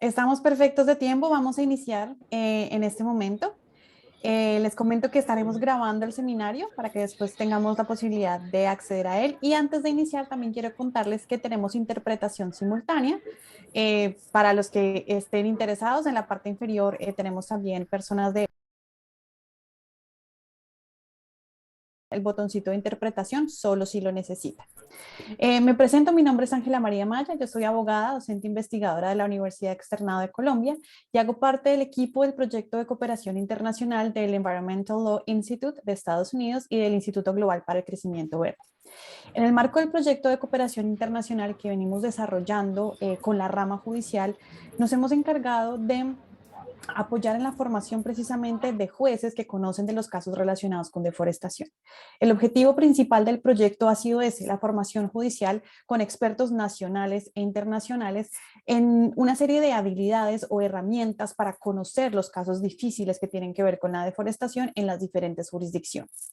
Estamos perfectos de tiempo, vamos a iniciar en este momento. Les comento que estaremos grabando el seminario para que después tengamos la posibilidad de acceder a él. Y antes de iniciar, también quiero contarles que tenemos interpretación simultánea. Para los que estén interesados, en la parte inferior tenemos también personas de el botoncito de interpretación, solo si lo necesitan. Me presento, mi nombre es Ángela María Maya, yo soy abogada, docente investigadora de la Universidad Externado de Colombia y hago parte del equipo del proyecto de cooperación internacional del Environmental Law Institute de Estados Unidos y del Instituto Global para el Crecimiento Verde. En el marco del proyecto de cooperación internacional que venimos desarrollando con la rama judicial, nos hemos encargado de apoyar en la formación precisamente de jueces que conocen de los casos relacionados con deforestación. El objetivo principal del proyecto ha sido ese, la formación judicial con expertos nacionales e internacionales en una serie de habilidades o herramientas para conocer los casos difíciles que tienen que ver con la deforestación en las diferentes jurisdicciones.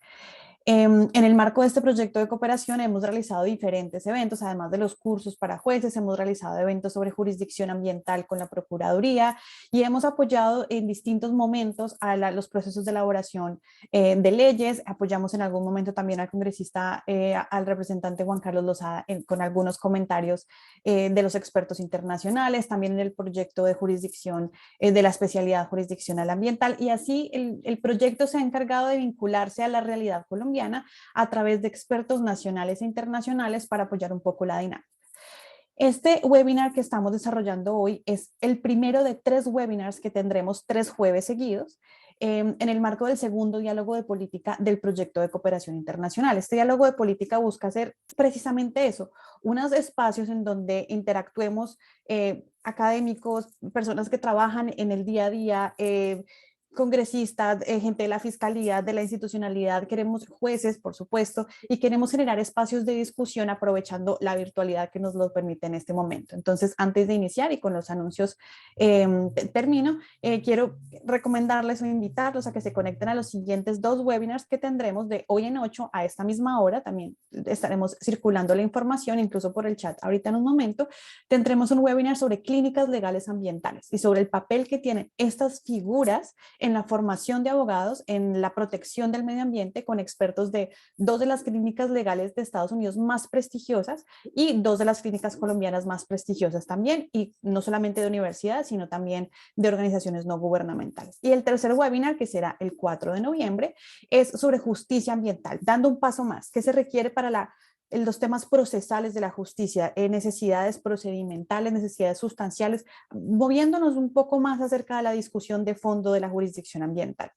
En el marco de este proyecto de cooperación hemos realizado diferentes eventos, además de los cursos para jueces, hemos realizado eventos sobre jurisdicción ambiental con la Procuraduría y hemos apoyado en distintos momentos a los procesos de elaboración de leyes. Apoyamos en algún momento también al congresista, al representante Juan Carlos Lozada con algunos comentarios de los expertos internacionales, también en el proyecto de jurisdicción de la especialidad jurisdiccional ambiental y así el proyecto se ha encargado de vincularse a la realidad colombiana a través de expertos nacionales e internacionales para apoyar un poco la dinámica. Este webinar que estamos desarrollando hoy es el primero de 3 webinars que tendremos 3 jueves seguidos en el marco del segundo diálogo de política del proyecto de cooperación internacional. Este diálogo de política busca hacer precisamente eso, unos espacios en donde interactuemos académicos, personas que trabajan en el día a día, congresistas, gente de la fiscalía, de la institucionalidad, queremos jueces, por supuesto, y queremos generar espacios de discusión aprovechando la virtualidad que nos lo permite en este momento. Entonces, antes de iniciar y con los anuncios termino, quiero recomendarles o invitarlos a que se conecten a los siguientes 2 webinars que tendremos de hoy en 8 a esta misma hora. También estaremos circulando la información, incluso por el chat ahorita en un momento. Tendremos un webinar sobre clínicas legales ambientales y sobre el papel que tienen estas figuras en la formación de abogados, en la protección del medio ambiente, con expertos de 2 de las clínicas legales de Estados Unidos más prestigiosas y 2 de las clínicas colombianas más prestigiosas también, y no solamente de universidades, sino también de organizaciones no gubernamentales. Y el tercer webinar, que será el 4 de noviembre, es sobre justicia ambiental, dando un paso más. ¿Qué se requiere para los temas procesales de la justicia, necesidades procedimentales, necesidades sustanciales, moviéndonos un poco más acerca de la discusión de fondo de la jurisdicción ambiental?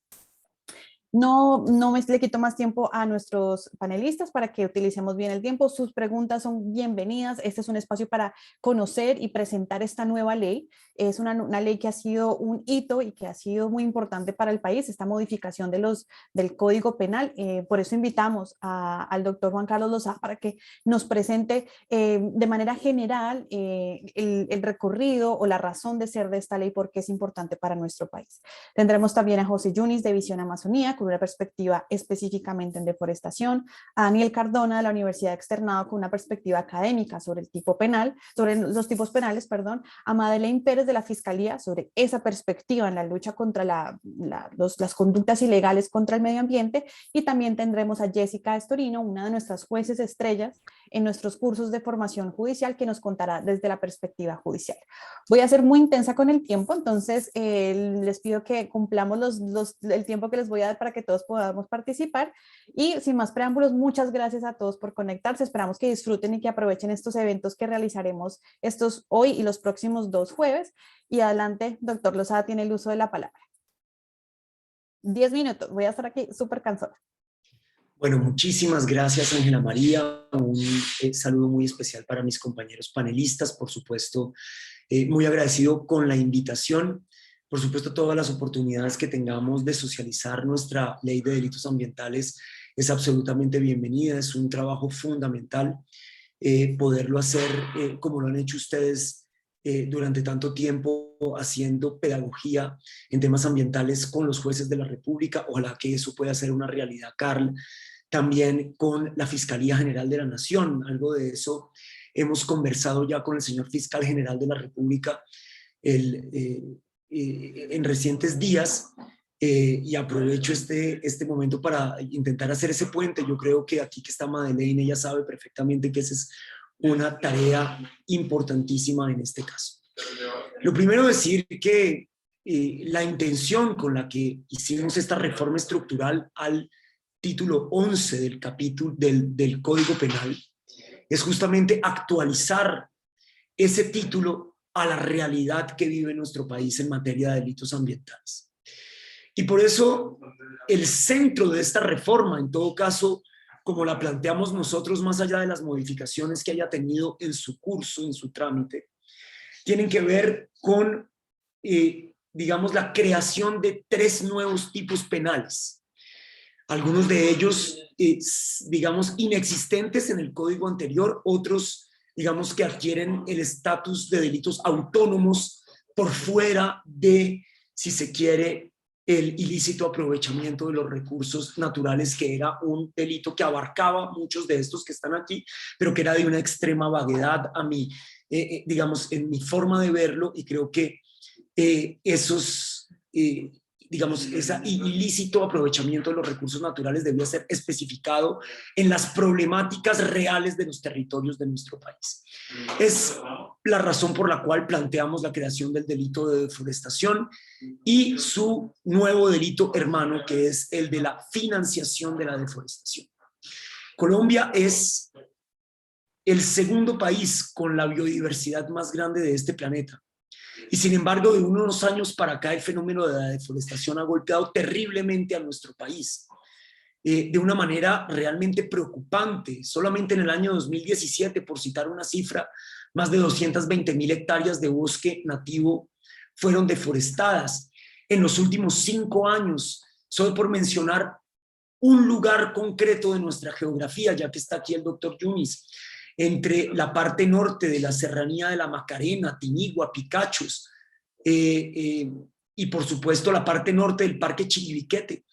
No le quito más tiempo a nuestros panelistas para que utilicemos bien el tiempo. Sus preguntas son bienvenidas. Este es un espacio para conocer y presentar esta nueva ley. Es una ley que ha sido un hito y que ha sido muy importante para el país, esta modificación del Código Penal. Por eso invitamos al doctor Juan Carlos Lozada para que nos presente de manera general el recorrido o la razón de ser de esta ley, porque es importante para nuestro país. Tendremos también a José Yunis de Visión Amazonía, con una perspectiva específicamente en deforestación, a Daniel Cardona de la Universidad Externado con una perspectiva académica sobre el tipo penal, sobre los tipos penales, perdón, a Madeleine Pérez de la Fiscalía sobre esa perspectiva en la lucha contra las conductas ilegales contra el medio ambiente, y también tendremos a Jessica Estorino, una de nuestras jueces estrellas en nuestros cursos de formación judicial, que nos contará desde la perspectiva judicial. Voy a ser muy intensa con el tiempo, entonces les pido que cumplamos el tiempo que les voy a dar para que todos podamos participar. Y sin más preámbulos, muchas gracias a todos por conectarse. Esperamos que disfruten y que aprovechen estos eventos que realizaremos estos hoy y los próximos 2 jueves. Y adelante, doctor Lozada tiene el uso de la palabra. 10 minutos, voy a estar aquí súper cansada. Bueno, muchísimas gracias, Ángela María. Un saludo muy especial para mis compañeros panelistas, por supuesto, muy agradecido con la invitación. Por supuesto, todas las oportunidades que tengamos de socializar nuestra ley de delitos ambientales es absolutamente bienvenida. Es un trabajo fundamental poderlo hacer como lo han hecho ustedes durante tanto tiempo, haciendo pedagogía en temas ambientales con los jueces de la República. Ojalá que eso pueda ser una realidad, Carl, también con la Fiscalía General de la Nación. Algo de eso hemos conversado ya con el señor Fiscal General de la República, en recientes días, y aprovecho este momento para intentar hacer ese puente. Yo creo que aquí que está Madeleine, ella sabe perfectamente que esa es una tarea importantísima en este caso. Lo primero decir que la intención con la que hicimos esta reforma estructural al título 11 del capítulo del Código Penal es justamente actualizar ese título a la realidad que vive nuestro país en materia de delitos ambientales. Y por eso el centro de esta reforma, en todo caso, como la planteamos nosotros, más allá de las modificaciones que haya tenido en su curso, en su trámite, tienen que ver con, digamos, la creación de 3 nuevos tipos penales. Algunos de ellos, digamos, inexistentes en el código anterior, otros, digamos, que adquieren el estatus de delitos autónomos por fuera de, si se quiere, el ilícito aprovechamiento de los recursos naturales, que era un delito que abarcaba muchos de estos que están aquí, pero que era de una extrema vaguedad a mí, digamos, en mi forma de verlo, y creo que digamos, ese ilícito aprovechamiento de los recursos naturales debía ser especificado en las problemáticas reales de los territorios de nuestro país. Es la razón por la cual planteamos la creación del delito de deforestación y su nuevo delito hermano, que es el de la financiación de la deforestación. Colombia es el segundo país con la biodiversidad más grande de este planeta. Y sin embargo, de unos años para acá, el fenómeno de la deforestación ha golpeado terriblemente a nuestro país, de una manera realmente preocupante. Solamente en el año 2017, por citar una cifra, más de 220.000 hectáreas de bosque nativo fueron deforestadas. En los últimos 5 años, solo por mencionar un lugar concreto de nuestra geografía, ya que está aquí el doctor Yunis, entre la parte norte de la serranía de la Macarena, Tinigua, Picachos, y por supuesto la parte norte del Parque Chiribiquete.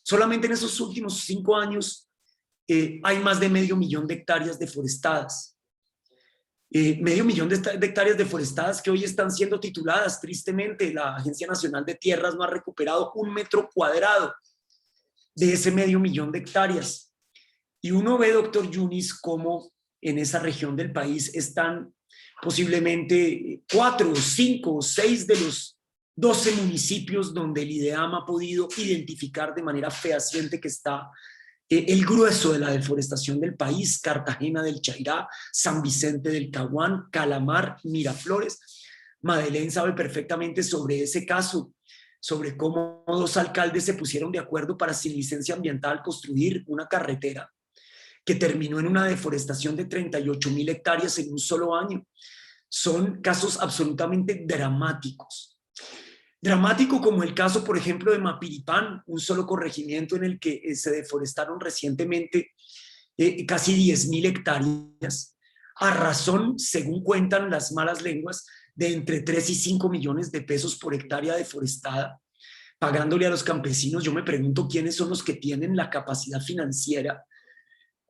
Solamente en esos últimos 5 años hay más de 500.000 de hectáreas deforestadas. 500.000 de hectáreas deforestadas que hoy están siendo tituladas. Tristemente, la Agencia Nacional de Tierras no ha recuperado 1 metro cuadrado de ese 500.000 de hectáreas. Y uno ve, doctor Yunis, cómo en esa región del país están posiblemente 4, 5 o 6 de los 12 municipios donde el IDEAM ha podido identificar de manera fehaciente que está el grueso de la deforestación del país: Cartagena del Chairá, San Vicente del Caguán, Calamar, Miraflores. Madeleine sabe perfectamente sobre ese caso, sobre cómo 2 alcaldes se pusieron de acuerdo para, sin licencia ambiental, construir una carretera que terminó en una deforestación de 38.000 hectáreas en un solo año. Son casos absolutamente dramáticos. Dramático como el caso, por ejemplo, de Mapiripán, un solo corregimiento en el que se deforestaron recientemente casi 10.000 hectáreas, a razón, según cuentan las malas lenguas, de entre 3 y 5 millones de pesos por hectárea deforestada, pagándole a los campesinos. Yo me pregunto quiénes son los que tienen la capacidad financiera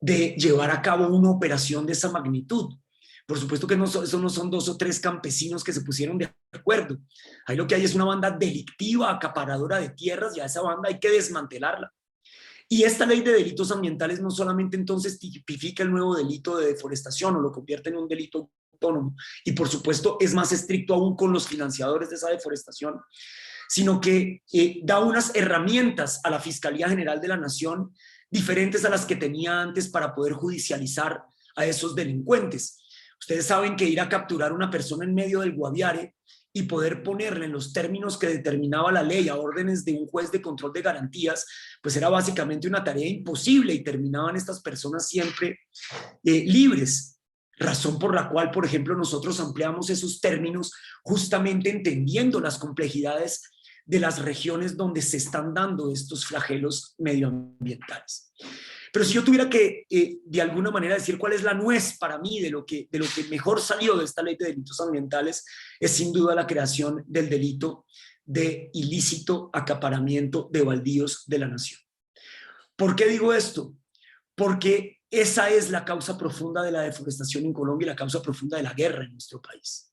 de llevar a cabo una operación de esa magnitud. Por supuesto que eso no son 2 o 3 campesinos que se pusieron de acuerdo. Ahí lo que hay es una banda delictiva, acaparadora de tierras, y a esa banda hay que desmantelarla. Y esta ley de delitos ambientales no solamente entonces tipifica el nuevo delito de deforestación o lo convierte en un delito autónomo, y por supuesto es más estricto aún con los financiadores de esa deforestación, sino que da unas herramientas a la Fiscalía General de la Nación diferentes a las que tenía antes para poder judicializar a esos delincuentes. Ustedes saben que ir a capturar a una persona en medio del Guaviare y poder ponerle en los términos que determinaba la ley a órdenes de un juez de control de garantías, pues era básicamente una tarea imposible, y terminaban estas personas siempre libres. Razón por la cual, por ejemplo, nosotros ampliamos esos términos justamente entendiendo las complejidades de las regiones donde se están dando estos flagelos medioambientales. Pero si yo tuviera que, de alguna manera, decir cuál es la nuez para mí de lo que mejor salió de esta ley de delitos ambientales, es sin duda la creación del delito de ilícito acaparamiento de baldíos de la nación. ¿Por qué digo esto? Porque esa es la causa profunda de la deforestación en Colombia y la causa profunda de la guerra en nuestro país.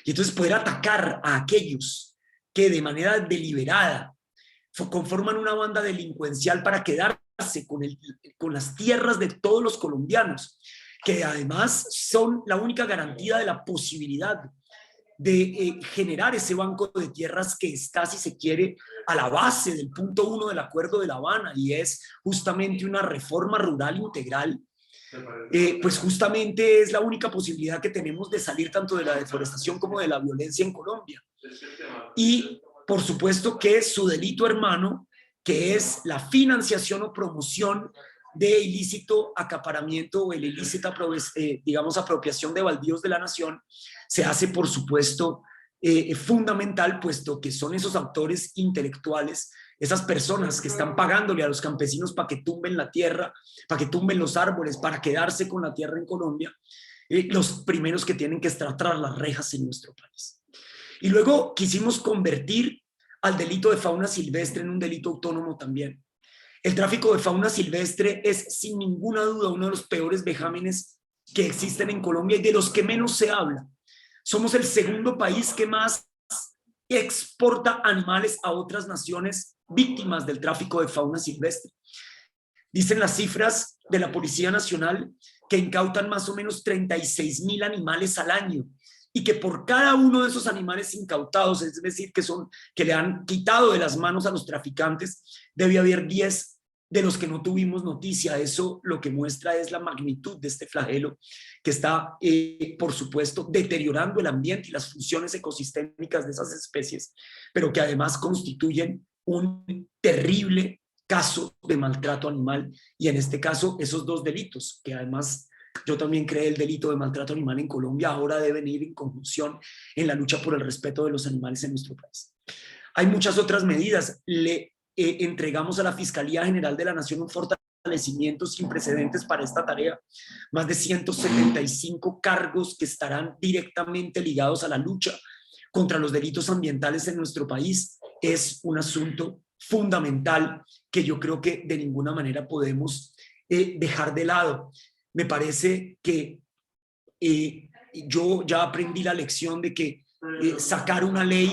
Y entonces poder atacar a aquellos que de manera deliberada conforman una banda delincuencial para quedarse con las tierras de todos los colombianos, que además son la única garantía de la posibilidad de generar ese banco de tierras que está, si se quiere, a la base del punto 1 del Acuerdo de La Habana, y es justamente una reforma rural integral. Pues justamente es la única posibilidad que tenemos de salir tanto de la deforestación como de la violencia en Colombia. Y por supuesto que su delito hermano, que es la financiación o promoción de ilícito acaparamiento o el ilícita, digamos, apropiación de baldíos de la nación, se hace, por supuesto, fundamental, puesto que son esos autores intelectuales, esas personas que están pagándole a los campesinos para que tumben la tierra, para que tumben los árboles, para quedarse con la tierra en Colombia, los primeros que tienen que estar tras las rejas en nuestro país. Y luego quisimos convertir al delito de fauna silvestre en un delito autónomo también. El tráfico de fauna silvestre es sin ninguna duda uno de los peores vejámenes que existen en Colombia y de los que menos se habla. Somos el segundo país que más exporta animales a otras naciones víctimas del tráfico de fauna silvestre. Dicen las cifras de la Policía Nacional que incautan más o menos 36.000 animales al año y que por cada uno de esos animales incautados, es decir, que le han quitado de las manos a los traficantes, debe haber 10 de los que no tuvimos noticia. Eso lo que muestra es la magnitud de este flagelo que está, por supuesto, deteriorando el ambiente y las funciones ecosistémicas de esas especies, pero que además constituyen un terrible caso de maltrato animal, y en este caso esos dos delitos, que además yo también creé el delito de maltrato animal en Colombia, ahora deben ir en conjunción en la lucha por el respeto de los animales en nuestro país. Hay muchas otras medidas. Le entregamos a la Fiscalía General de la Nación un fortalecimiento sin precedentes para esta tarea, más de 175 cargos que estarán directamente ligados a la lucha contra los delitos ambientales en nuestro país. Es un asunto fundamental que yo creo que de ninguna manera podemos dejar de lado. Me parece que yo ya aprendí la lección de que sacar una ley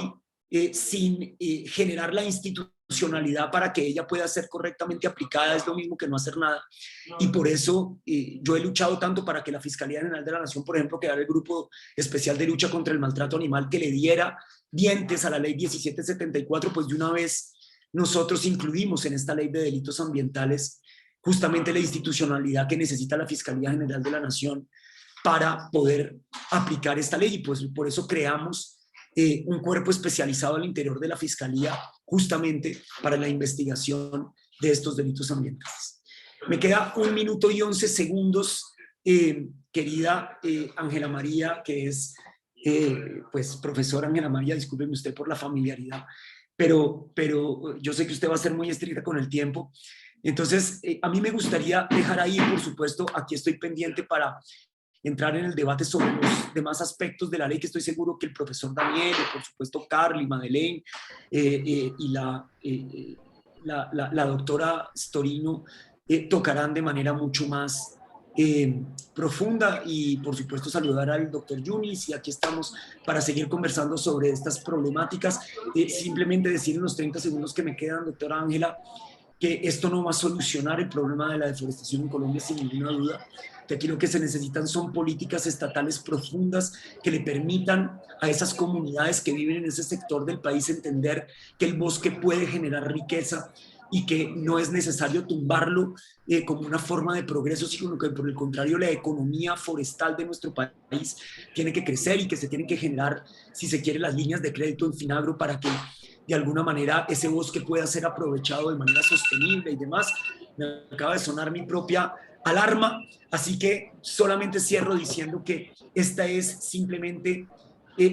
sin generar la institucionalidad para que ella pueda ser correctamente aplicada es lo mismo que no hacer nada. Y por eso yo he luchado tanto para que la Fiscalía General de la Nación, por ejemplo, creara el Grupo Especial de Lucha contra el Maltrato Animal, que le diera dientes a la ley 1774, pues de una vez nosotros incluimos en esta ley de delitos ambientales justamente la institucionalidad que necesita la Fiscalía General de la Nación para poder aplicar esta ley, y pues por eso creamos un cuerpo especializado al interior de la Fiscalía justamente para la investigación de estos delitos ambientales. Me queda 1 minuto y 11 segundos, querida Ángela María, que es pues profesora Ángela María, discúlpeme usted por la familiaridad, pero yo sé que usted va a ser muy estricta con el tiempo. Entonces, a mí me gustaría dejar ahí, por supuesto, aquí estoy pendiente para entrar en el debate sobre los demás aspectos de la ley, que estoy seguro que el profesor Daniel, y por supuesto Carly, Madeleine y la doctora Storino tocarán de manera mucho más profunda, y por supuesto saludar al doctor Yunis, y aquí estamos para seguir conversando sobre estas problemáticas. Simplemente decir en los 30 segundos que me quedan, doctora Ángela, que esto no va a solucionar el problema de la deforestación en Colombia sin ninguna duda, que aquí lo que se necesitan son políticas estatales profundas que le permitan a esas comunidades que viven en ese sector del país entender que el bosque puede generar riqueza y que no es necesario tumbarlo como una forma de progreso, sino que por el contrario la economía forestal de nuestro país tiene que crecer y que se tienen que generar, si se quiere, las líneas de crédito en Finagro para que de alguna manera ese bosque pueda ser aprovechado de manera sostenible y demás. Me acaba de sonar mi propia alarma, así que solamente cierro diciendo que esta es simplemente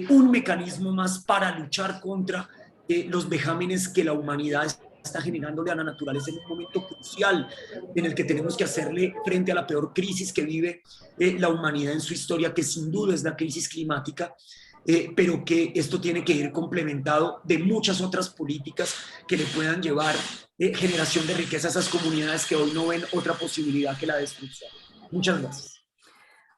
un mecanismo más para luchar contra los vejámenes que la humanidad está generándole a la naturaleza en un momento crucial en el que tenemos que hacerle frente a la peor crisis que vive la humanidad en su historia, que sin duda es la crisis climática, pero que esto tiene que ir complementado de muchas otras políticas que le puedan llevar generación de riqueza a esas comunidades que hoy no ven otra posibilidad que la destrucción. Muchas gracias.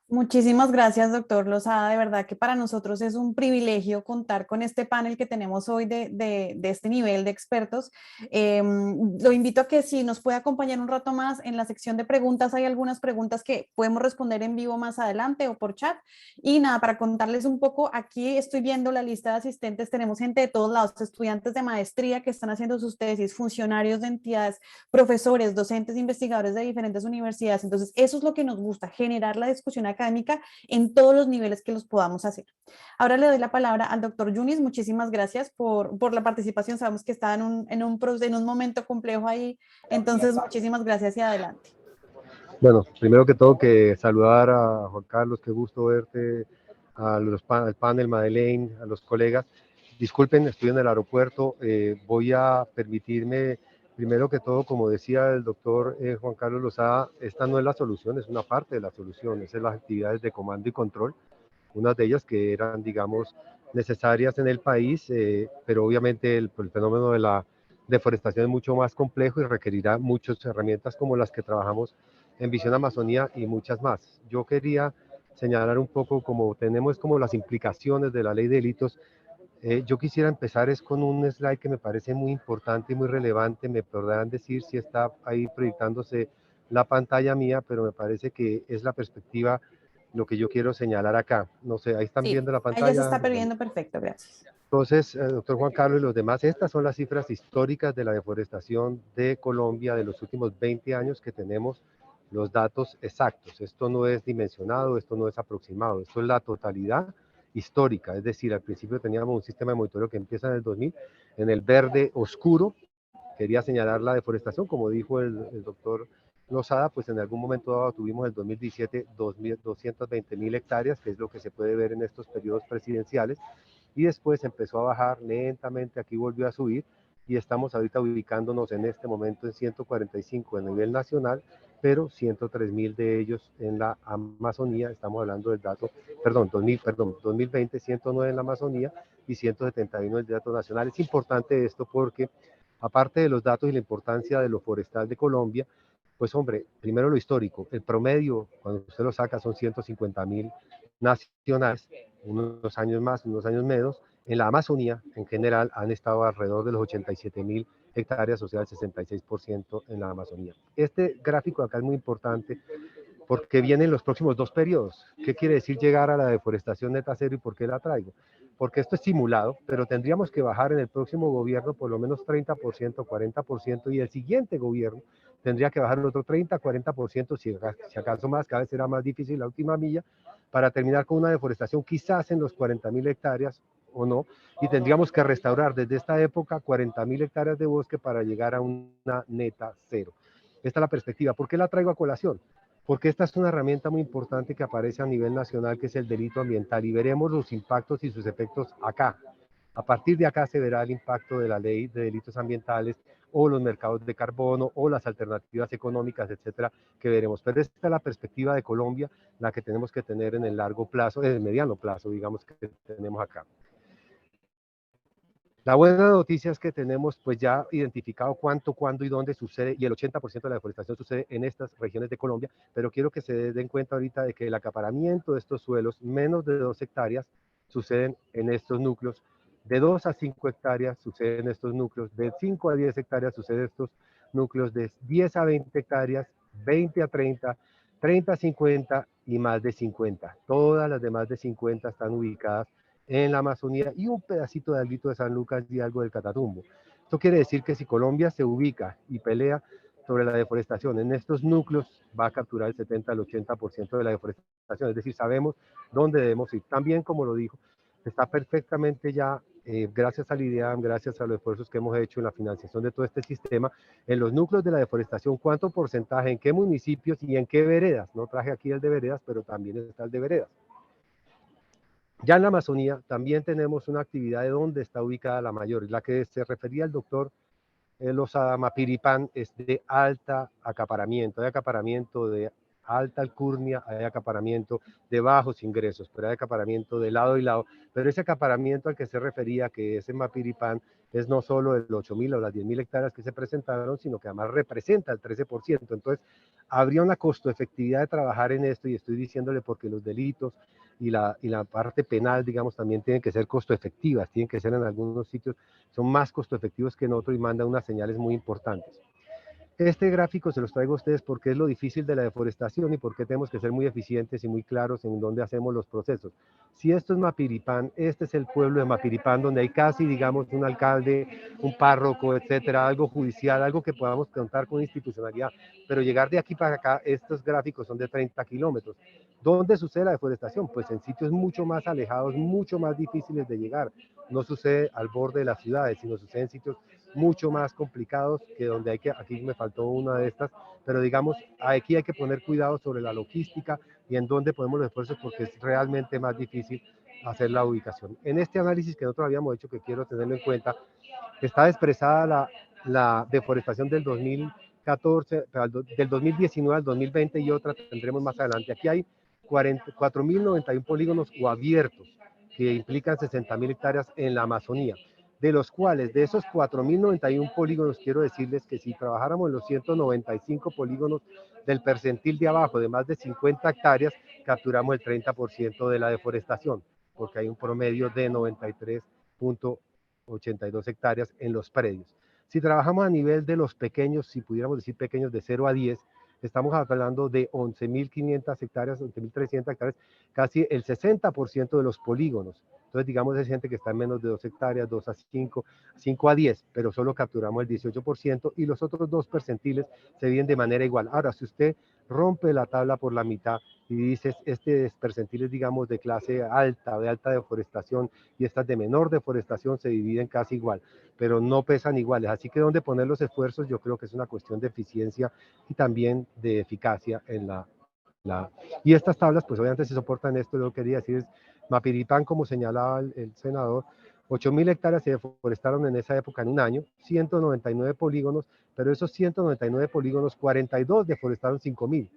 Muchísimas gracias, doctor Lozada. De verdad que para nosotros es un privilegio contar con este panel que tenemos hoy de este nivel de expertos. Lo invito a que si nos puede acompañar un rato más en la sección de preguntas, hay algunas preguntas que podemos responder en vivo más adelante o por chat. Y nada, para contarles un poco, aquí estoy viendo la lista de asistentes, tenemos gente de todos lados, estudiantes de maestría que están haciendo sus tesis, funcionarios de entidades, profesores, docentes, investigadores de diferentes universidades. Entonces, eso es lo que nos gusta, generar la discusión académica en todos los niveles que los podamos hacer. Ahora le doy la palabra al doctor Yunis. Muchísimas gracias por la participación. Sabemos que está en un momento complejo ahí. Entonces, muchísimas gracias y adelante. Bueno, primero que todo que saludar a Juan Carlos, qué gusto verte, al panel, Madeleine, a los colegas. Disculpen, estoy en el aeropuerto, voy a permitirme, primero que todo, como decía el doctor Juan Carlos Lozada, esta no es la solución, es una parte de la solución, es las actividades de comando y control, unas de ellas que eran, digamos, necesarias en el país, pero obviamente el fenómeno de la deforestación es mucho más complejo y requerirá muchas herramientas como las que trabajamos en Visión Amazonía y muchas más. Yo quería señalar un poco como tenemos como las implicaciones de la ley de delitos. Yo quisiera empezar es con un slide que me parece muy importante y muy relevante. Me podrán decir si está ahí proyectándose la pantalla mía, pero me parece que es la perspectiva lo que yo quiero señalar acá. No sé, ahí están Sí, viendo la ahí ya se pantalla. está perdiendo perfecto, gracias. Entonces, doctor Juan Carlos y los demás, estas son las cifras históricas de la deforestación de Colombia de los últimos 20 años que tenemos los datos exactos. Esto no es dimensionado, esto no es aproximado, esto es la totalidad histórica. Es decir, al principio teníamos un sistema de monitoreo que empieza en el 2000, en el verde oscuro, quería señalar la deforestación, como dijo el doctor Lozada, pues en algún momento dado tuvimos el 2017 220.000 hectáreas, que es lo que se puede ver en estos periodos presidenciales, y después empezó a bajar lentamente, aquí volvió a subir y estamos ahorita ubicándonos en este momento en 145 a nivel nacional, pero 103.000 de ellos en la Amazonía, estamos hablando del dato, 2020, 109 en la Amazonía y 171 el dato nacional. Es importante esto porque, aparte de los datos y la importancia de lo forestal de Colombia, pues hombre, primero lo histórico, el promedio, cuando usted lo saca, son 150.000 nacionales, unos años más, unos años menos. En la Amazonía, en general, han estado alrededor de los 87.000 hectáreas, o sea, el 66% en la Amazonía. Este gráfico acá es muy importante porque vienen los próximos dos periodos. ¿Qué quiere decir llegar a la deforestación neta cero y por qué la traigo? Porque esto es simulado, pero tendríamos que bajar en el próximo gobierno por lo menos 30%, 40%, y el siguiente gobierno tendría que bajar el otro 30, 40%, si acaso más, cada vez será más difícil la última milla, para terminar con una deforestación quizás en los 40.000 hectáreas o no, y tendríamos que restaurar desde esta época 40.000 hectáreas de bosque para llegar a una neta cero. Esta es la perspectiva. ¿Por qué la traigo a colación? Porque esta es una herramienta muy importante que aparece a nivel nacional, que es el delito ambiental, y veremos los impactos y sus efectos acá. A partir de acá se verá el impacto de la ley de delitos ambientales o los mercados de carbono o las alternativas económicas, etcétera, que veremos. Pero esta es la perspectiva de Colombia, la que tenemos que tener en el largo plazo, en el mediano plazo, digamos, que tenemos acá. La buena noticia es que tenemos pues ya identificado cuánto, cuándo y dónde sucede, y el 80% de la deforestación sucede en estas regiones de Colombia, pero quiero que se den cuenta ahorita de que el acaparamiento de estos suelos, menos de 2 hectáreas, suceden en estos núcleos, de 2 a 5 hectáreas suceden estos núcleos, de 5 a 10 hectáreas suceden estos núcleos, de 10 a 20 hectáreas, 20 a 30, 30 a 50 y más de 50. Todas las de más de 50 están ubicadas en la Amazonía y un pedacito de Alguito de San Lucas y algo del Catatumbo. Esto quiere decir que si Colombia se ubica y pelea sobre la deforestación en estos núcleos, va a capturar el 70 al 80% de la deforestación, es decir, sabemos dónde debemos ir. También, como lo dijo, está perfectamente ya, gracias al IDEAM, gracias a los esfuerzos que hemos hecho en la financiación de todo este sistema, en los núcleos de la deforestación, cuánto porcentaje, en qué municipios y en qué veredas. No traje aquí el de veredas, pero también está el de veredas. Ya en la Amazonía también tenemos una actividad de dónde está ubicada la mayor, la que se refería el doctor Lozada. Mapiripán es de alta acaparamiento, de alta alcurnia, hay acaparamiento de bajos ingresos, pero hay acaparamiento de lado y lado. Pero ese acaparamiento al que se refería, que es en Mapiripán, es no solo el 8.000 o las 10.000 hectáreas que se presentaron, sino que además representa el 13%. Entonces, habría una costo-efectividad de trabajar en esto, y estoy diciéndole porque los delitos y la parte penal, digamos, también tienen que ser costo-efectivas, tienen que ser en algunos sitios, son más costo-efectivos que en otros y mandan unas señales muy importantes. Este gráfico se los traigo a ustedes porque es lo difícil de la deforestación y porque tenemos que ser muy eficientes y muy claros en dónde hacemos los procesos. Si esto es Mapiripán, este es el pueblo de Mapiripán, donde hay casi, digamos, un alcalde, un párroco, etcétera, algo judicial, algo que podamos contar con institucionalidad. Pero llegar de aquí para acá, estos gráficos son de 30 kilómetros. ¿Dónde sucede la deforestación? Pues en sitios mucho más alejados, mucho más difíciles de llegar. No sucede al borde de las ciudades, sino sucede en sitios mucho más complicados que donde hay que, aquí me faltó una de estas, pero digamos, aquí hay que poner cuidado sobre la logística y en dónde ponemos los esfuerzos porque es realmente más difícil hacer la ubicación. En este análisis que nosotros habíamos hecho, que quiero tenerlo en cuenta, está expresada la deforestación del 2014, del 2019 al 2020 y otra tendremos más adelante. Aquí hay 4.091 polígonos o abiertos que implican 60.000 hectáreas en la Amazonía, de los cuales de esos 4.091 polígonos, quiero decirles que si trabajáramos en los 195 polígonos del percentil de abajo de más de 50 hectáreas, capturamos el 30% de la deforestación, porque hay un promedio de 93.82 hectáreas en los predios. Si trabajamos a nivel de los pequeños, si pudiéramos decir pequeños de 0 a 10, estamos hablando de 11.500 hectáreas, 11.300 hectáreas, casi el 60% de los polígonos. Entonces, digamos, es gente que está en menos de 2 hectáreas, 2 a 5, 5 a 10, pero solo capturamos el 18% y los otros dos percentiles se viven de manera igual. Ahora, si usted rompe la tabla por la mitad y dices, este percentil es, digamos, de clase alta, de alta deforestación, y estas de menor deforestación, se dividen casi igual, pero no pesan iguales. Así que donde poner los esfuerzos, yo creo que es una cuestión de eficiencia y también de eficacia en y estas tablas, pues obviamente se soportan esto. Lo que quería decir es, Mapiripán, como señalaba el senador, 8.000 hectáreas se deforestaron en esa época en un año, 199 polígonos, pero esos 199 polígonos, 42 deforestaron 5.000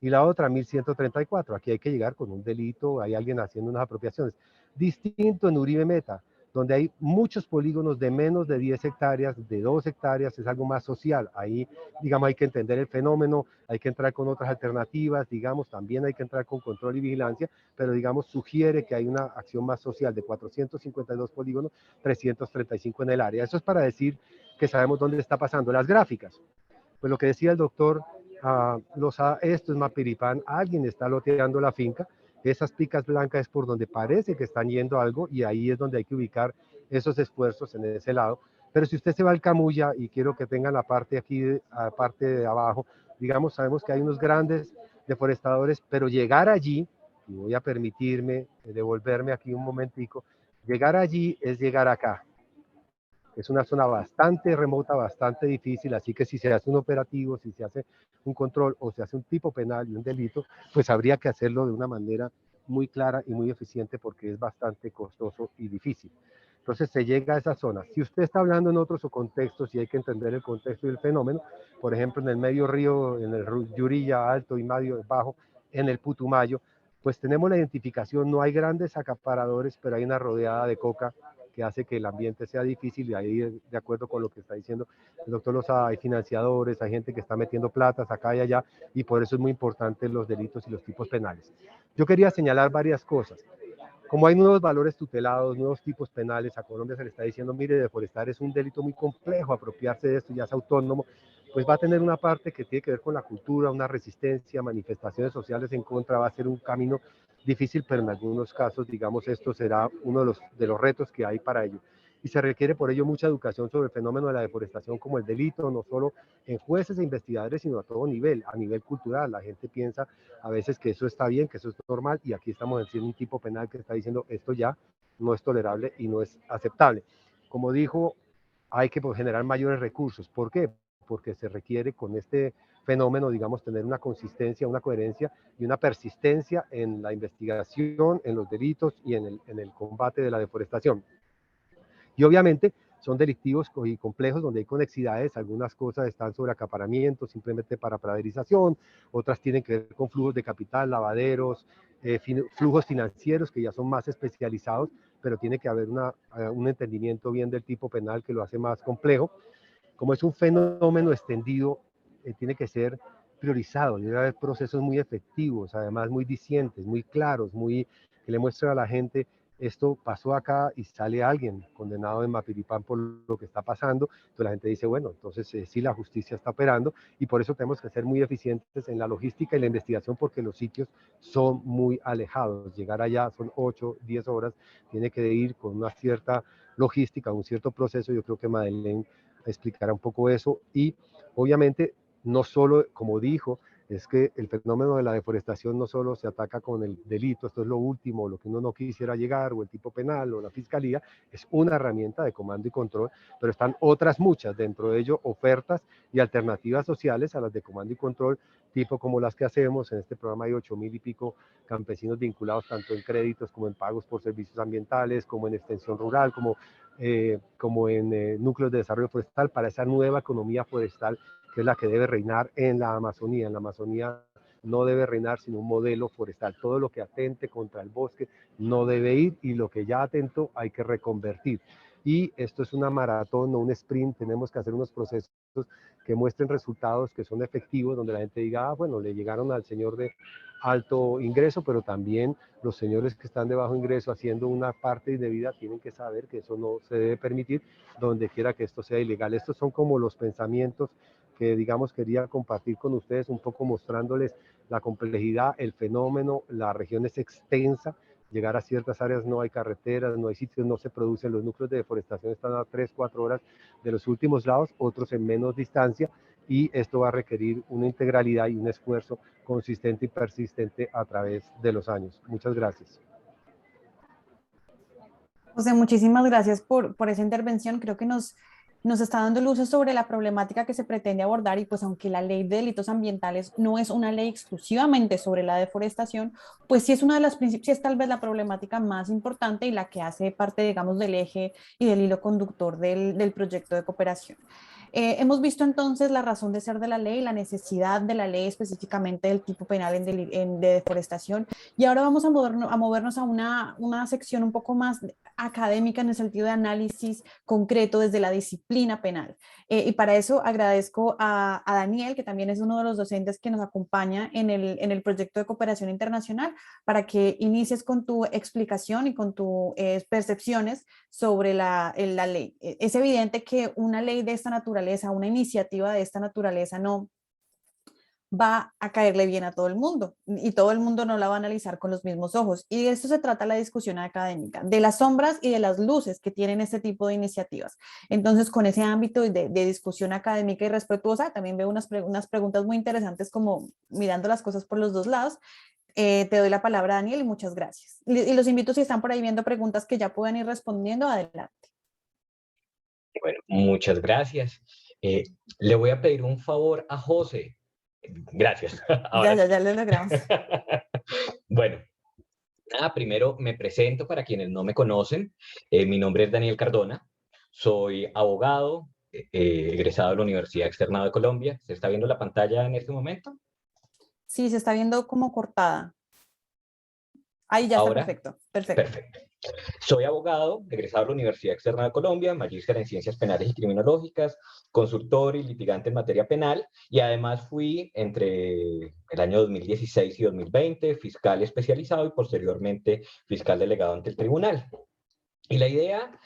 y la otra 1.134. Aquí hay que llegar con un delito, hay alguien haciendo unas apropiaciones. Distinto en Uribe Meta, donde hay muchos polígonos de menos de 10 hectáreas, de 2 hectáreas, es algo más social. Ahí, digamos, hay que entender el fenómeno, hay que entrar con otras alternativas, digamos, también hay que entrar con control y vigilancia, pero digamos, sugiere que hay una acción más social de 452 polígonos, 335 en el área. Eso es para decir que sabemos dónde está pasando. Las gráficas, pues lo que decía el doctor, esto es Mapiripán, alguien está loteando la finca, esas picas blancas es por donde parece que están yendo algo y ahí es donde hay que ubicar esos esfuerzos en ese lado. Pero si usted se va al Camuya, y quiero que tengan la parte aquí, la parte de abajo, digamos, sabemos que hay unos grandes deforestadores, pero llegar allí, y voy a permitirme devolverme aquí un momentico, llegar allí es llegar acá. Es una zona bastante remota, bastante difícil, así que si se hace un operativo, si se hace un control o se hace un tipo penal y un delito, pues habría que hacerlo de una manera muy clara y muy eficiente porque es bastante costoso y difícil. Entonces se llega a esa zona. Si usted está hablando en otros contextos y hay que entender el contexto y el fenómeno, por ejemplo en el medio río, en el Yurilla alto y medio bajo, en el Putumayo, pues tenemos la identificación, no hay grandes acaparadores, pero hay una rodeada de coca que hace que el ambiente sea difícil, y ahí, de acuerdo con lo que está diciendo el doctor Lozada, hay financiadores, hay gente que está metiendo platas acá y allá, y por eso es muy importante los delitos y los tipos penales. Yo quería señalar varias cosas. Como hay nuevos valores tutelados, nuevos tipos penales, a Colombia se le está diciendo, mire, deforestar es un delito muy complejo, apropiarse de esto ya es autónomo, pues va a tener una parte que tiene que ver con la cultura, una resistencia, manifestaciones sociales en contra, va a ser un camino difícil, pero en algunos casos, digamos, esto será uno de los retos que hay para ello. Y se requiere por ello mucha educación sobre el fenómeno de la deforestación como el delito, no solo en jueces e investigadores, sino a nivel cultural. La gente piensa a veces que eso está bien, que eso es normal, y aquí estamos haciendo un tipo penal que está diciendo esto ya no es tolerable y no es aceptable. Como dijo, hay que generar mayores recursos. ¿Por qué? Porque se requiere con este fenómeno, digamos, tener una consistencia, una coherencia y una persistencia en la investigación, en los delitos y en el combate de la deforestación. Y obviamente son delictivos y complejos donde hay conexidades, algunas cosas están sobre acaparamiento, simplemente para praderización, otras tienen que ver con flujos de capital, lavaderos, flujos financieros que ya son más especializados, pero tiene que haber un entendimiento bien del tipo penal que lo hace más complejo. Como es un fenómeno extendido, tiene que ser priorizado, debe haber procesos muy efectivos, además muy dicientes, muy claros, que le muestren a la gente esto pasó acá y sale alguien condenado en Mapiripán por lo que está pasando, entonces la gente dice, bueno, entonces sí, la justicia está operando y por eso tenemos que ser muy eficientes en la logística y la investigación porque los sitios son muy alejados, llegar allá son 8, 10 horas, tiene que ir con una cierta logística, un cierto proceso, yo creo que Madeleine explicará un poco eso y obviamente no solo, como dijo, es que el fenómeno de la deforestación no solo se ataca con el delito, esto es lo último, lo que uno no quisiera llegar, o el tipo penal, o la fiscalía, es una herramienta de comando y control, pero están otras muchas, dentro de ello ofertas y alternativas sociales a las de comando y control, tipo como las que hacemos, en este programa hay 8.000 y pico campesinos vinculados tanto en créditos como en pagos por servicios ambientales, como en extensión rural, como en núcleos de desarrollo forestal para esa nueva economía forestal que es la que debe reinar en la Amazonía. En la Amazonía no debe reinar sino un modelo forestal. Todo lo que atente contra el bosque no debe ir y lo que ya atentó hay que reconvertir. Y esto es una maratón, no un sprint, tenemos que hacer unos procesos que muestren resultados que son efectivos, donde la gente diga, ah, bueno, le llegaron al señor de alto ingreso, pero también los señores que están de bajo ingreso haciendo una parte indebida tienen que saber que eso no se debe permitir donde quiera que esto sea ilegal. Estos son como los pensamientos que, digamos, quería compartir con ustedes, un poco mostrándoles la complejidad, el fenómeno, la región es extensa, llegar a ciertas áreas no hay carreteras, no hay sitios, no se producen, los núcleos de deforestación están a 3, 4 horas de los últimos lados, otros en menos distancia, y esto va a requerir una integralidad y un esfuerzo consistente y persistente a través de los años. Muchas gracias. José, muchísimas gracias por esa intervención. Creo que nos está dando luces sobre la problemática que se pretende abordar y pues aunque la ley de delitos ambientales no es una ley exclusivamente sobre la deforestación, pues sí es una de las principales, sí es tal vez la problemática más importante y la que hace parte, digamos, del eje y del hilo conductor del proyecto de cooperación. Hemos visto entonces la razón de ser de la ley, la necesidad de la ley específicamente del tipo penal de deforestación y ahora vamos a movernos a una sección un poco más académica en el sentido de análisis concreto desde la disciplina penal. Y para eso agradezco a Daniel, que también es uno de los docentes que nos acompaña en el proyecto de cooperación internacional, para que inicies con tu explicación y con tus percepciones sobre la ley. Es evidente que una ley de esta naturaleza, una iniciativa de esta naturaleza no va a caerle bien a todo el mundo y todo el mundo no la va a analizar con los mismos ojos. Y de esto se trata la discusión académica, de las sombras y de las luces que tienen este tipo de iniciativas. Entonces, con ese ámbito de discusión académica y respetuosa, también veo unas preguntas muy interesantes como mirando las cosas por los dos lados. Te doy la palabra, Daniel, y muchas gracias. Y los invito, si están por ahí viendo preguntas que ya puedan ir respondiendo, adelante. Bueno, muchas gracias. Le voy a pedir un favor a José. Gracias. Ahora sí. Ya lo logramos. Bueno, nada, primero me presento para quienes no me conocen. Mi nombre es Daniel Cardona. Soy abogado, egresado de la Universidad Externado de Colombia. ¿Se está viendo la pantalla en este momento? Sí, se está viendo como cortada. Ahí ya está Ahora, perfecto. Perfecto. perfecto. Soy abogado, egresado de la Universidad Externa de Colombia, magíster en Ciencias Penales y Criminológicas, consultor y litigante en materia penal, y además fui entre el año 2016 y 2020 fiscal especializado y posteriormente fiscal delegado ante el tribunal. Y la idea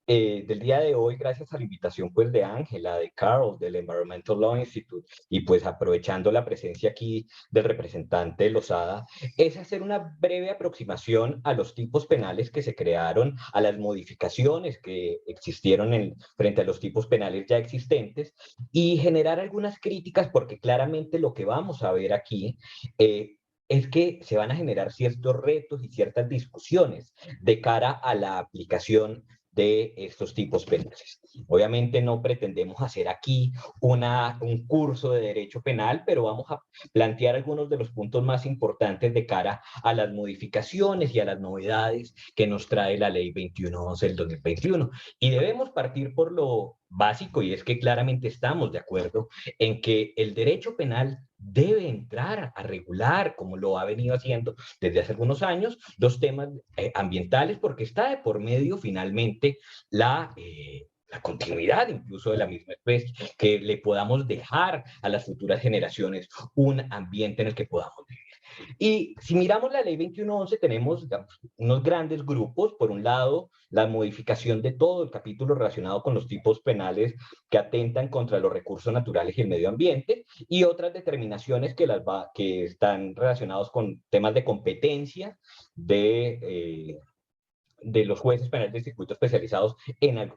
del día de hoy, gracias a la invitación pues de Ángela, de Carol, del Environmental Law Institute, y pues aprovechando la presencia aquí del representante Lozada, es hacer una breve aproximación a los tipos penales que se crearon, a las modificaciones que existieron frente a los tipos penales ya existentes, y generar algunas críticas, porque claramente lo que vamos a ver aquí es que se van a generar ciertos retos y ciertas discusiones de cara a la aplicación de estos tipos penales. Obviamente no pretendemos hacer aquí un curso de derecho penal, pero vamos a plantear algunos de los puntos más importantes de cara a las modificaciones y a las novedades que nos trae la Ley 2111 del 2021. Y debemos partir por lo básico, y es que claramente estamos de acuerdo en que el derecho penal debe entrar a regular, como lo ha venido haciendo desde hace algunos años, los temas ambientales, porque está de por medio finalmente la continuidad incluso de la misma especie, que le podamos dejar a las futuras generaciones un ambiente en el que podamos vivir. Y si miramos la ley 2111, tenemos, digamos, unos grandes grupos. Por un lado, la modificación de todo el capítulo relacionado con los tipos penales que atentan contra los recursos naturales y el medio ambiente, y otras determinaciones que están relacionados con temas de competencia de los jueces penales de circuito especializados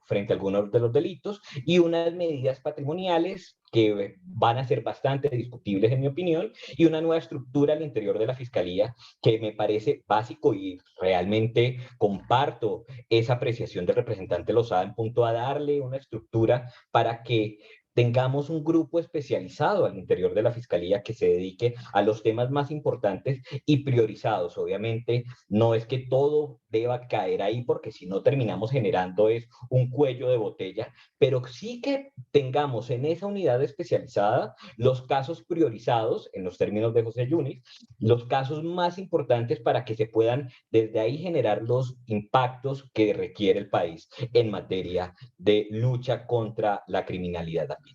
frente a algunos de los delitos, y unas medidas patrimoniales que van a ser bastante discutibles en mi opinión, y una nueva estructura al interior de la Fiscalía que me parece básico, y realmente comparto esa apreciación del representante Lozada en punto a darle una estructura para que tengamos un grupo especializado al interior de la Fiscalía que se dedique a los temas más importantes y priorizados. Obviamente, no es que todo deba caer ahí, porque si no terminamos generando es un cuello de botella, pero sí que tengamos en esa unidad especializada los casos priorizados, en los términos de José Yunis, los casos más importantes para que se puedan desde ahí generar los impactos que requiere el país en materia de lucha contra la criminalidad ambiental.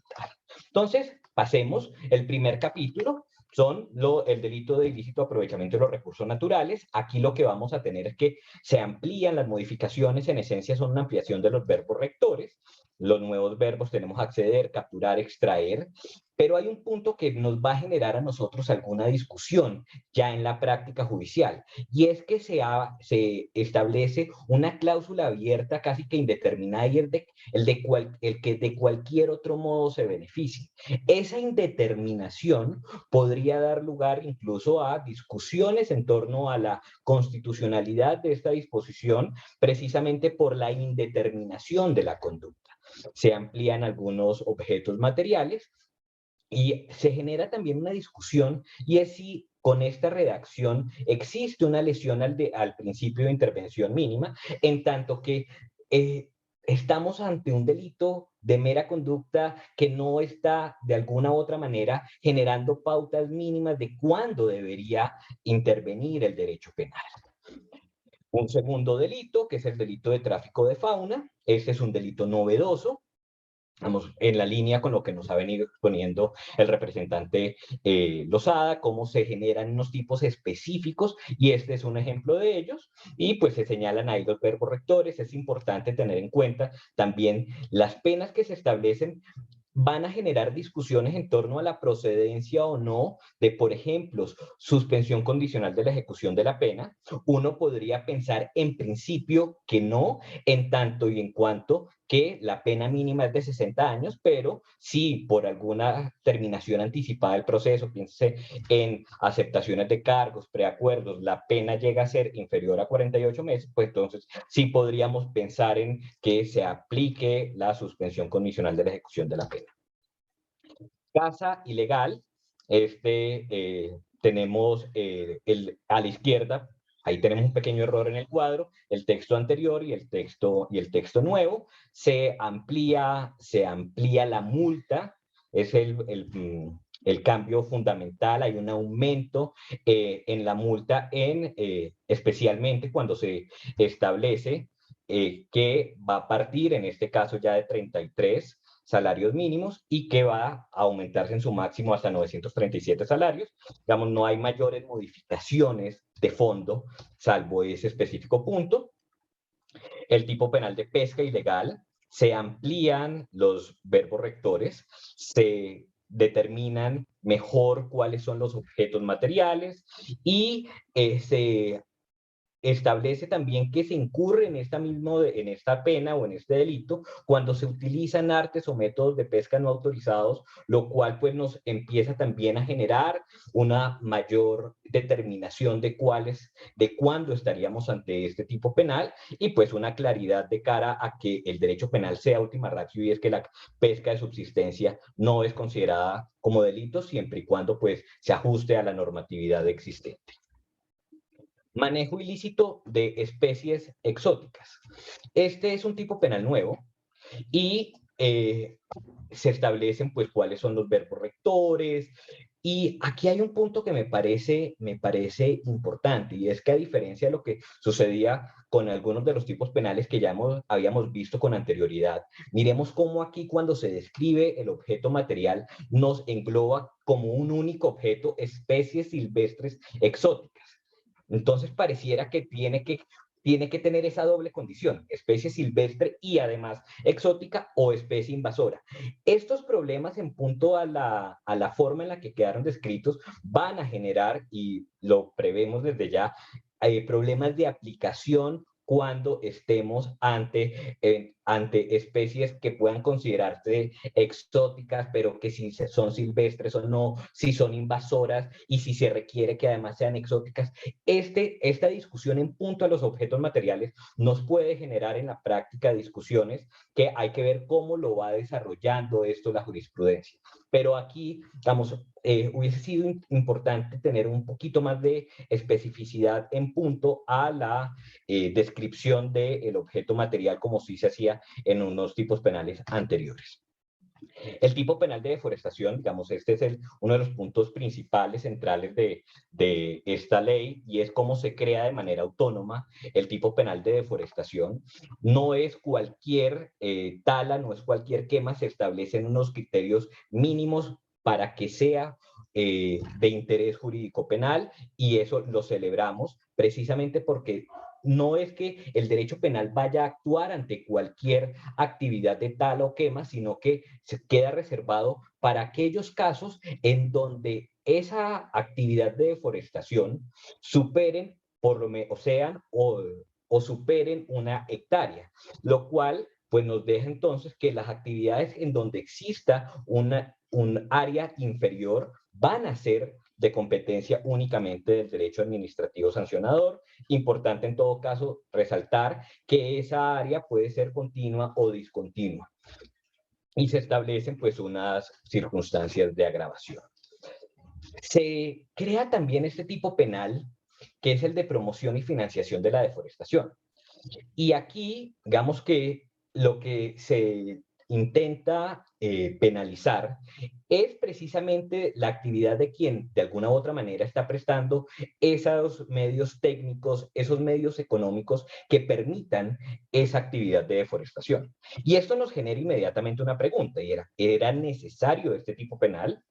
Entonces, pasemos. El primer capítulo son el delito de ilícito aprovechamiento de los recursos naturales. Aquí lo que vamos a tener es que se amplían las modificaciones, en esencia son una ampliación de los verbos rectores. Los nuevos verbos tenemos acceder, capturar, extraer, pero hay un punto que nos va a generar a nosotros alguna discusión ya en la práctica judicial, y es que se establece una cláusula abierta casi que indeterminada, y el que de cualquier otro modo se beneficie. Esa indeterminación podría dar lugar incluso a discusiones en torno a la constitucionalidad de esta disposición, precisamente por la indeterminación de la conducta. Se amplían algunos objetos materiales y se genera también una discusión, y es si con esta redacción existe una lesión al principio de intervención mínima, en tanto que estamos ante un delito de mera conducta que no está de alguna u otra manera generando pautas mínimas de cuándo debería intervenir el derecho penal. Un segundo delito, que es el delito de tráfico de fauna. Este es un delito novedoso, vamos, en la línea con lo que nos ha venido exponiendo el representante Lozada, cómo se generan unos tipos específicos, y este es un ejemplo de ellos, y pues se señalan ahí los verbos rectores. Es importante tener en cuenta también las penas que se establecen van a generar discusiones en torno a la procedencia o no de, por ejemplo, suspensión condicional de la ejecución de la pena. Uno podría pensar en principio que no, en tanto y en cuanto que la pena mínima es de 60 años, pero si por alguna terminación anticipada del proceso, piense en aceptaciones de cargos, preacuerdos, la pena llega a ser inferior a 48 meses, pues entonces sí podríamos pensar en que se aplique la suspensión condicional de la ejecución de la pena. Caza ilegal, tenemos a la izquierda, ahí tenemos un pequeño error en el cuadro, el texto anterior y el texto nuevo. Se amplía la multa, es el cambio fundamental. Hay un aumento en la multa, especialmente cuando se establece que va a partir, en este caso ya de 33 salarios mínimos, y que va a aumentarse en su máximo hasta 937 salarios. Digamos, no hay mayores modificaciones de fondo, salvo ese específico punto. El tipo penal de pesca ilegal, se amplían los verbos rectores, se determinan mejor cuáles son los objetos materiales, y se establece también que se incurre en en esta pena o en este delito cuando se utilizan artes o métodos de pesca no autorizados, lo cual pues nos empieza también a generar una mayor determinación de cuándo estaríamos ante este tipo penal y pues una claridad de cara a que el derecho penal sea ultima ratio, y es que la pesca de subsistencia no es considerada como delito siempre y cuando pues se ajuste a la normatividad existente. Manejo ilícito de especies exóticas. Este es un tipo penal nuevo y se establecen pues cuáles son los verbos rectores. Y aquí hay un punto que me parece importante, y es que a diferencia de lo que sucedía con algunos de los tipos penales que ya habíamos visto con anterioridad, miremos cómo aquí cuando se describe el objeto material nos engloba como un único objeto especies silvestres exóticas. Entonces pareciera que tiene que tener esa doble condición, especie silvestre y además exótica o especie invasora. Estos problemas en punto a la forma en la que quedaron descritos van a generar, y lo prevemos desde ya, problemas de aplicación cuando estemos ante especies que puedan considerarse exóticas, pero que si son silvestres o no, si son invasoras y si se requiere que además sean exóticas. Esta discusión en punto a los objetos materiales nos puede generar en la práctica discusiones que hay que ver cómo lo va desarrollando esto la jurisprudencia. Pero aquí, digamos, hubiese sido importante tener un poquito más de especificidad en punto a la descripción del objeto material como sí se hacía en unos tipos penales anteriores. El tipo penal de deforestación, digamos, este es uno de los puntos principales, centrales de esta ley, y es cómo se crea de manera autónoma el tipo penal de deforestación. No es cualquier tala, no es cualquier quema, se establecen unos criterios mínimos para que sea de interés jurídico penal, y eso lo celebramos precisamente porque no es que el derecho penal vaya a actuar ante cualquier actividad de tala o quema, sino que se queda reservado para aquellos casos en donde esa actividad de deforestación superen o superen 1 hectárea, lo cual pues nos deja entonces que las actividades en donde exista un área inferior van a ser de competencia únicamente del derecho administrativo sancionador. Importante en todo caso resaltar que esa área puede ser continua o discontinua, y se establecen pues unas circunstancias de agravación. Se crea también este tipo penal que es el de promoción y financiación de la deforestación. Y aquí, digamos que lo que se intenta penalizar es precisamente la actividad de quien de alguna u otra manera está prestando esos medios técnicos, esos medios económicos que permitan esa actividad de deforestación. Y esto nos genera inmediatamente una pregunta, y ¿era necesario este tipo penal?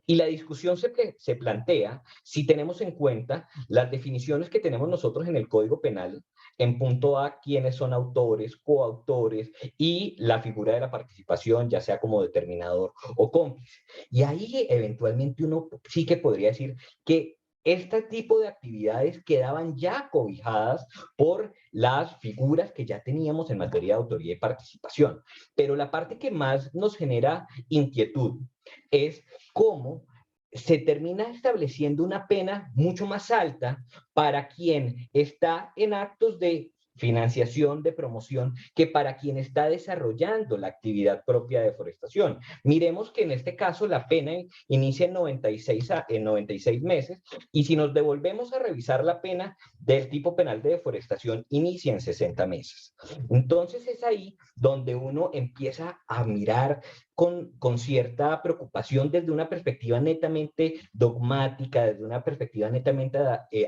Y la discusión se plantea si tenemos en cuenta las definiciones que tenemos nosotros en el Código Penal en punto a quiénes son autores, coautores y la figura de la participación, ya sea como determinador o cómplice. Y ahí eventualmente uno sí que podría decir que este tipo de actividades quedaban ya cobijadas por las figuras que ya teníamos en materia de autoría y participación. Pero la parte que más nos genera inquietud es cómo se termina estableciendo una pena mucho más alta para quien está en actos de financiación, de promoción, que para quien está desarrollando la actividad propia de deforestación. Miremos que en este caso la pena inicia en 96 meses, y si nos devolvemos a revisar la pena del tipo penal de deforestación, inicia en 60 meses. Entonces es ahí donde uno empieza a mirar con cierta preocupación desde una perspectiva netamente dogmática, desde una perspectiva netamente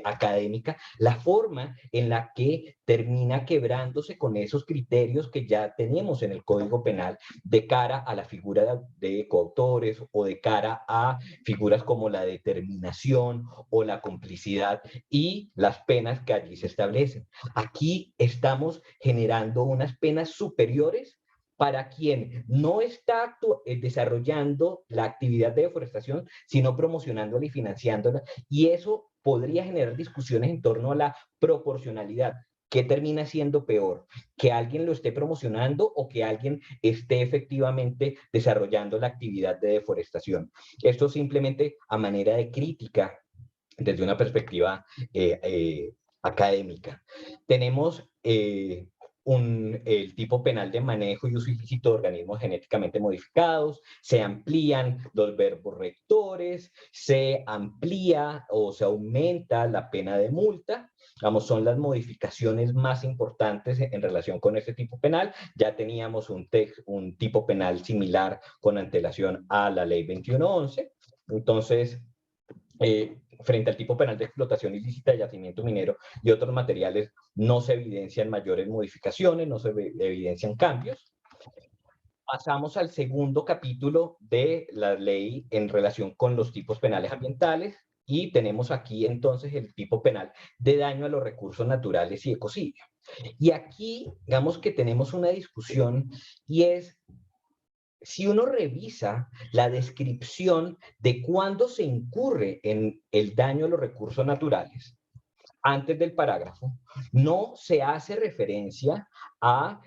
académica, la forma en la que termina quebrándose con esos criterios que ya tenemos en el Código Penal de cara a la figura de coautores o de cara a figuras como la determinación o la complicidad y las penas que allí se establecen. Aquí estamos generando unas penas superiores para quien no está desarrollando la actividad de deforestación, sino promocionándola y financiándola, y eso podría generar discusiones en torno a la proporcionalidad. ¿Qué termina siendo peor? ¿Que alguien lo esté promocionando o que alguien esté efectivamente desarrollando la actividad de deforestación? Esto simplemente a manera de crítica desde una perspectiva académica. Tenemos el tipo penal de manejo y uso ilícito de organismos genéticamente modificados, se amplían los verbos rectores, se amplía o se aumenta la pena de multa. Vamos, son las modificaciones más importantes en relación con este tipo penal. Ya teníamos un tipo penal similar con antelación a la ley 2111. Entonces, frente al tipo penal de explotación ilícita de yacimiento minero y otros materiales, no se evidencian mayores modificaciones, no se evidencian cambios. Pasamos al segundo capítulo de la ley en relación con los tipos penales ambientales y tenemos aquí entonces el tipo penal de daño a los recursos naturales y ecocidio. Y aquí, digamos que tenemos una discusión y es, si uno revisa la descripción de cuándo se incurre en el daño a los recursos naturales, antes del parágrafo, no se hace referencia a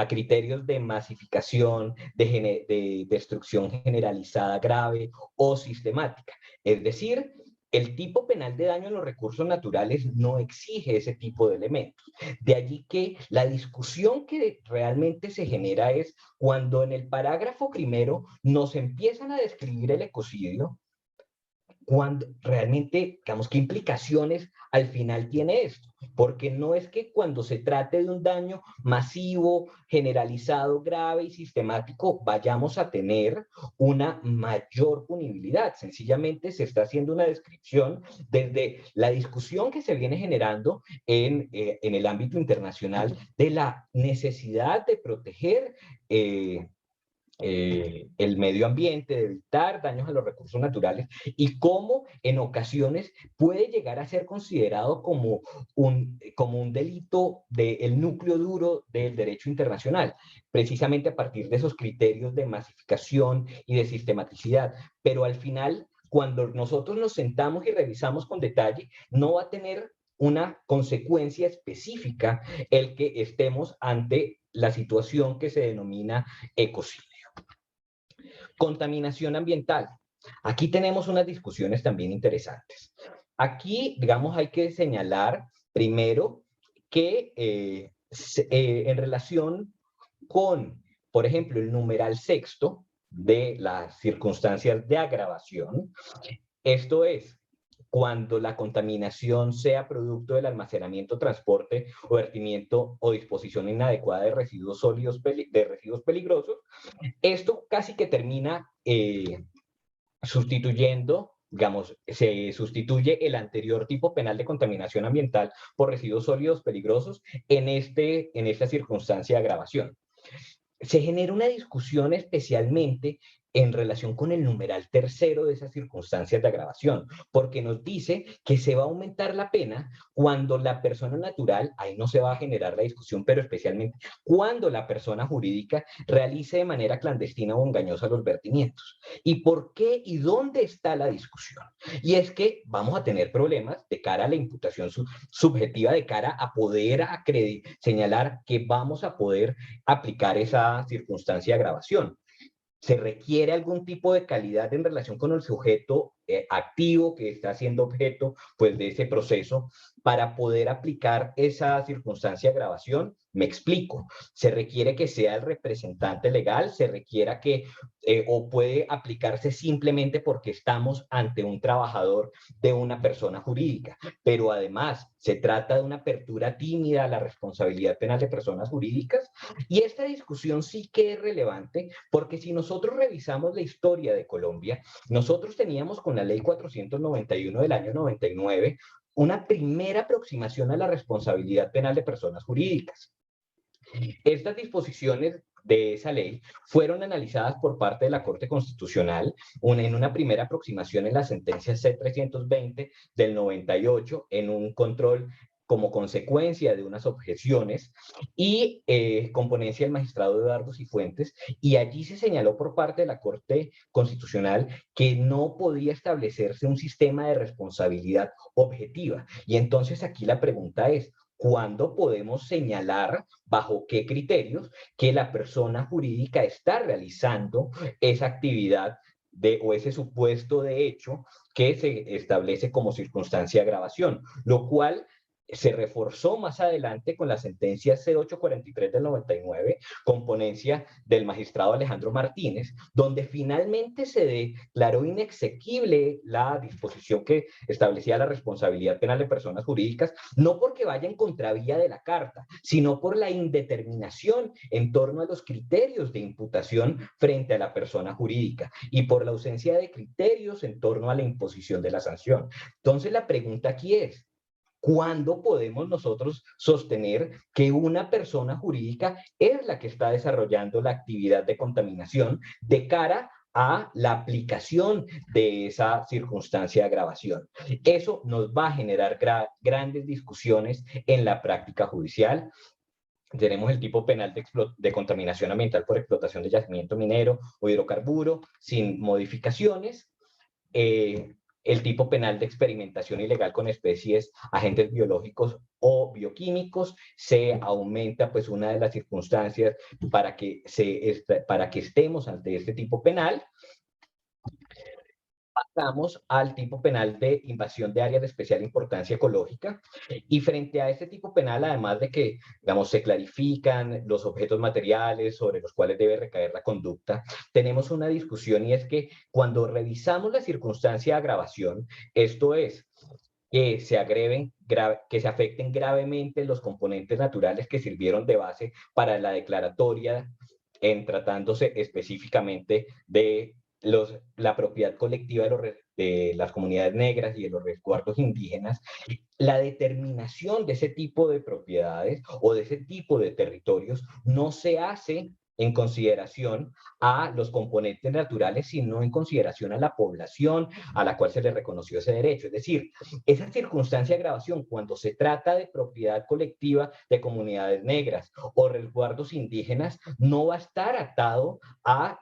criterios de masificación, de destrucción generalizada grave o sistemática. Es decir, el tipo penal de daño a los recursos naturales no exige ese tipo de elementos. De allí que la discusión que realmente se genera es cuando en el parágrafo primero nos empiezan a describir el ecocidio, cuando realmente, digamos, qué implicaciones al final tiene esto, porque no es que cuando se trate de un daño masivo, generalizado, grave y sistemático, vayamos a tener una mayor punibilidad, sencillamente se está haciendo una descripción desde la discusión que se viene generando en el ámbito internacional de la necesidad de proteger el medio ambiente, de evitar daños a los recursos naturales y cómo en ocasiones puede llegar a ser considerado como un delito del núcleo duro del derecho internacional, precisamente a partir de esos criterios de masificación y de sistematicidad. Pero al final, cuando nosotros nos sentamos y revisamos con detalle, no va a tener una consecuencia específica el que estemos ante la situación que se denomina ecocidio. Contaminación ambiental. Aquí tenemos unas discusiones también interesantes. Aquí, digamos, hay que señalar primero que en relación con, por ejemplo, el numeral sexto de las circunstancias de agravación, esto es, cuando la contaminación sea producto del almacenamiento, transporte o vertimiento o disposición inadecuada de residuos sólidos, de residuos peligrosos, esto casi que termina sustituyendo, digamos, se sustituye el anterior tipo penal de contaminación ambiental por residuos sólidos peligrosos en esta circunstancia de agravación. Se genera una discusión especialmente en relación con el numeral tercero de esas circunstancias de agravación, porque nos dice que se va a aumentar la pena cuando la persona natural, ahí no se va a generar la discusión, pero especialmente cuando la persona jurídica realice de manera clandestina o engañosa los vertimientos. ¿Y por qué y dónde está la discusión? Y es que vamos a tener problemas de cara a la imputación subjetiva, de cara a poder señalar que vamos a poder aplicar esa circunstancia de agravación. Se requiere algún tipo de calidad en relación con el sujeto activo que está siendo objeto pues, de ese proceso para poder aplicar esa circunstancia de agravación. Me explico, se requiere que sea el representante legal, se requiera que, o puede aplicarse simplemente porque estamos ante un trabajador de una persona jurídica, pero además se trata de una apertura tímida a la responsabilidad penal de personas jurídicas, y esta discusión sí que es relevante porque si nosotros revisamos la historia de Colombia, nosotros teníamos con la ley 491 del año 99 una primera aproximación a la responsabilidad penal de personas jurídicas. Estas disposiciones de esa ley fueron analizadas por parte de la Corte Constitucional en una primera aproximación en la sentencia C-320 del 98, en un control como consecuencia de unas objeciones y componencia del magistrado Eduardo Cifuentes, y allí se señaló por parte de la Corte Constitucional que no podía establecerse un sistema de responsabilidad objetiva. Y entonces aquí la pregunta es, ¿cuándo podemos señalar, bajo qué criterios, que la persona jurídica está realizando esa actividad o ese supuesto de hecho que se establece como circunstancia de agravación? Lo cual se reforzó más adelante con la sentencia C843 del 99, con ponencia del magistrado Alejandro Martínez, donde finalmente se declaró inexequible la disposición que establecía la responsabilidad penal de personas jurídicas, no porque vaya en contravía de la Carta, sino por la indeterminación en torno a los criterios de imputación frente a la persona jurídica y por la ausencia de criterios en torno a la imposición de la sanción. Entonces la pregunta aquí es, ¿cuándo podemos nosotros sostener que una persona jurídica es la que está desarrollando la actividad de contaminación de cara a la aplicación de esa circunstancia de agravación? Eso nos va a generar grandes discusiones en la práctica judicial. Tenemos el tipo penal de contaminación ambiental por explotación de yacimiento minero o hidrocarburo sin modificaciones. El tipo penal de experimentación ilegal con especies, agentes biológicos o bioquímicos. Se aumenta pues una de las circunstancias para que estemos ante este tipo penal. Pasamos al tipo penal de invasión de áreas de especial importancia ecológica, y frente a este tipo penal, además de que, digamos, se clarifican los objetos materiales sobre los cuales debe recaer la conducta, tenemos una discusión, y es que cuando revisamos la circunstancia de agravación, esto es, que se afecten gravemente los componentes naturales que sirvieron de base para la declaratoria, en tratándose específicamente de la propiedad colectiva de las comunidades negras y de los resguardos indígenas, la determinación de ese tipo de propiedades o de ese tipo de territorios no se hace en consideración a los componentes naturales, sino en consideración a la población a la cual se le reconoció ese derecho. Es decir, esa circunstancia de agravación, cuando se trata de propiedad colectiva de comunidades negras o resguardos indígenas, no va a estar atado a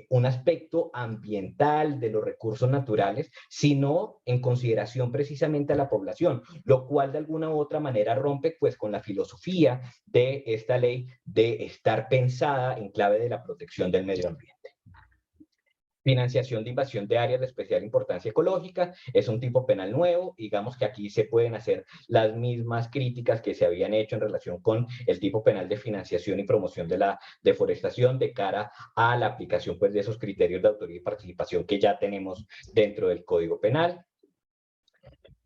un aspecto ambiental de los recursos naturales, sino en consideración precisamente a la población, lo cual de alguna u otra manera rompe pues con la filosofía de esta ley de estar pensada en clave de la protección del medio ambiente. Financiación de invasión de áreas de especial importancia ecológica es un tipo penal nuevo. Digamos que aquí se pueden hacer las mismas críticas que se habían hecho en relación con el tipo penal de financiación y promoción de la deforestación de cara a la aplicación pues, de esos criterios de autoría y participación que ya tenemos dentro del Código Penal.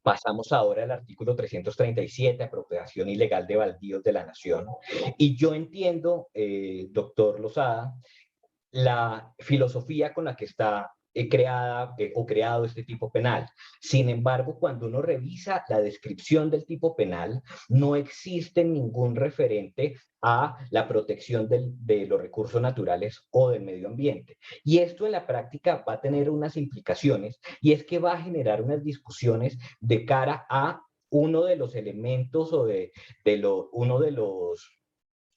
Pasamos ahora al artículo 337, apropiación ilegal de baldíos de la nación. Y yo entiendo, doctor Lozada, la filosofía con la que está creado este tipo penal. Sin embargo, cuando uno revisa la descripción del tipo penal, no existe ningún referente a la protección de los recursos naturales o del medio ambiente. Y esto en la práctica va a tener unas implicaciones, y es que va a generar unas discusiones de cara a uno de los elementos o uno de los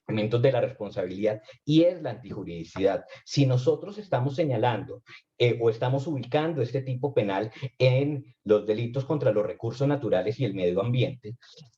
elementos de la responsabilidad, y es la antijuridicidad. Si nosotros estamos señalando o estamos ubicando este tipo penal en los delitos contra los recursos naturales y el medio ambiente,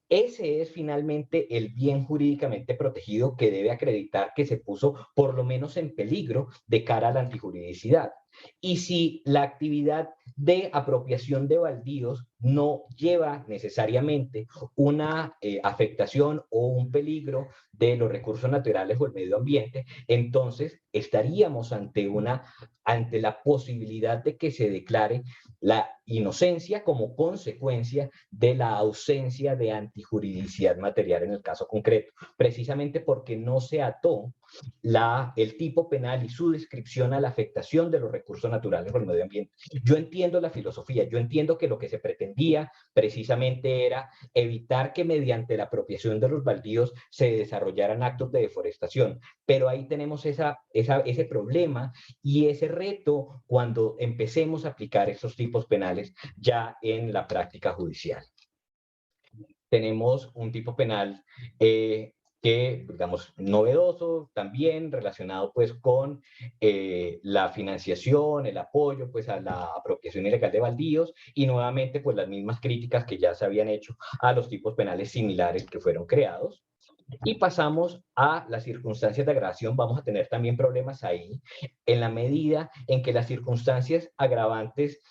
ese es finalmente el bien jurídicamente protegido que debe acreditar que se puso por lo menos en peligro de cara a la antijuridicidad. Y si la actividad de apropiación de baldíos no lleva necesariamente una afectación o un peligro de los recursos naturales o el medio ambiente, entonces estaríamos ante la posibilidad de que se declare la inocencia como consecuencia de la ausencia de antijuridicidad material en el caso concreto, precisamente porque no se ató el tipo penal y su descripción a la afectación de los recursos naturales o el medio ambiente. Yo entiendo la filosofía, yo entiendo que lo que se pretendía precisamente era evitar que mediante la apropiación de los baldíos se desarrollaran actos de deforestación, pero ahí tenemos ese problema y ese reto cuando empecemos a aplicar esos tipos penales ya en la práctica judicial. tenemos un tipo penal que, digamos, novedoso, también relacionado pues con la financiación, el apoyo pues a la apropiación ilegal de baldíos, y nuevamente pues las mismas críticas que ya se habían hecho a los tipos penales similares que fueron creados. Y pasamos a las circunstancias de agravación. Vamos a tener también problemas ahí, en la medida en que las circunstancias agravantes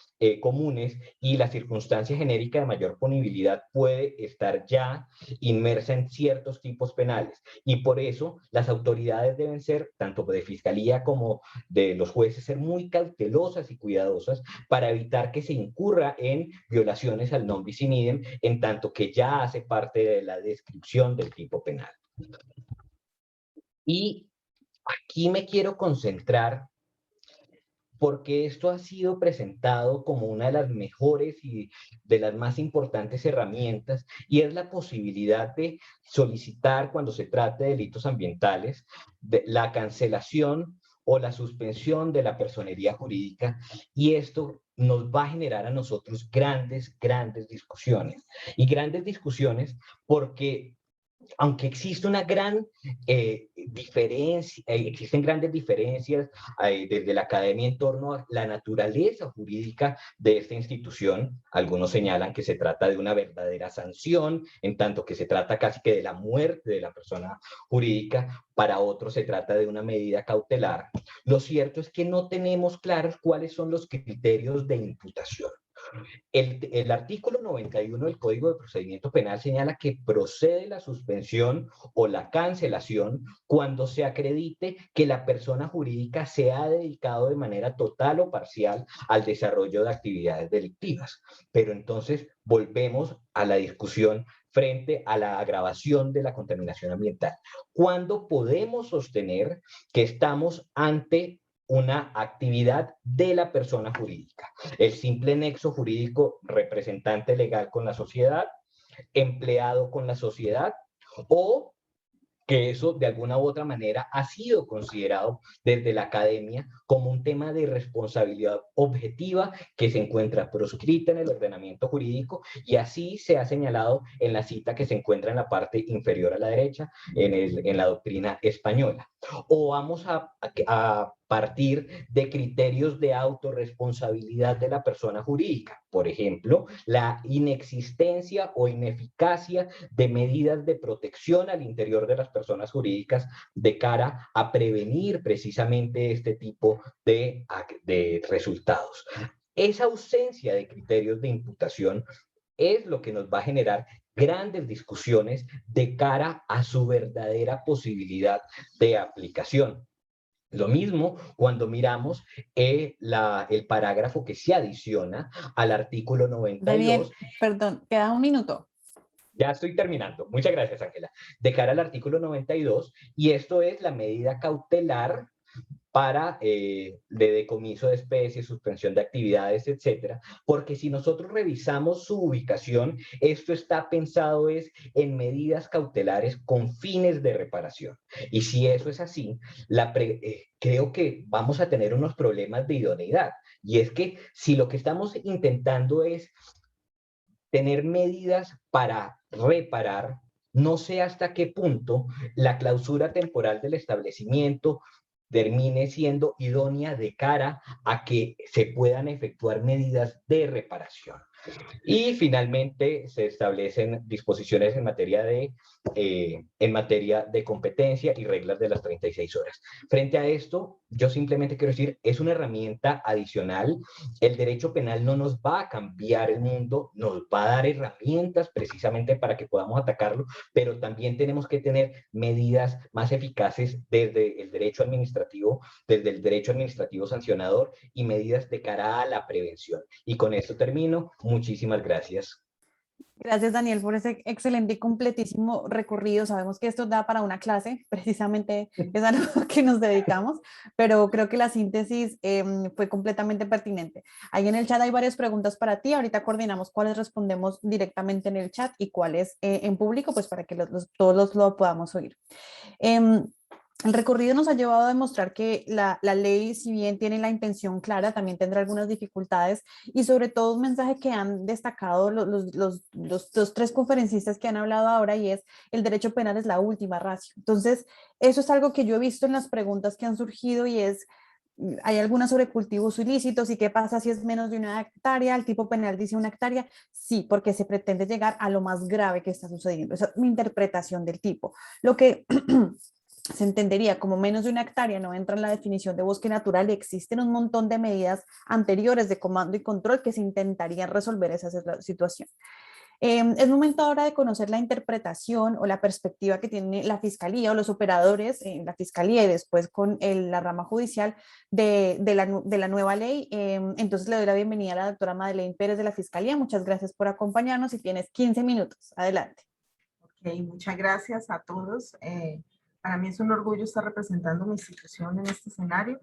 comunes y la circunstancia genérica de mayor punibilidad puede estar ya inmersa en ciertos tipos penales. Y por eso las autoridades deben ser, tanto de fiscalía como de los jueces, ser muy cautelosas y cuidadosas para evitar que se incurra en violaciones al non bis in idem, en tanto que ya hace parte de la descripción del tipo penal. Y aquí me quiero concentrar porque esto ha sido presentado como una de las mejores y de las más importantes herramientas, y es la posibilidad de solicitar, cuando se trate de delitos ambientales, la cancelación o la suspensión de la personería jurídica, y esto nos va a generar a nosotros grandes discusiones. Y grandes discusiones porque aunque existe una gran diferencia, existen grandes diferencias desde la academia en torno a la naturaleza jurídica de esta institución. Algunos señalan que se trata de una verdadera sanción, en tanto que se trata casi que de la muerte de la persona jurídica. Para otros se trata de una medida cautelar. Lo cierto es que no tenemos claros cuáles son los criterios de imputación. El artículo 91 del Código de Procedimiento Penal señala que procede la suspensión o la cancelación cuando se acredite que la persona jurídica se ha dedicado de manera total o parcial al desarrollo de actividades delictivas. Pero entonces volvemos a la discusión frente a la agravación de la contaminación ambiental. ¿Cuándo podemos sostener que estamos ante una actividad de la persona jurídica? El simple nexo jurídico, representante legal con la sociedad, empleado con la sociedad, o que eso de alguna u otra manera ha sido considerado desde la academia como un tema de responsabilidad objetiva que se encuentra proscrita en el ordenamiento jurídico, y así se ha señalado en la cita que se encuentra en la parte inferior a la derecha en la doctrina española. O vamos a partir de criterios de autorresponsabilidad de la persona jurídica, por ejemplo, la inexistencia o ineficacia de medidas de protección al interior de las personas jurídicas de cara a prevenir precisamente este tipo de resultados. Esa ausencia de criterios de imputación es lo que nos va a generar grandes discusiones de cara a su verdadera posibilidad de aplicación. Lo mismo cuando miramos el parágrafo que se adiciona al artículo 92. Daniel, perdón, queda un minuto. Ya estoy terminando. Muchas gracias, Ángela. De cara al artículo 92, y esto es la medida cautelar para de decomiso de especies, suspensión de actividades, etcétera, porque si nosotros revisamos su ubicación, esto está pensado en medidas cautelares con fines de reparación. Y si eso es así, creo que vamos a tener unos problemas de idoneidad. Y es que si lo que estamos intentando es tener medidas para reparar, no sé hasta qué punto la clausura temporal del establecimiento termine siendo idónea de cara a que se puedan efectuar medidas de reparación. Y finalmente se establecen disposiciones en materia de competencia y reglas de las 36 horas. Frente a esto, yo simplemente quiero decir, es una herramienta adicional. El derecho penal no nos va a cambiar el mundo, nos va a dar herramientas precisamente para que podamos atacarlo, pero también tenemos que tener medidas más eficaces desde el derecho administrativo sancionador, y medidas de cara a la prevención. Y con esto termino. Muchísimas gracias. Gracias, Daniel, por ese excelente y completísimo recorrido. Sabemos que esto da para una clase, precisamente es a lo que nos dedicamos, pero creo que la síntesis fue completamente pertinente. Ahí en el chat hay varias preguntas para ti. Ahorita coordinamos cuáles respondemos directamente en el chat y cuáles en público, pues para que todos lo podamos oír. El recorrido nos ha llevado a demostrar que la ley, si bien tiene la intención clara, también tendrá algunas dificultades y sobre todo un mensaje que han destacado los tres conferencistas que han hablado ahora y es el derecho penal es la última ratio. Entonces, eso es algo que yo he visto en las preguntas que han surgido y es, hay algunas sobre cultivos ilícitos y qué pasa si es menos de 1 hectárea, el tipo penal dice 1 hectárea, sí, porque se pretende llegar a lo más grave que está sucediendo. Esa es mi interpretación del tipo. Lo que se entendería como menos de 1 hectárea, no entra en la definición de bosque natural, existen un montón de medidas anteriores de comando y control que se intentarían resolver esa situación. Es momento ahora de conocer la interpretación o la perspectiva que tiene la Fiscalía o los operadores en la Fiscalía y después con la rama judicial de la nueva ley. Entonces le doy la bienvenida a la doctora Madeleine Pérez de la Fiscalía. Muchas gracias por acompañarnos y tienes 15 minutos. Adelante. Ok, muchas gracias a todos. Para mí es un orgullo estar representando mi institución en este escenario.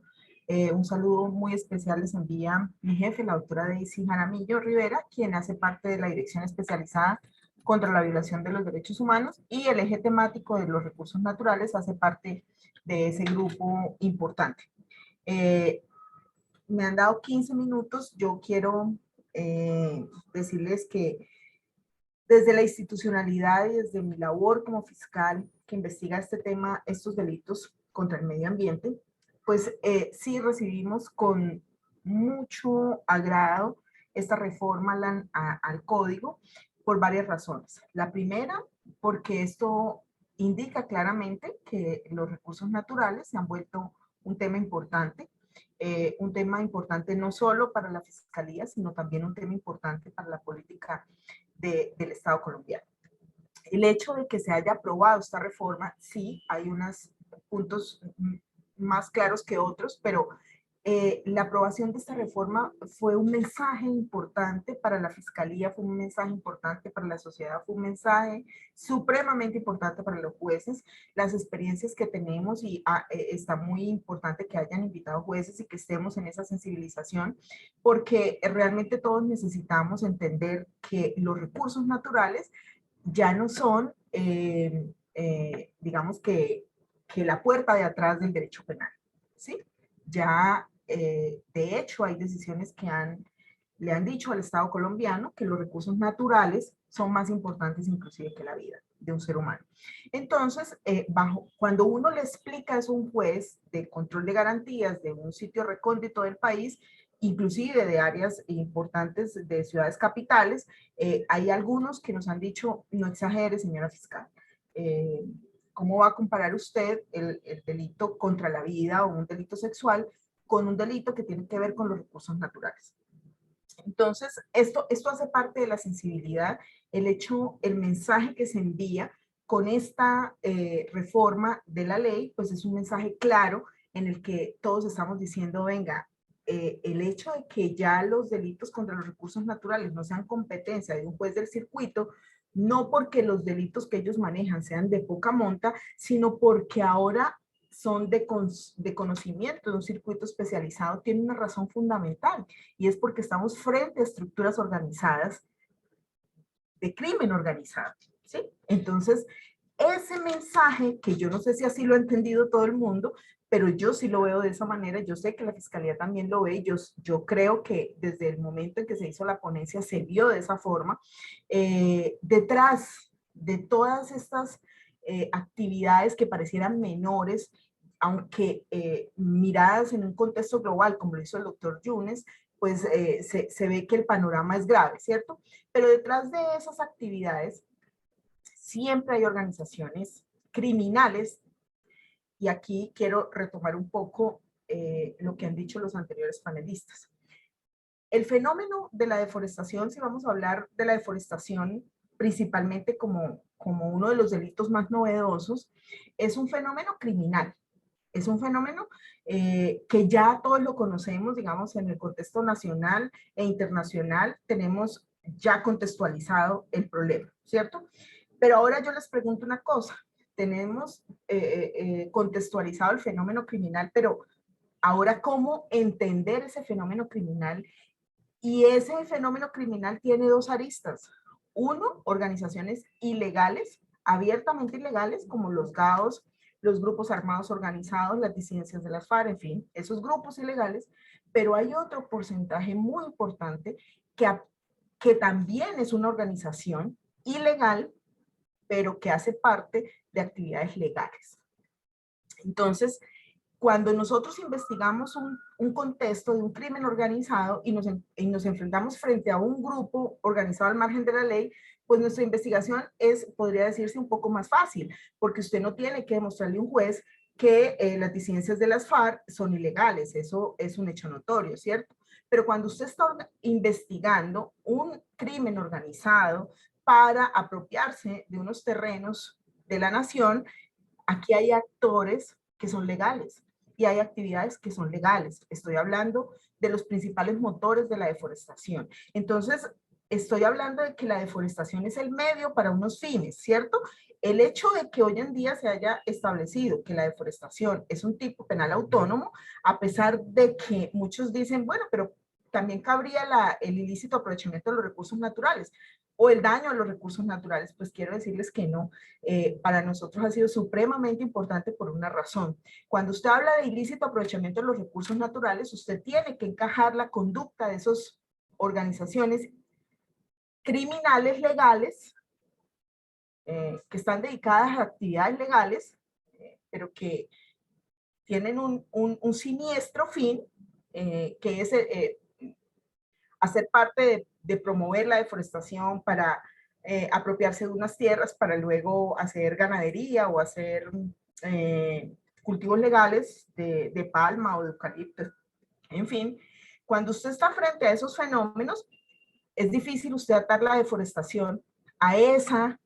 Un saludo muy especial les envía mi jefe, la doctora Daisy Jaramillo Rivera, quien hace parte de la Dirección Especializada contra la Violación de los Derechos Humanos, y el eje temático de los recursos naturales hace parte de ese grupo importante. Me han dado 15 minutos. Yo quiero decirles que desde la institucionalidad y desde mi labor como fiscal que investiga este tema, estos delitos contra el medio ambiente, pues sí recibimos con mucho agrado esta reforma al código por varias razones. La primera, porque esto indica claramente que los recursos naturales se han vuelto un tema importante no solo para la Fiscalía, sino también un tema importante para la política del Estado colombiano. El hecho de que se haya aprobado esta reforma, sí, hay unos puntos más claros que otros, pero la aprobación de esta reforma fue un mensaje importante para la Fiscalía, fue un mensaje importante para la sociedad, fue un mensaje supremamente importante para los jueces. Las experiencias que tenemos, y está muy importante que hayan invitado jueces y que estemos en esa sensibilización, porque realmente todos necesitamos entender que los recursos naturales ya no son, digamos que la puerta de atrás del derecho penal, ¿sí? Ya, de hecho, hay decisiones que le han dicho al Estado colombiano que los recursos naturales son más importantes inclusive que la vida de un ser humano. Entonces, cuando uno le explica eso a un juez de control de garantías de un sitio recóndito del país, inclusive de áreas importantes de ciudades capitales, hay algunos que nos han dicho, no exagere, señora fiscal, ¿cómo va a comparar usted el delito contra la vida o un delito sexual con un delito que tiene que ver con los recursos naturales? Entonces, esto hace parte de la sensibilidad, el mensaje que se envía con esta reforma de la ley, pues es un mensaje claro en el que todos estamos diciendo, venga, el hecho de que ya los delitos contra los recursos naturales no sean competencia de un juez del circuito, no porque los delitos que ellos manejan sean de poca monta, sino porque ahora son de conocimiento de un circuito especializado, tiene una razón fundamental, y es porque estamos frente a estructuras organizadas de crimen organizado, ¿sí? Entonces, ese mensaje, que yo no sé si así lo ha entendido todo el mundo, pero yo sí lo veo de esa manera, yo sé que la Fiscalía también lo ve, y yo creo que desde el momento en que se hizo la ponencia se vio de esa forma. Detrás de todas estas actividades que parecieran menores, aunque miradas en un contexto global, como lo hizo el doctor Yunes, pues se ve que el panorama es grave, ¿cierto? Pero detrás de esas actividades siempre hay organizaciones criminales, y aquí quiero retomar un poco lo que han dicho los anteriores panelistas. El fenómeno de la deforestación, si vamos a hablar de la deforestación principalmente como uno de los delitos más novedosos, es un fenómeno criminal. Es un fenómeno que ya todos lo conocemos, digamos, en el contexto nacional e internacional, tenemos ya contextualizado el problema, ¿cierto? Pero ahora yo les pregunto una cosa, tenemos contextualizado el fenómeno criminal, pero ahora, ¿cómo entender ese fenómeno criminal? Y ese fenómeno criminal tiene dos aristas. Uno, organizaciones ilegales, abiertamente ilegales, como los GAOs, los grupos armados organizados, las disidencias de las FARC, en fin, esos grupos ilegales, pero hay otro porcentaje muy importante que también es una organización ilegal, pero que hace parte de actividades legales. Entonces, cuando nosotros investigamos un contexto de un crimen organizado y nos enfrentamos frente a un grupo organizado al margen de la ley, pues nuestra investigación podría decirse un poco más fácil, porque usted no tiene que demostrarle a un juez que las disidencias de las FARC son ilegales, eso es un hecho notorio, ¿cierto? Pero cuando usted está investigando un crimen organizado para apropiarse de unos terrenos de la nación, aquí hay actores que son legales y hay actividades que son legales. Estoy hablando de los principales motores de la deforestación. Entonces, estoy hablando de que la deforestación es el medio para unos fines, ¿cierto? El hecho de que hoy en día se haya establecido que la deforestación es un tipo penal autónomo, a pesar de que muchos dicen, bueno, pero también cabría el ilícito aprovechamiento de los recursos naturales o el daño a los recursos naturales, pues quiero decirles que no. Para nosotros ha sido supremamente importante por una razón. Cuando usted habla de ilícito aprovechamiento de los recursos naturales, usted tiene que encajar la conducta de esas organizaciones criminales legales que están dedicadas a actividades legales, pero que tienen un siniestro fin, que es hacer parte de promover la deforestación para apropiarse de unas tierras para luego hacer ganadería o hacer cultivos legales de palma o de eucalipto. En fin, cuando usted está frente a esos fenómenos, es difícil usted atar la deforestación a esa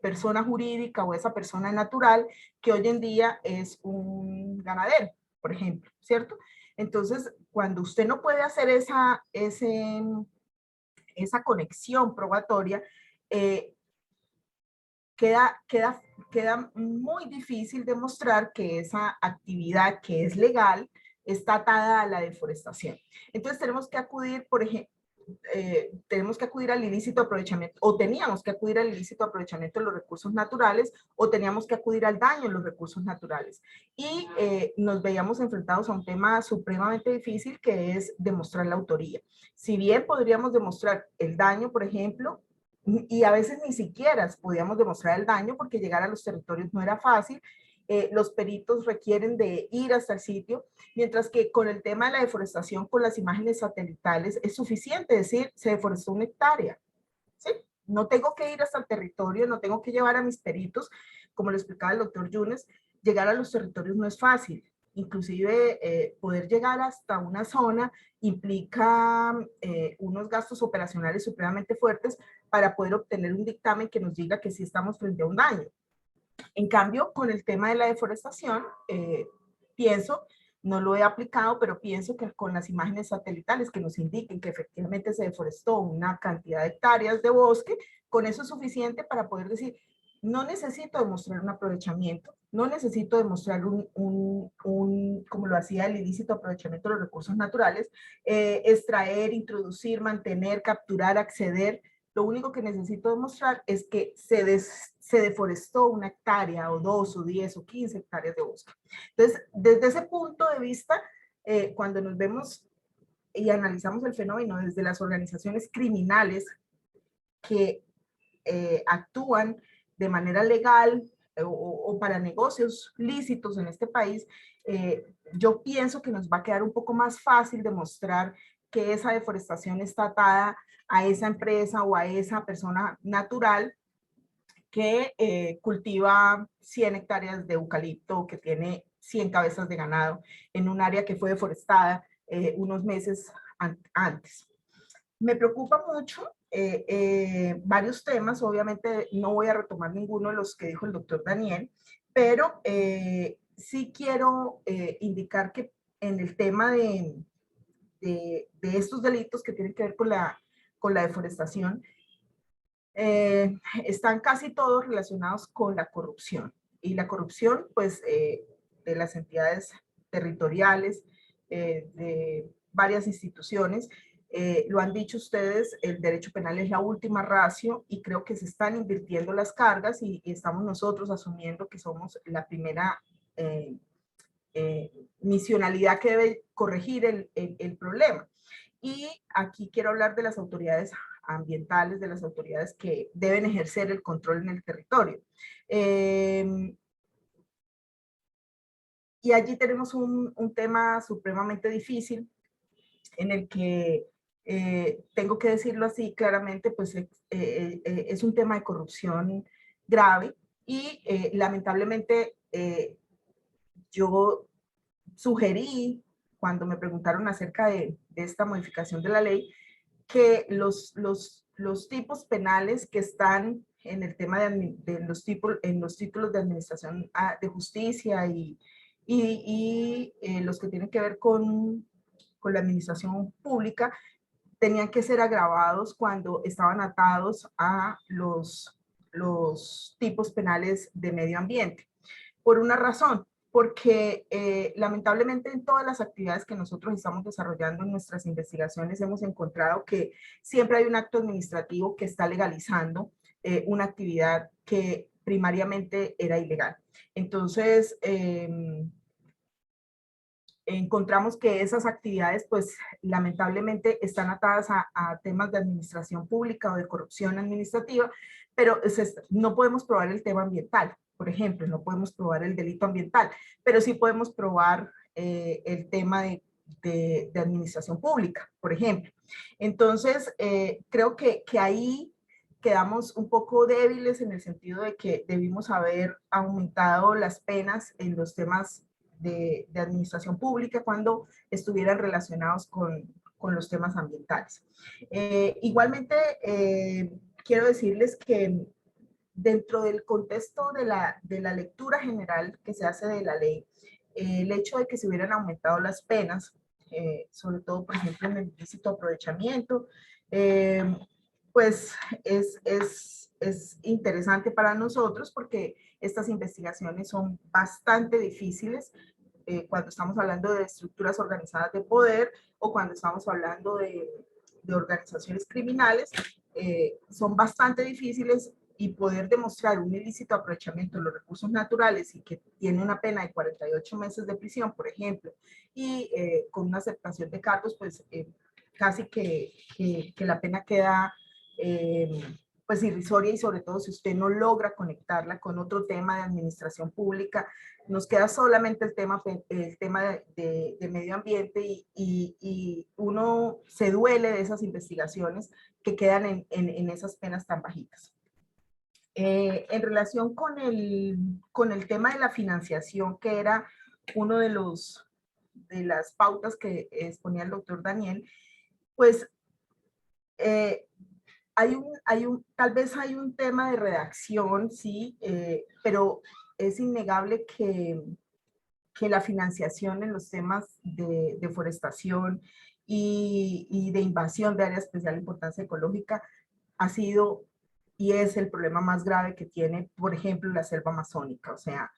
persona jurídica o esa persona natural que hoy en día es un ganadero, por ejemplo, ¿cierto? Entonces, cuando usted no puede hacer esa conexión probatoria, queda muy difícil demostrar que esa actividad que es legal está atada a la deforestación. Entonces tenemos que acudir, por ejemplo, tenemos que acudir al ilícito aprovechamiento, o teníamos que acudir al ilícito aprovechamiento de los recursos naturales, o teníamos que acudir al daño en los recursos naturales. Y nos veíamos enfrentados a un tema supremamente difícil, que es demostrar la autoría. Si bien podríamos demostrar el daño, por ejemplo, y a veces ni siquiera podíamos demostrar el daño porque llegar a los territorios no era fácil, los peritos requieren de ir hasta el sitio, mientras que con el tema de la deforestación, con las imágenes satelitales, es suficiente decir, se deforestó 1 hectárea. ¿Sí? No tengo que ir hasta el territorio, no tengo que llevar a mis peritos, como lo explicaba el doctor Yunes, llegar a los territorios no es fácil. Inclusive poder llegar hasta una zona implica unos gastos operacionales supremamente fuertes para poder obtener un dictamen que nos diga que sí estamos frente a un daño. En cambio, con el tema de la deforestación, pienso, no lo he aplicado, pero pienso que con las imágenes satelitales que nos indiquen que efectivamente se deforestó una cantidad de hectáreas de bosque, con eso es suficiente para poder decir, no necesito demostrar un aprovechamiento, no necesito demostrar como lo hacía el ilícito aprovechamiento de los recursos naturales, extraer, introducir, mantener, capturar, acceder. Lo único que necesito demostrar es que se deforestó 1 hectárea o 2 o 10 o 15 hectáreas de bosque. Entonces, desde ese punto de vista, cuando nos vemos y analizamos el fenómeno desde las organizaciones criminales que actúan de manera legal o para negocios lícitos en este país, yo pienso que nos va a quedar un poco más fácil demostrar que esa deforestación está atada a esa empresa o a esa persona natural que cultiva 100 hectáreas de eucalipto, que tiene 100 cabezas de ganado en un área que fue deforestada unos meses antes. Me preocupa mucho varios temas, obviamente no voy a retomar ninguno de los que dijo el doctor Daniel, pero sí quiero indicar que en el tema de estos delitos que tienen que ver con la deforestación, están casi todos relacionados con la corrupción. Y la corrupción, pues, de las entidades territoriales, de varias instituciones, Lo han dicho ustedes, el derecho penal es la última ratio y creo que se están invirtiendo las cargas y estamos nosotros asumiendo que somos la primera misionalidad que debe corregir el problema. Y aquí quiero hablar de las autoridades ambientales, de las autoridades que deben ejercer el control en el territorio. Y allí tenemos un tema supremamente difícil en el que tengo que decirlo así claramente, pues es un tema de corrupción grave y lamentablemente yo sugerí, cuando me preguntaron acerca de esta modificación de la ley, que los tipos penales que están en el tema de los títulos de administración de justicia y los que tienen que ver con la administración pública, tenían que ser agravados cuando estaban atados a los tipos penales de medio ambiente. Por una razón, porque lamentablemente en todas las actividades que nosotros estamos desarrollando en nuestras investigaciones hemos encontrado que siempre hay un acto administrativo que está legalizando una actividad que primariamente era ilegal. Entonces, encontramos que esas actividades, pues lamentablemente están atadas a temas de administración pública o de corrupción administrativa, pero no podemos probar el tema ambiental, por ejemplo, no podemos probar el delito ambiental, pero sí podemos probar el tema de administración pública, por ejemplo. Entonces, creo que ahí quedamos un poco débiles en el sentido de que debimos haber aumentado las penas en los temas de administración pública cuando estuvieran relacionados con los temas ambientales. Igualmente, quiero decirles que dentro del contexto de la lectura general que se hace de la ley, el hecho de que se hubieran aumentado las penas, sobre todo, por ejemplo, en el ilícito aprovechamiento, pues es interesante para nosotros porque estas investigaciones son bastante difíciles cuando estamos hablando de estructuras organizadas de poder o cuando estamos hablando de organizaciones criminales, son bastante difíciles y poder demostrar un ilícito aprovechamiento de los recursos naturales y que tiene una pena de 48 meses de prisión, por ejemplo, y con una aceptación de cargos, pues casi que la pena queda pues irrisoria y sobre todo si usted no logra conectarla con otro tema de administración pública, nos queda solamente el tema de medio ambiente y uno se duele de esas investigaciones que quedan en esas penas tan bajitas. En relación con el tema de la financiación, que era uno de las pautas que exponía el doctor Daniel, pues tal vez hay un tema de redacción, sí, pero es innegable que la financiación en los temas de deforestación y de invasión de áreas de especial importancia ecológica ha sido y es el problema más grave que tiene, por ejemplo, la selva amazónica. O sea,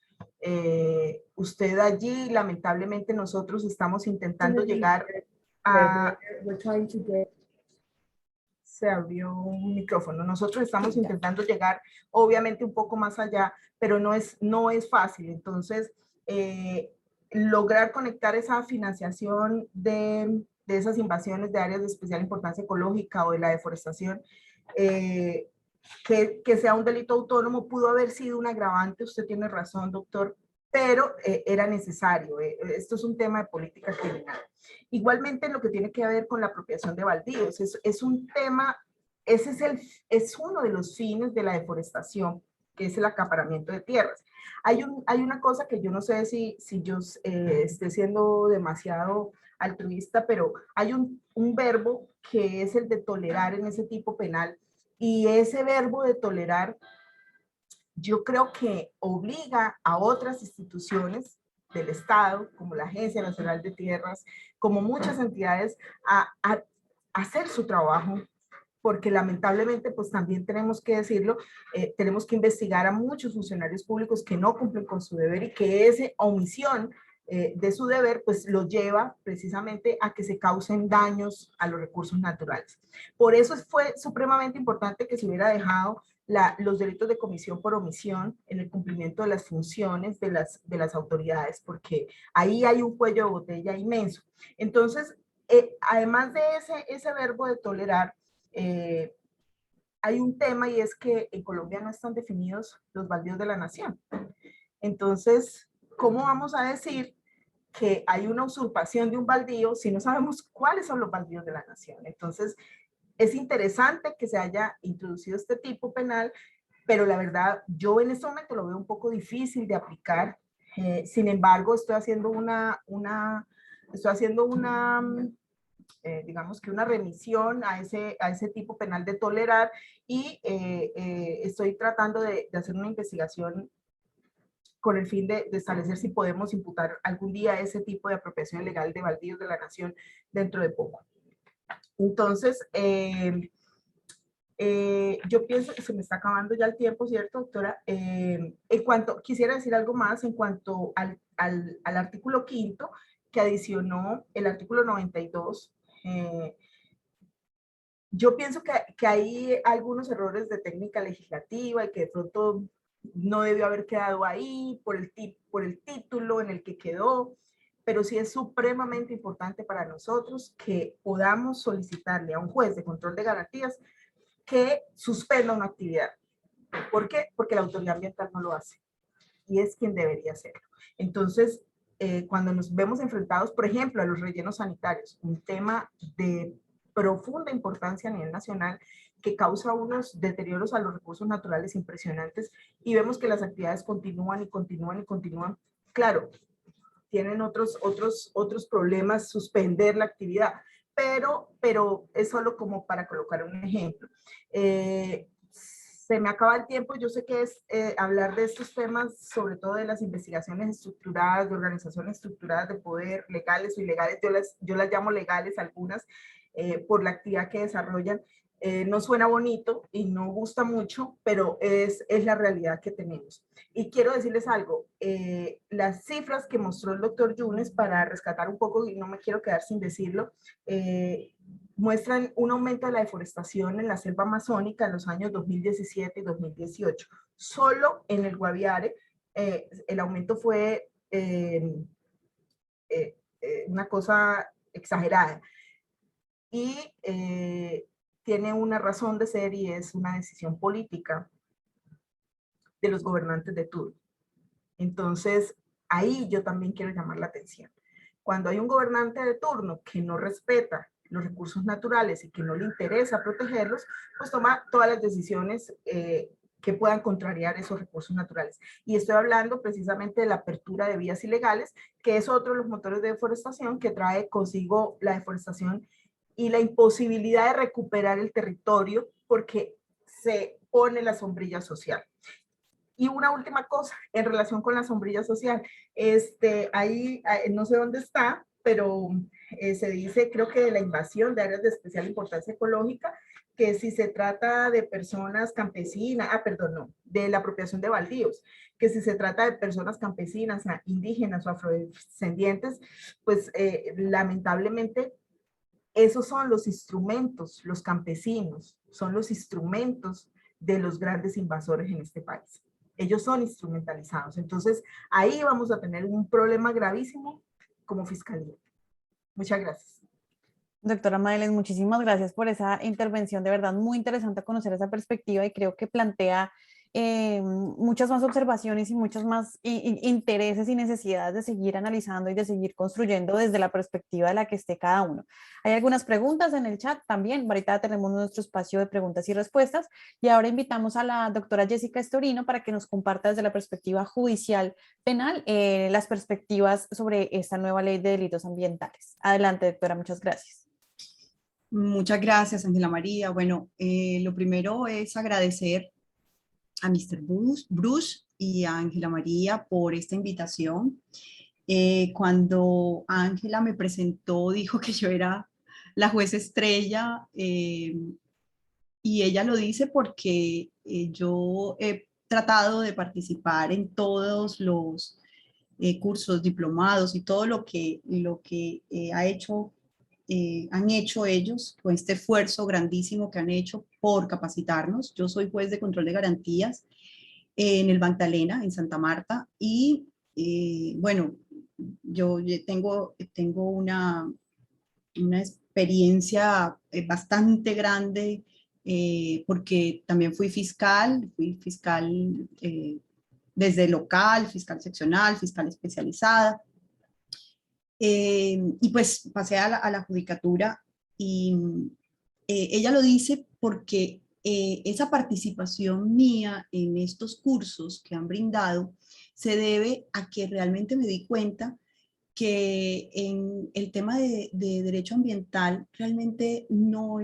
usted allí, lamentablemente, nosotros estamos intentando llegar a... Se abrió un micrófono. Nosotros estamos intentando llegar, obviamente, un poco más allá, pero no es fácil. Entonces, lograr conectar esa financiación de esas invasiones de áreas de especial importancia ecológica o de la deforestación, que sea un delito autónomo, pudo haber sido un agravante, usted tiene razón, doctor, pero era necesario. Esto es un tema de política criminal. Igualmente en lo que tiene que ver con la apropiación de baldíos, es un tema, es uno de los fines de la deforestación, que es el acaparamiento de tierras. Hay una cosa que yo no sé si yo esté siendo demasiado altruista, pero hay un verbo que es el de tolerar en ese tipo penal, y ese verbo de tolerar yo creo que obliga a otras instituciones del Estado, como la Agencia Nacional de Tierras, como muchas entidades, a hacer su trabajo, porque lamentablemente, pues también tenemos que decirlo, tenemos que investigar a muchos funcionarios públicos que no cumplen con su deber y que esa omisión de su deber, pues lo lleva precisamente a que se causen daños a los recursos naturales. Por eso fue supremamente importante que se hubiera dejado los delitos de comisión por omisión en el cumplimiento de las funciones de las autoridades, porque ahí hay un cuello de botella inmenso. Entonces, además de ese verbo de tolerar, hay un tema, y es que en Colombia no están definidos los baldíos de la nación. Entonces, ¿cómo vamos a decir que hay una usurpación de un baldío si no sabemos cuáles son los baldíos de la nación? Entonces, es interesante que se haya introducido este tipo penal, pero la verdad, yo en este momento lo veo un poco difícil de aplicar. Sin embargo, estoy haciendo digamos que una remisión a ese tipo penal de tolerar, y estoy tratando de hacer una investigación con el fin de establecer si podemos imputar algún día ese tipo de apropiación ilegal de baldíos de la nación dentro de poco. Entonces, yo pienso que se me está acabando ya el tiempo, ¿cierto, doctora? Quisiera decir algo más en cuanto al artículo 5º, que adicionó el artículo 92. Yo pienso que hay algunos errores de técnica legislativa y que de pronto no debió haber quedado ahí por el título en el que quedó, pero sí es supremamente importante para nosotros que podamos solicitarle a un juez de control de garantías que suspenda una actividad. ¿Por qué? Porque la autoridad ambiental no lo hace, y es quien debería hacerlo. Entonces, cuando nos vemos enfrentados, por ejemplo, a los rellenos sanitarios, un tema de profunda importancia a nivel nacional que causa unos deterioros a los recursos naturales impresionantes, y vemos que las actividades continúan y continúan y continúan. Claro, tienen otros problemas suspender la actividad, pero es solo como para colocar un ejemplo. Se me acaba el tiempo. Yo sé que es hablar de estos temas, sobre todo de las investigaciones estructuradas, de organizaciones estructuradas de poder, legales o ilegales. Yo las llamo legales algunas, por la actividad que desarrollan. No suena bonito y no gusta mucho, pero es la realidad que tenemos. Y quiero decirles algo, las cifras que mostró el doctor Yunes, para rescatar un poco, y no me quiero quedar sin decirlo, muestran un aumento de la deforestación en la selva amazónica en los años 2017 y 2018. Solo en el Guaviare el aumento fue una cosa exagerada. Y tiene una razón de ser, y es una decisión política de los gobernantes de turno. Entonces, ahí yo también quiero llamar la atención. Cuando hay un gobernante de turno que no respeta los recursos naturales y que no le interesa protegerlos, pues toma todas las decisiones que puedan contrariar esos recursos naturales. Y estoy hablando precisamente de la apertura de vías ilegales, que es otro de los motores de deforestación que trae consigo la deforestación y la imposibilidad de recuperar el territorio, porque se pone la sombrilla social. Y una última cosa en relación con la sombrilla social, ahí no sé dónde está, pero se dice, creo que de la invasión de áreas de especial importancia ecológica, que si se trata de personas campesinas, de la apropiación de baldíos, que si se trata de personas campesinas, indígenas o afrodescendientes, pues lamentablemente esos son los instrumentos, los campesinos son los instrumentos de los grandes invasores en este país. Ellos son instrumentalizados. Entonces, ahí vamos a tener un problema gravísimo como fiscalía. Muchas gracias. Doctora Madeleine, muchísimas gracias por esa intervención. De verdad, muy interesante conocer esa perspectiva, y creo que plantea muchas más observaciones y muchos más intereses y necesidades de seguir analizando y de seguir construyendo desde la perspectiva de la que esté cada uno. Hay algunas preguntas en el chat también. Ahorita tenemos nuestro espacio de preguntas y respuestas, y ahora invitamos a la doctora Jessica Estorino para que nos comparta desde la perspectiva judicial penal las perspectivas sobre esta nueva ley de delitos ambientales. Adelante, doctora, muchas gracias. Muchas gracias, Ángela María. Bueno, lo primero es agradecer a Mr. Bruce y a Ángela María por esta invitación. Cuando Ángela me presentó, dijo que yo era la juez estrella, y ella lo dice porque yo he tratado de participar en todos cursos, diplomados y todo lo que han hecho ellos, con este esfuerzo grandísimo que han hecho por capacitarnos. Yo soy juez de control de garantías en el Magdalena, en Santa Marta, y bueno, yo tengo una experiencia bastante grande, porque también fui fiscal desde local, fiscal seccional, fiscal especializada, y pues pasé a la judicatura, y ella lo dice porque esa participación mía en estos cursos que han brindado se debe a que realmente me di cuenta que en el tema de derecho ambiental realmente no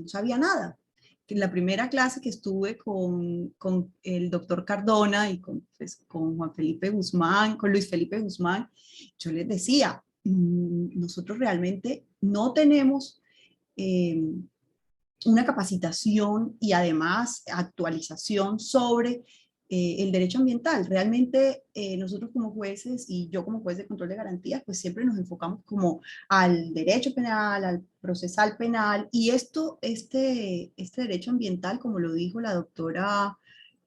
sabía nada. En la primera clase que estuve con el doctor Cardona y pues, con Juan Felipe Guzmán, con Luis Felipe Guzmán, yo les decía, nosotros realmente no tenemos una capacitación y además actualización sobre el derecho ambiental. Realmente nosotros como jueces y yo como juez de control de garantías, pues siempre nos enfocamos como al derecho penal, al procesal penal, y este derecho ambiental, como lo dijo la doctora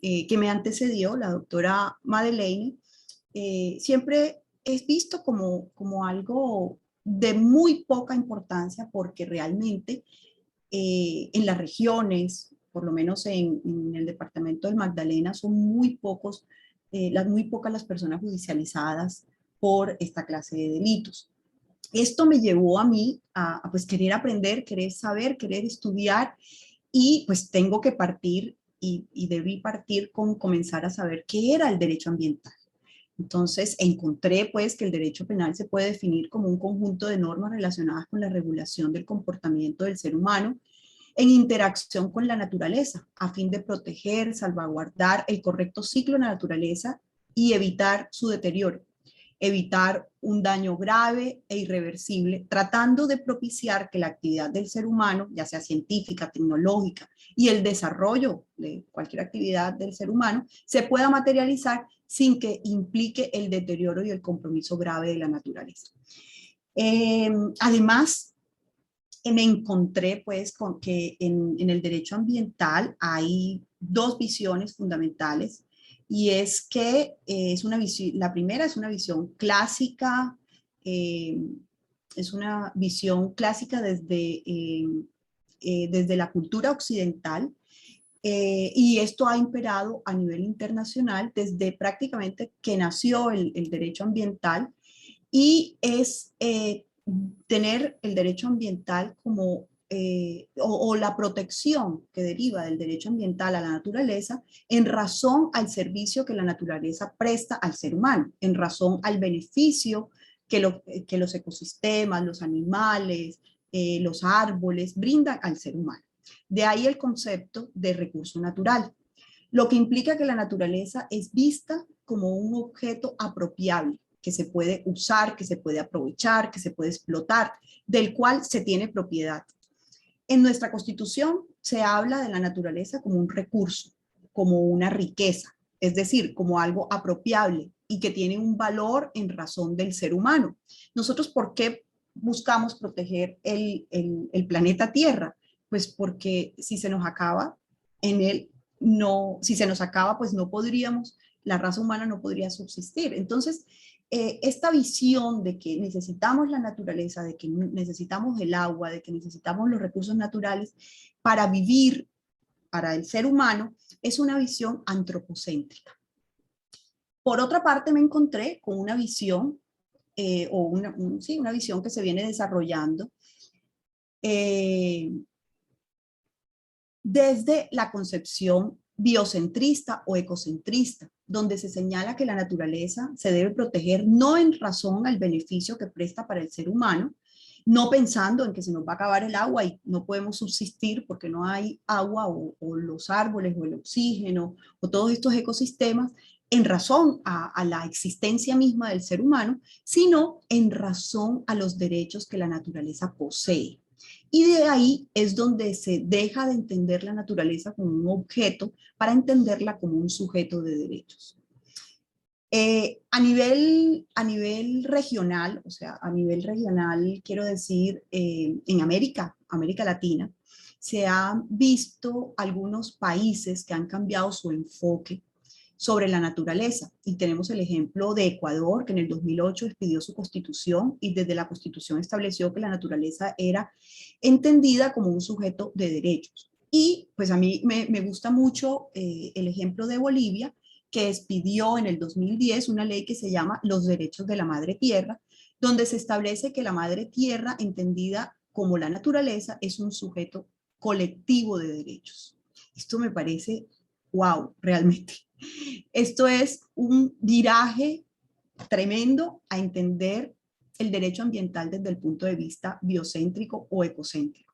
que me antecedió, la doctora Madeleine, siempre es visto como algo de muy poca importancia, porque realmente en las regiones, por lo menos en el departamento del Magdalena, son muy pocas las personas judicializadas por esta clase de delitos. Esto me llevó a mí a pues querer aprender, querer saber, querer estudiar, y pues tengo que partir y debí partir con comenzar a saber qué era el derecho ambiental. Entonces encontré pues que el derecho penal se puede definir como un conjunto de normas relacionadas con la regulación del comportamiento del ser humano en interacción con la naturaleza, a fin de proteger, salvaguardar el correcto ciclo de la naturaleza y evitar su deterioro, evitar un daño grave e irreversible, tratando de propiciar que la actividad del ser humano, ya sea científica, tecnológica, y el desarrollo de cualquier actividad del ser humano, se pueda materializar sin que implique el deterioro y el compromiso grave de la naturaleza. Además, me encontré pues con que en el derecho ambiental hay dos visiones fundamentales, y es que la primera es una visión clásica, desde la cultura occidental, y esto ha imperado a nivel internacional desde prácticamente que nació el derecho ambiental, y es tener el derecho ambiental como, o la protección que deriva del derecho ambiental a la naturaleza en razón al servicio que la naturaleza presta al ser humano, en razón al beneficio que los ecosistemas, los animales, los árboles brindan al ser humano. De ahí el concepto de recurso natural, lo que implica que la naturaleza es vista como un objeto apropiable, que se puede usar, que se puede aprovechar, que se puede explotar, del cual se tiene propiedad. En nuestra Constitución se habla de la naturaleza como un recurso, como una riqueza, es decir, como algo apropiable y que tiene un valor en razón del ser humano. Nosotros, ¿por qué buscamos proteger el planeta Tierra? Pues porque si se nos acaba si se nos acaba, pues no podríamos, la raza humana no podría subsistir. Entonces, esta visión de que necesitamos la naturaleza, de que necesitamos el agua, de que necesitamos los recursos naturales para vivir, para el ser humano, es una visión antropocéntrica. Por otra parte, me encontré con una visión, una visión que se viene desarrollando desde la concepción biocentrista o ecocentrista, donde se señala que la naturaleza se debe proteger no en razón al beneficio que presta para el ser humano, no pensando en que se nos va a acabar el agua y no podemos subsistir porque no hay agua o los árboles o el oxígeno o todos estos ecosistemas en razón a la existencia misma del ser humano, sino en razón a los derechos que la naturaleza posee. Y de ahí es donde se deja de entender la naturaleza como un objeto para entenderla como un sujeto de derechos. A nivel regional, o sea, a nivel regional, quiero decir, en América Latina, se han visto algunos países que han cambiado su enfoque sobre la naturaleza. Y tenemos el ejemplo de Ecuador, que en el 2008 expidió su constitución y desde la constitución estableció que la naturaleza era entendida como un sujeto de derechos. Y pues a mí me gusta mucho el ejemplo de Bolivia, que expidió en el 2010 una ley que se llama Los Derechos de la Madre Tierra, donde se establece que la Madre Tierra, entendida como la naturaleza, es un sujeto colectivo de derechos. Esto me parece, wow, realmente. Esto es un viraje tremendo a entender el derecho ambiental desde el punto de vista biocéntrico o ecocéntrico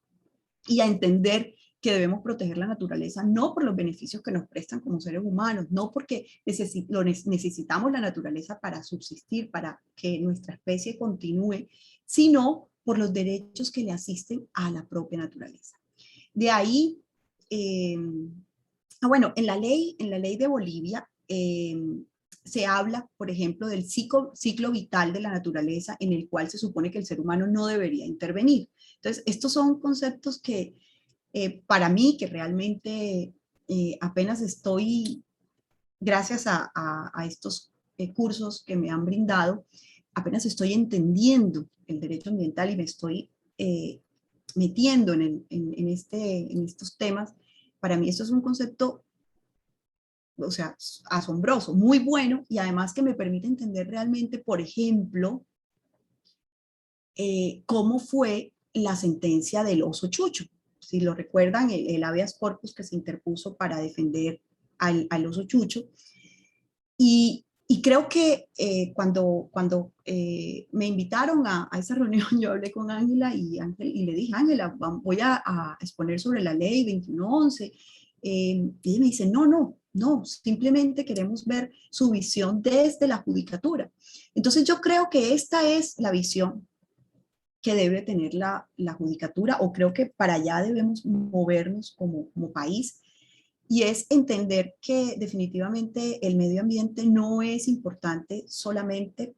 y a entender que debemos proteger la naturaleza no por los beneficios que nos prestan como seres humanos, no porque necesitamos la naturaleza para subsistir, para que nuestra especie continúe, sino por los derechos que le asisten a la propia naturaleza. De ahí, bueno, en la ley de Bolivia se habla, por ejemplo, del ciclo vital de la naturaleza en el cual se supone que el ser humano no debería intervenir. Entonces, estos son conceptos que para mí, que realmente apenas estoy, gracias a estos cursos que me han brindado, apenas estoy entendiendo el derecho ambiental y me estoy metiendo en estos temas. Para mí esto es un concepto, o sea, asombroso, muy bueno, y además que me permite entender realmente, por ejemplo, cómo fue la sentencia del oso Chucho. Si lo recuerdan, el habeas corpus que se interpuso para defender al oso Chucho. Y creo que cuando me invitaron a esa reunión, yo hablé con Ángela y le dije, Ángela, voy a exponer sobre la ley 2111. Y ella me dice, no, simplemente queremos ver su visión desde la judicatura. Entonces yo creo que esta es la visión que debe tener la judicatura, o creo que para allá debemos movernos como país, y es entender que definitivamente el medio ambiente no es importante solamente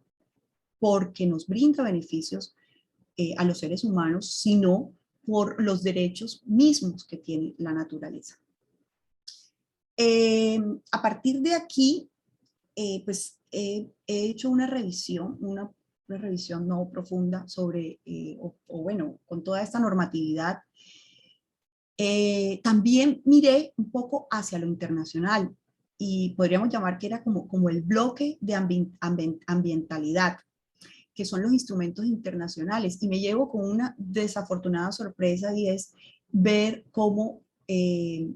porque nos brinda beneficios a los seres humanos, sino por los derechos mismos que tiene la naturaleza. A partir de aquí, pues he hecho una revisión no profunda sobre, o bueno, con toda esta normatividad. También miré un poco hacia lo internacional y podríamos llamar que era como el bloque de ambientalidad, que son los instrumentos internacionales. Y me llevo con una desafortunada sorpresa, y es ver cómo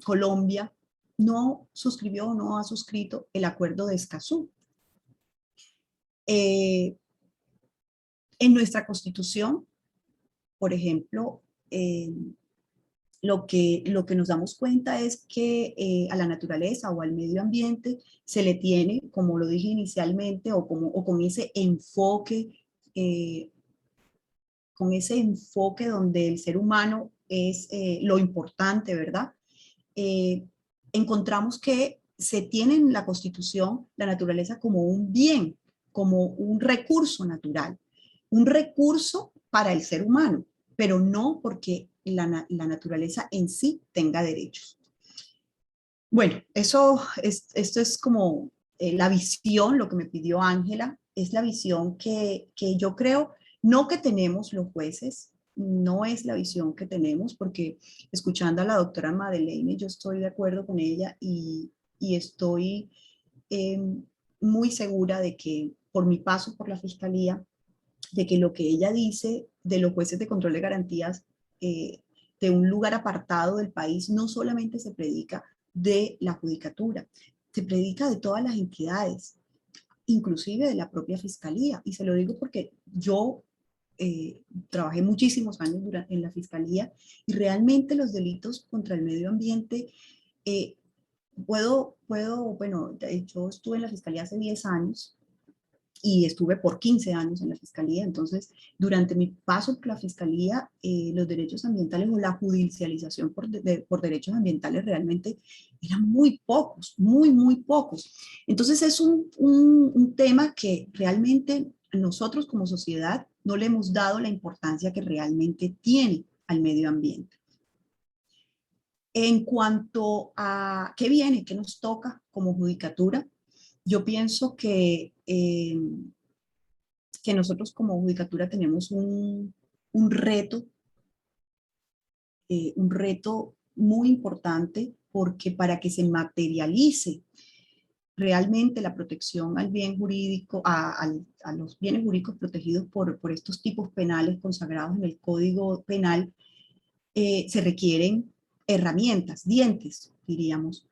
Colombia no suscribió o no ha suscrito el acuerdo de Escazú. En nuestra Constitución, por ejemplo, lo que nos damos cuenta es que a la naturaleza o al medio ambiente se le tiene, como lo dije inicialmente, o con ese enfoque, donde el ser humano es lo importante, ¿verdad? Encontramos que se tiene en la Constitución la naturaleza como un bien, como un recurso natural, un recurso para el ser humano, pero no porque la naturaleza en sí tenga derechos. Bueno, esto es como la visión, lo que me pidió Ángela, es la visión que yo creo, no que tenemos los jueces, no es la visión que tenemos, porque escuchando a la doctora Madeleine, yo estoy de acuerdo con ella y estoy muy segura de que por mi paso por la Fiscalía, de que lo que ella dice de los jueces de control de garantías de un lugar apartado del país no solamente se predica de la judicatura, se predica de todas las entidades, inclusive de la propia Fiscalía. Y se lo digo porque yo trabajé muchísimos años en la Fiscalía y realmente los delitos contra el medio ambiente, bueno, yo estuve en la Fiscalía hace 10 años y estuve por 15 años en la Fiscalía. Entonces, durante mi paso por la Fiscalía, los derechos ambientales o la judicialización por derechos ambientales realmente eran muy pocos, muy, muy pocos. Entonces, es un tema que realmente nosotros como sociedad no le hemos dado la importancia que realmente tiene al medio ambiente. En cuanto a qué viene, qué nos toca como judicatura, yo pienso que nosotros como judicatura tenemos un reto muy importante, porque para que se materialice realmente la protección al bien jurídico, a los bienes jurídicos protegidos por estos tipos penales consagrados en el Código Penal, se requieren herramientas, dientes, diríamos.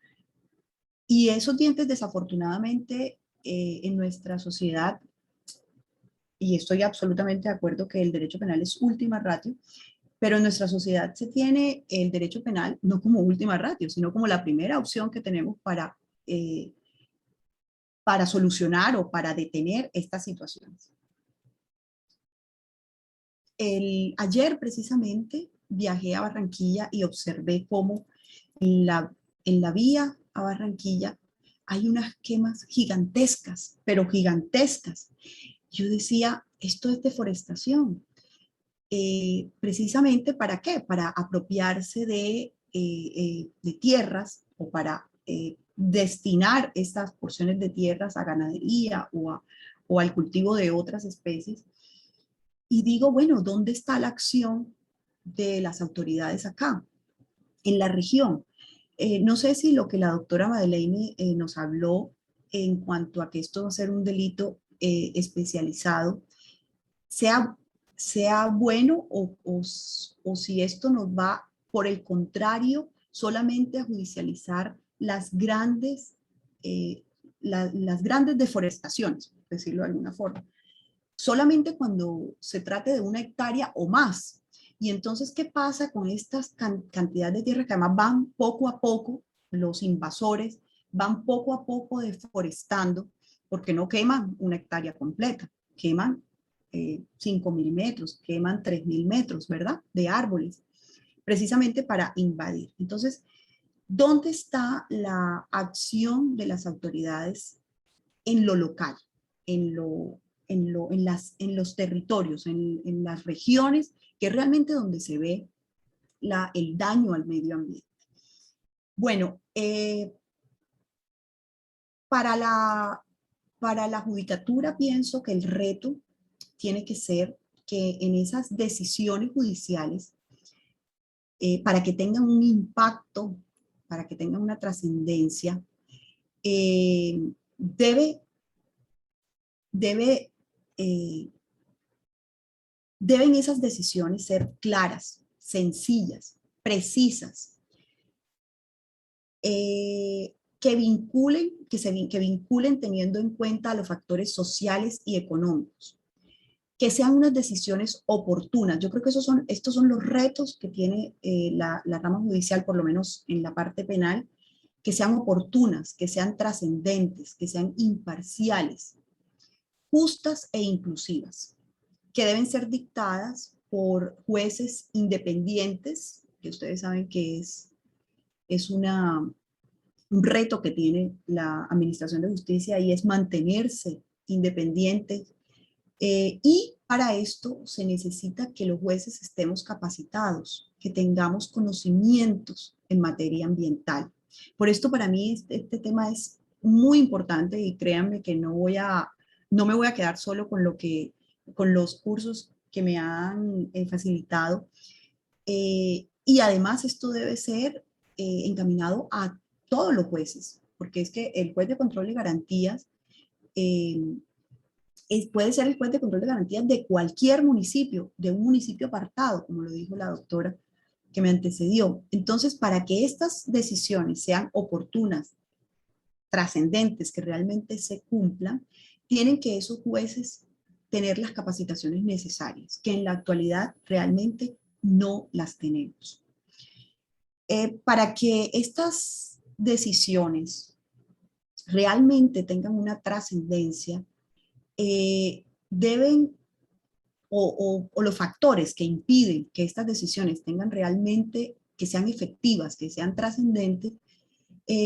Y esos dientes, desafortunadamente, en nuestra sociedad, y estoy absolutamente de acuerdo que el derecho penal es última ratio, pero en nuestra sociedad se tiene el derecho penal no como última ratio, sino como la primera opción que tenemos para solucionar o para detener estas situaciones. Ayer precisamente viajé a Barranquilla y observé cómo en la vía a Barranquilla hay unas quemas gigantescas, pero gigantescas. Yo decía, esto es deforestación. Precisamente ¿para qué? Para apropiarse de tierras o para destinar estas porciones de tierras a ganadería o al cultivo de otras especies. Y digo, bueno, ¿dónde está la acción de las autoridades acá, en la región? No sé si lo que la doctora Madeleine nos habló en cuanto a que esto va a ser un delito especializado, sea bueno o si esto nos va, por el contrario, solamente a judicializar las grandes deforestaciones, por decirlo de alguna forma. Solamente cuando se trate de 1 hectárea o más. Y entonces, ¿qué pasa con estas cantidades de tierra que además van poco a poco, los invasores van poco a poco deforestando, porque no queman 1 hectárea completa, queman 5.000 metros, queman 3.000 metros, ¿verdad? De árboles, precisamente para invadir. Entonces, ¿dónde está la acción de las autoridades en lo local, en los territorios, en las regiones, que es realmente donde se ve el daño al medio ambiente? Bueno, para la judicatura pienso que el reto tiene que ser que en esas decisiones judiciales, para que tengan un impacto, para que tengan una trascendencia, deben esas decisiones ser claras, sencillas, precisas, que vinculen teniendo en cuenta los factores sociales y económicos, que sean unas decisiones oportunas. Yo creo que estos son los retos que tiene la rama judicial, por lo menos en la parte penal, que sean oportunas, que sean trascendentes, que sean imparciales, justas e inclusivas, que deben ser dictadas por jueces independientes, que ustedes saben que es un reto que tiene la Administración de Justicia, y es mantenerse independiente. Y para esto se necesita que los jueces estemos capacitados, que tengamos conocimientos en materia ambiental. Por esto para mí este tema es muy importante, y créanme que no me voy a quedar solo con los cursos que me han facilitado. Y además esto debe ser encaminado a todos los jueces, porque es que el juez de control de garantías puede ser el juez de control de garantías de cualquier municipio, de un municipio apartado, como lo dijo la doctora que me antecedió. Entonces, para que estas decisiones sean oportunas, trascendentes, que realmente se cumplan, tienen que esos jueces tener las capacitaciones necesarias, que en la actualidad realmente no las tenemos. Para que estas decisiones realmente tengan una trascendencia, deben, o los factores que impiden que estas decisiones tengan realmente, que sean efectivas, que sean trascendentes,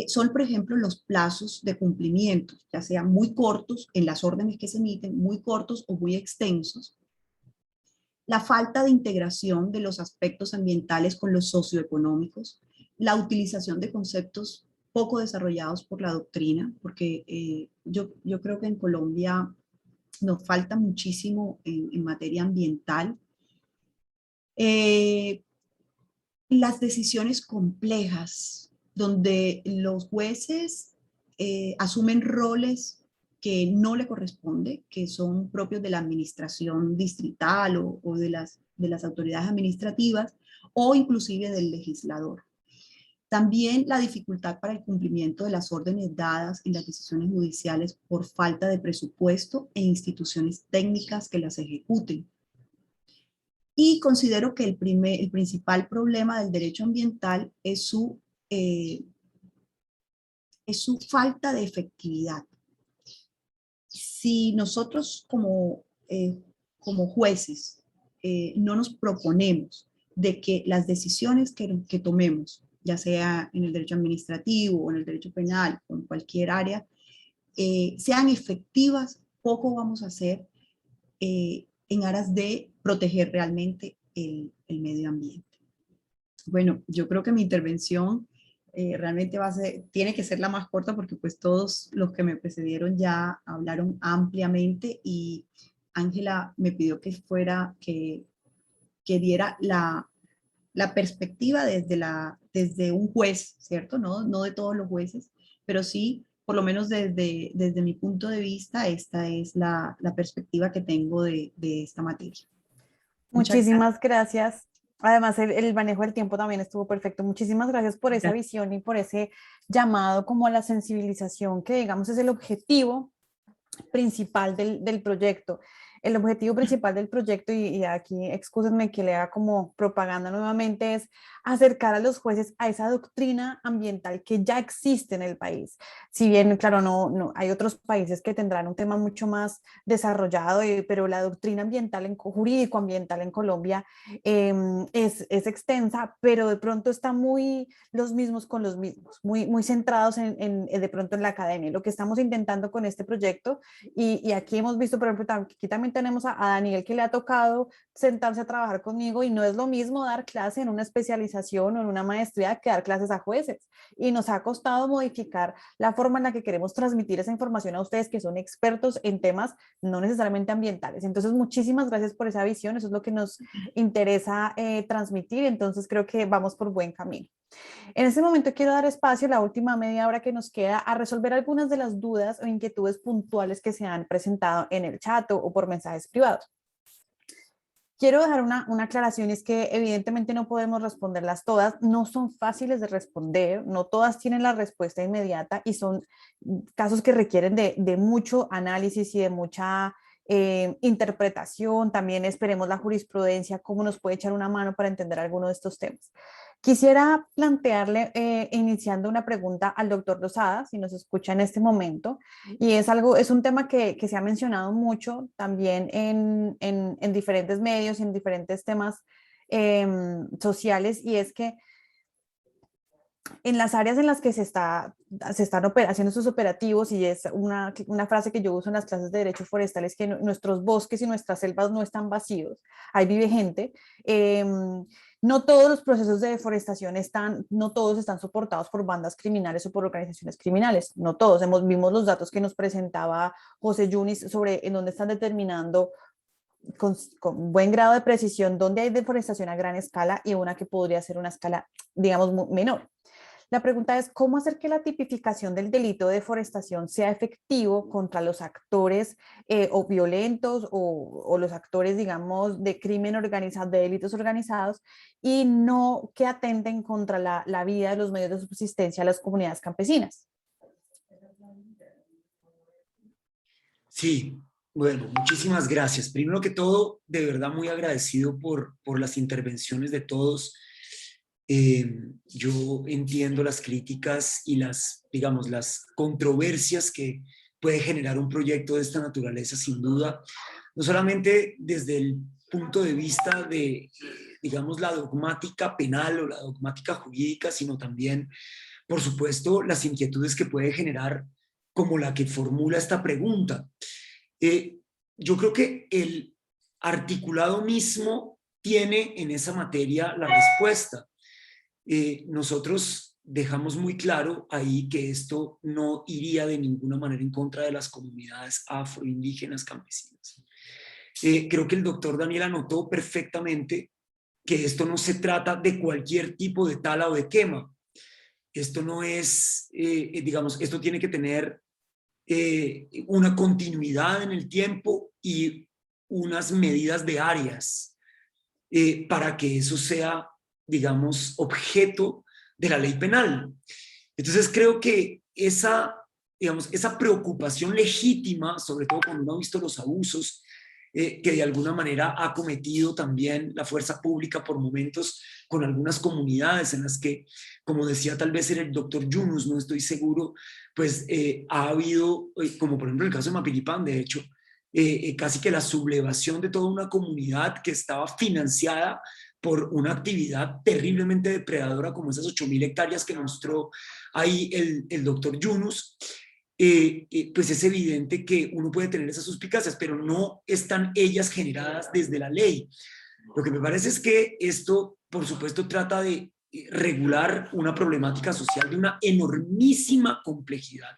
son, por ejemplo, los plazos de cumplimiento, ya sean muy cortos en las órdenes que se emiten, muy cortos o muy extensos. La falta de integración de los aspectos ambientales con los socioeconómicos, la utilización de conceptos poco desarrollados por la doctrina, porque yo creo que en Colombia nos falta muchísimo en materia ambiental. Las decisiones complejas, donde los jueces asumen roles que no le corresponde, que son propios de la administración distrital o de las autoridades administrativas, o inclusive del legislador. También la dificultad para el cumplimiento de las órdenes dadas en las decisiones judiciales por falta de presupuesto e instituciones técnicas que las ejecuten. Y considero que el principal problema del derecho ambiental es su falta de efectividad. Si nosotros como jueces no nos proponemos de que las decisiones que tomemos, ya sea en el derecho administrativo o en el derecho penal o en cualquier área, sean efectivas, poco vamos a hacer en aras de proteger realmente el medio ambiente. Bueno, yo creo que mi intervención realmente tiene que ser la más corta porque pues todos los que me precedieron ya hablaron ampliamente y Ángela me pidió que diera la perspectiva desde un juez, ¿cierto? No de todos los jueces, pero sí, por lo menos desde mi punto de vista, esta es la perspectiva que tengo de esta materia. Muchísimas gracias. Además, el manejo del tiempo también estuvo perfecto. Muchísimas gracias por esa visión y por ese llamado como a la sensibilización, que digamos es el objetivo principal del proyecto. El objetivo principal del proyecto, y aquí excúsenme que le haga como propaganda nuevamente, es acercar a los jueces a esa doctrina ambiental que ya existe en el país. Si bien, claro, no hay otros países que tendrán un tema mucho más desarrollado, pero la doctrina ambiental, jurídico ambiental en Colombia es extensa, pero de pronto está muy los mismos con los mismos, muy centrados de pronto en la academia. Lo que estamos intentando con este proyecto, y aquí hemos visto, por ejemplo, aquí también tenemos a Daniel, que le ha tocado sentarse a trabajar conmigo, y no es lo mismo dar clase en una especialización o en una maestría que dar clases a jueces, y nos ha costado modificar la forma en la que queremos transmitir esa información a ustedes que son expertos en temas no necesariamente ambientales. Entonces, muchísimas gracias por esa visión, eso es lo que nos interesa transmitir, entonces creo que vamos por buen camino. En este momento quiero dar espacio, la última media hora que nos queda, a resolver algunas de las dudas o inquietudes puntuales que se han presentado en el chat o por mensajes privados. Quiero dejar una aclaración, y es que evidentemente no podemos responderlas todas, no son fáciles de responder, no todas tienen la respuesta inmediata y son casos que requieren de mucho análisis y de mucha interpretación. También esperemos la jurisprudencia, cómo nos puede echar una mano para entender alguno de estos temas. Quisiera plantearle, iniciando una pregunta al doctor Lozada, si nos escucha en este momento, y es un tema que se ha mencionado mucho también en diferentes medios y en diferentes temas sociales, y es que en las áreas en las que se están haciendo estos operativos, y es una frase que yo uso en las clases de Derecho Forestal, es que nuestros bosques y nuestras selvas no están vacíos, ahí vive gente. No todos los procesos de deforestación no todos están soportados por bandas criminales o por organizaciones criminales, no todos. Vimos los datos que nos presentaba José Yunis sobre en dónde están determinando con buen grado de precisión dónde hay deforestación a gran escala y una que podría ser una escala, digamos, menor. La pregunta es, ¿cómo hacer que la tipificación del delito de deforestación sea efectivo contra los actores o violentos o los actores, digamos, de crimen organizado, de delitos organizados, y no que atenten contra la vida de los medios de subsistencia de las comunidades campesinas? Sí, bueno, muchísimas gracias. Primero que todo, de verdad muy agradecido por las intervenciones de todos. Yo entiendo las críticas y digamos, las controversias que puede generar un proyecto de esta naturaleza, sin duda, no solamente desde el punto de vista de, digamos, la dogmática penal o la dogmática jurídica, sino también, por supuesto, las inquietudes que puede generar como la que formula esta pregunta. Yo creo que el articulado mismo tiene en esa materia la respuesta. Nosotros dejamos muy claro ahí que esto no iría de ninguna manera en contra de las comunidades afroindígenas campesinas. Creo que el doctor Daniel anotó perfectamente que esto no se trata de cualquier tipo de tala o de quema. Esto no es, digamos, esto tiene que tener una continuidad en el tiempo y unas medidas de áreas para que eso sea, digamos, objeto de la ley penal. Entonces creo que digamos, esa preocupación legítima, sobre todo cuando uno ha visto los abusos que de alguna manera ha cometido también la fuerza pública por momentos con algunas comunidades en las que, como decía tal vez era el doctor Yunus, no estoy seguro, pues ha habido, como por ejemplo el caso de Mapiripán, de hecho, casi que la sublevación de toda una comunidad que estaba financiada por una actividad terriblemente depredadora como esas 8.000 hectáreas que mostró ahí el doctor Yunus. Pues es evidente que uno puede tener esas suspicacias, pero no están ellas generadas desde la ley. Lo que me parece es que esto, por supuesto, trata de regular una problemática social de una enormísima complejidad,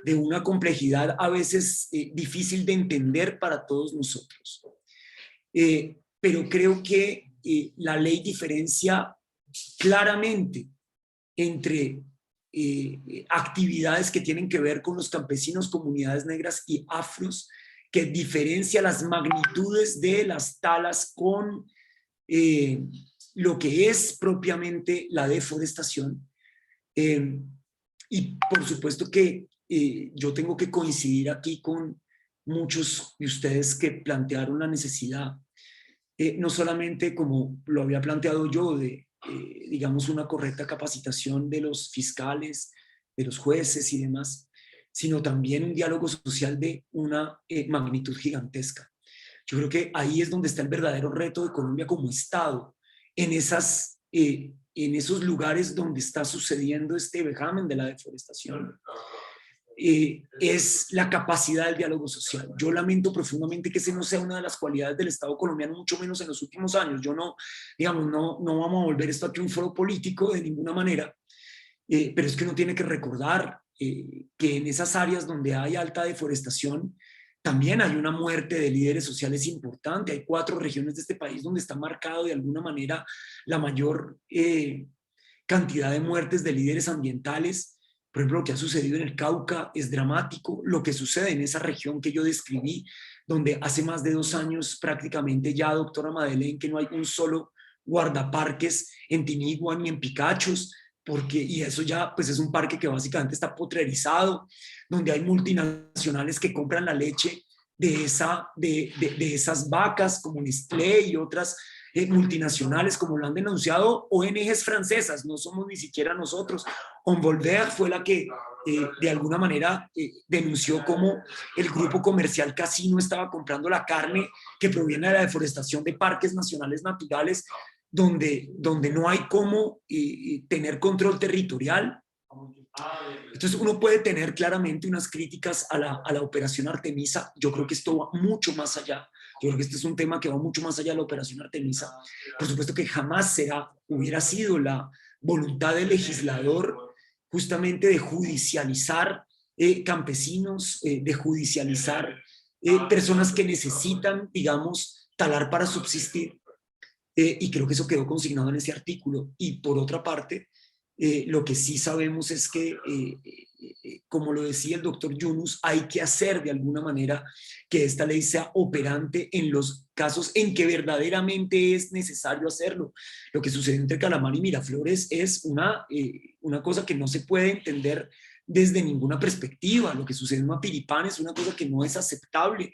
de una complejidad a veces difícil de entender para todos nosotros. Pero creo que la ley diferencia claramente entre actividades que tienen que ver con los campesinos, comunidades negras y afros, que diferencia las magnitudes de las talas con lo que es propiamente la deforestación. Y por supuesto que yo tengo que coincidir aquí con muchos de ustedes que plantearon la necesidad, no solamente como lo había planteado yo, de digamos, una correcta capacitación de los fiscales, de los jueces y demás, sino también un diálogo social de una magnitud gigantesca. Yo creo que ahí es donde está el verdadero reto de Colombia como Estado, en esos lugares donde está sucediendo este vejamen de la deforestación. Es la capacidad del diálogo social. Yo lamento profundamente que ese no sea una de las cualidades del Estado colombiano, mucho menos en los últimos años. Yo no, digamos, no vamos a volver esto aquí un foro político de ninguna manera, pero es que uno tiene que recordar que en esas áreas donde hay alta deforestación también hay una muerte de líderes sociales importante. Hay 4 regiones de este país donde está marcado de alguna manera la mayor cantidad de muertes de líderes ambientales. Por ejemplo, lo que ha sucedido en el Cauca es dramático. Lo que sucede en esa región que yo describí, donde hace más de 2 años prácticamente ya, doctora Madeleine, que no hay un solo guardaparques en Tinigua ni en Picachos, y eso ya pues es un parque que básicamente está potrerizado, donde hay multinacionales que compran la leche de esas vacas como Nestlé y otras multinacionales, como lo han denunciado ONGs francesas, no somos ni siquiera nosotros. Envolver fue la que de alguna manera denunció cómo el grupo comercial Casino estaba comprando la carne que proviene de la deforestación de parques nacionales naturales, donde no hay cómo tener control territorial. Entonces uno puede tener claramente unas críticas a la operación Artemisa. Yo creo que esto va mucho más allá. Yo creo que este es un tema que va mucho más allá de la operación Artemisa. Por supuesto que jamás hubiera sido la voluntad del legislador justamente de judicializar campesinos, de judicializar personas que necesitan, digamos, talar para subsistir. Y creo que eso quedó consignado en ese artículo. Y por otra parte, lo que sí sabemos es que, como lo decía el doctor Yunus, hay que hacer de alguna manera que esta ley sea operante en los casos en que verdaderamente es necesario hacerlo. Lo que sucedió entre Calamar y Miraflores es una cosa que no se puede entender desde ninguna perspectiva. Lo que sucedió en Mapiripán es una cosa que no es aceptable.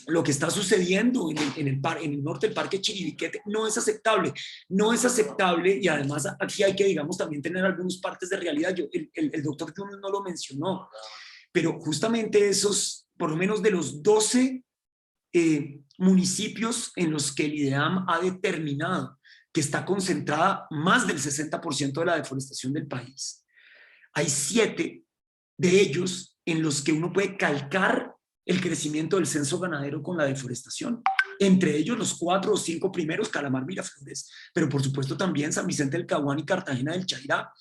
lo que está sucediendo en el norte del Parque Chiribiquete no es aceptable. No es aceptable, y además aquí hay que, digamos, también tener algunas partes de realidad. El doctor Yunus no lo mencionó, pero justamente esos, por lo menos de los 12 municipios en los que el IDEAM ha determinado que está concentrada más del 60% de la deforestación del país, hay 7 de ellos en los que uno puede calcar el crecimiento del censo ganadero con la deforestación. Entre ellos los 4 o 5 primeros, Calamar, Miraflores, pero por supuesto también San Vicente del Caguán y Cartagena del Chairá.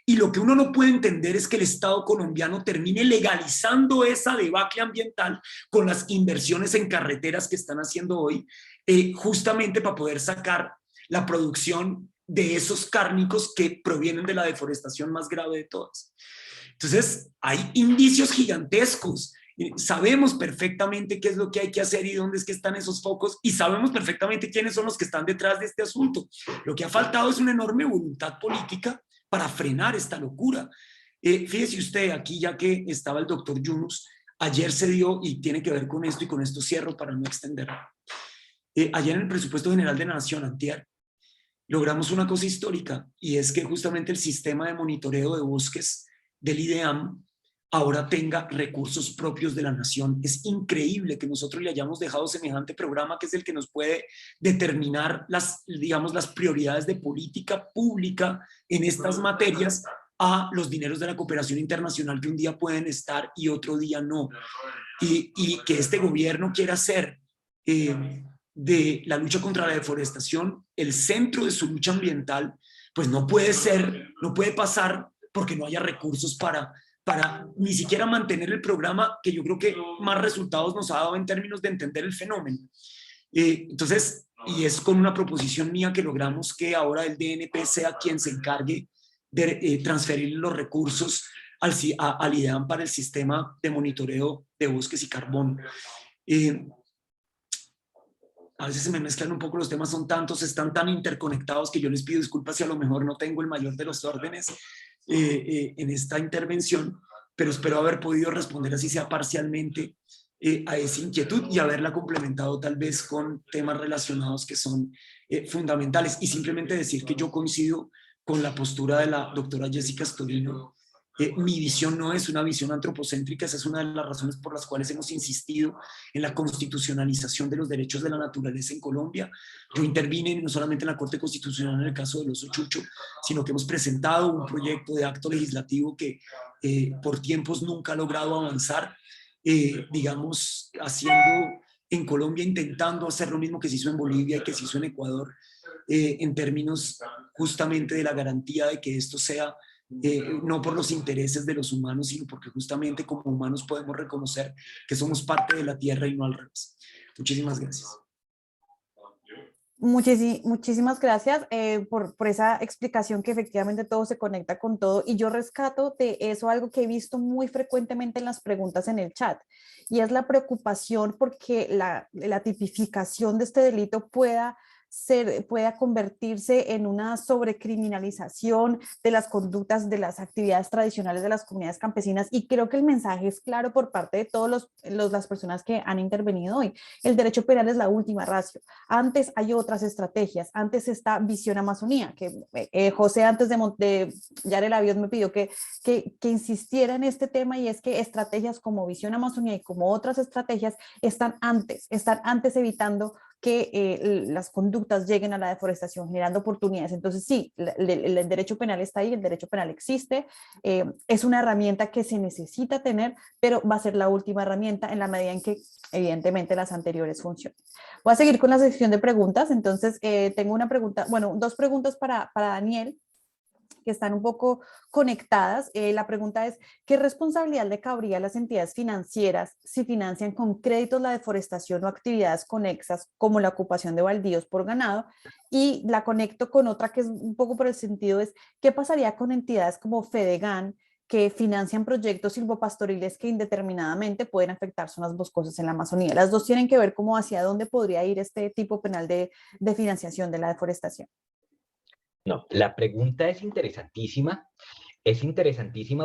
Y lo que uno no puede entender es que el Estado colombiano termine legalizando esa debacle ambiental con las inversiones en carreteras que están haciendo hoy, justamente para poder sacar la producción de esos cárnicos que provienen de la deforestación más grave de todas. Entonces, hay indicios gigantescos. Sabemos perfectamente qué es lo que hay que hacer y dónde es que están esos focos, y sabemos perfectamente quiénes son los que están detrás de este asunto. Lo que ha faltado es una enorme voluntad política para frenar esta locura. Fíjese usted, aquí ya que estaba el doctor Yunus, ayer se dio, y tiene que ver con esto, y con esto cierro para no extenderlo. Ayer en el presupuesto general de la Nación, antier, logramos una cosa histórica, y es que justamente el sistema de monitoreo de bosques del IDEAM ahora tenga recursos propios de la nación. Es increíble que nosotros le hayamos dejado semejante programa, que es el que nos puede determinar digamos, las prioridades de política pública en estas materias, a los dineros de la cooperación internacional, que un día pueden estar y otro día no. Y que este gobierno quiera hacer de la lucha contra la deforestación el centro de su lucha ambiental, pues no puede ser, no puede pasar porque no haya recursos para ni siquiera mantener el programa, que yo creo que más resultados nos ha dado en términos de entender el fenómeno. Entonces, y es con una proposición mía que logramos que ahora el DNP sea quien se encargue de transferir los recursos al IDEAM para el sistema de monitoreo de bosques y carbón. A veces se me mezclan un poco los temas, son tantos, están tan interconectados, que yo les pido disculpas si a lo mejor no tengo el mayor de los órdenes en esta intervención, pero espero haber podido responder, así sea parcialmente, a esa inquietud, y haberla complementado tal vez con temas relacionados que son fundamentales. Y simplemente decir que yo coincido con la postura de la doctora Jessica Storino. Mi visión no es una visión antropocéntrica. Esa es una de las razones por las cuales hemos insistido en la constitucionalización de los derechos de la naturaleza en Colombia. Yo intervine no solamente en la Corte Constitucional en el caso del oso chucho, sino que hemos presentado un proyecto de acto legislativo que por tiempos nunca ha logrado avanzar, digamos, haciendo en Colombia, intentando hacer lo mismo que se hizo en Bolivia y que se hizo en Ecuador, en términos justamente de la garantía de que esto sea no por los intereses de los humanos, sino porque justamente como humanos podemos reconocer que somos parte de la tierra y no al revés. Muchísimas gracias. Muchísimas gracias por esa explicación, que efectivamente todo se conecta con todo, y yo rescato de eso algo que he visto muy frecuentemente en las preguntas en el chat, y es la preocupación porque la tipificación de este delito pueda convertirse en una sobrecriminalización de las conductas, de las actividades tradicionales de las comunidades campesinas. Y creo que el mensaje es claro por parte de todas las personas que han intervenido hoy. El derecho penal es la última ratio. Antes hay otras estrategias. Antes está Visión Amazonía, que José, antes de Yarel Avios, me pidió que insistiera en este tema, y es que estrategias como Visión Amazonía y como otras estrategias están antes evitando que las conductas lleguen a la deforestación, generando oportunidades. Entonces sí, el derecho penal está ahí, el derecho penal existe, es una herramienta que se necesita tener, pero va a ser la última herramienta en la medida en que evidentemente las anteriores funcionen. Voy a seguir con la sección de preguntas. Entonces tengo una pregunta, bueno, 2 preguntas para Daniel, que están un poco conectadas. La pregunta es, ¿qué responsabilidad le cabría a las entidades financieras si financian con créditos la deforestación o actividades conexas como la ocupación de baldíos por ganado? Y la conecto con otra que es un poco por el sentido, es, ¿qué pasaría con entidades como Fedegan, que financian proyectos silvopastoriles que indeterminadamente pueden afectar zonas boscosas en la Amazonía? Las dos tienen que ver como hacia dónde podría ir este tipo penal de financiación de la deforestación. No, la pregunta es interesantísima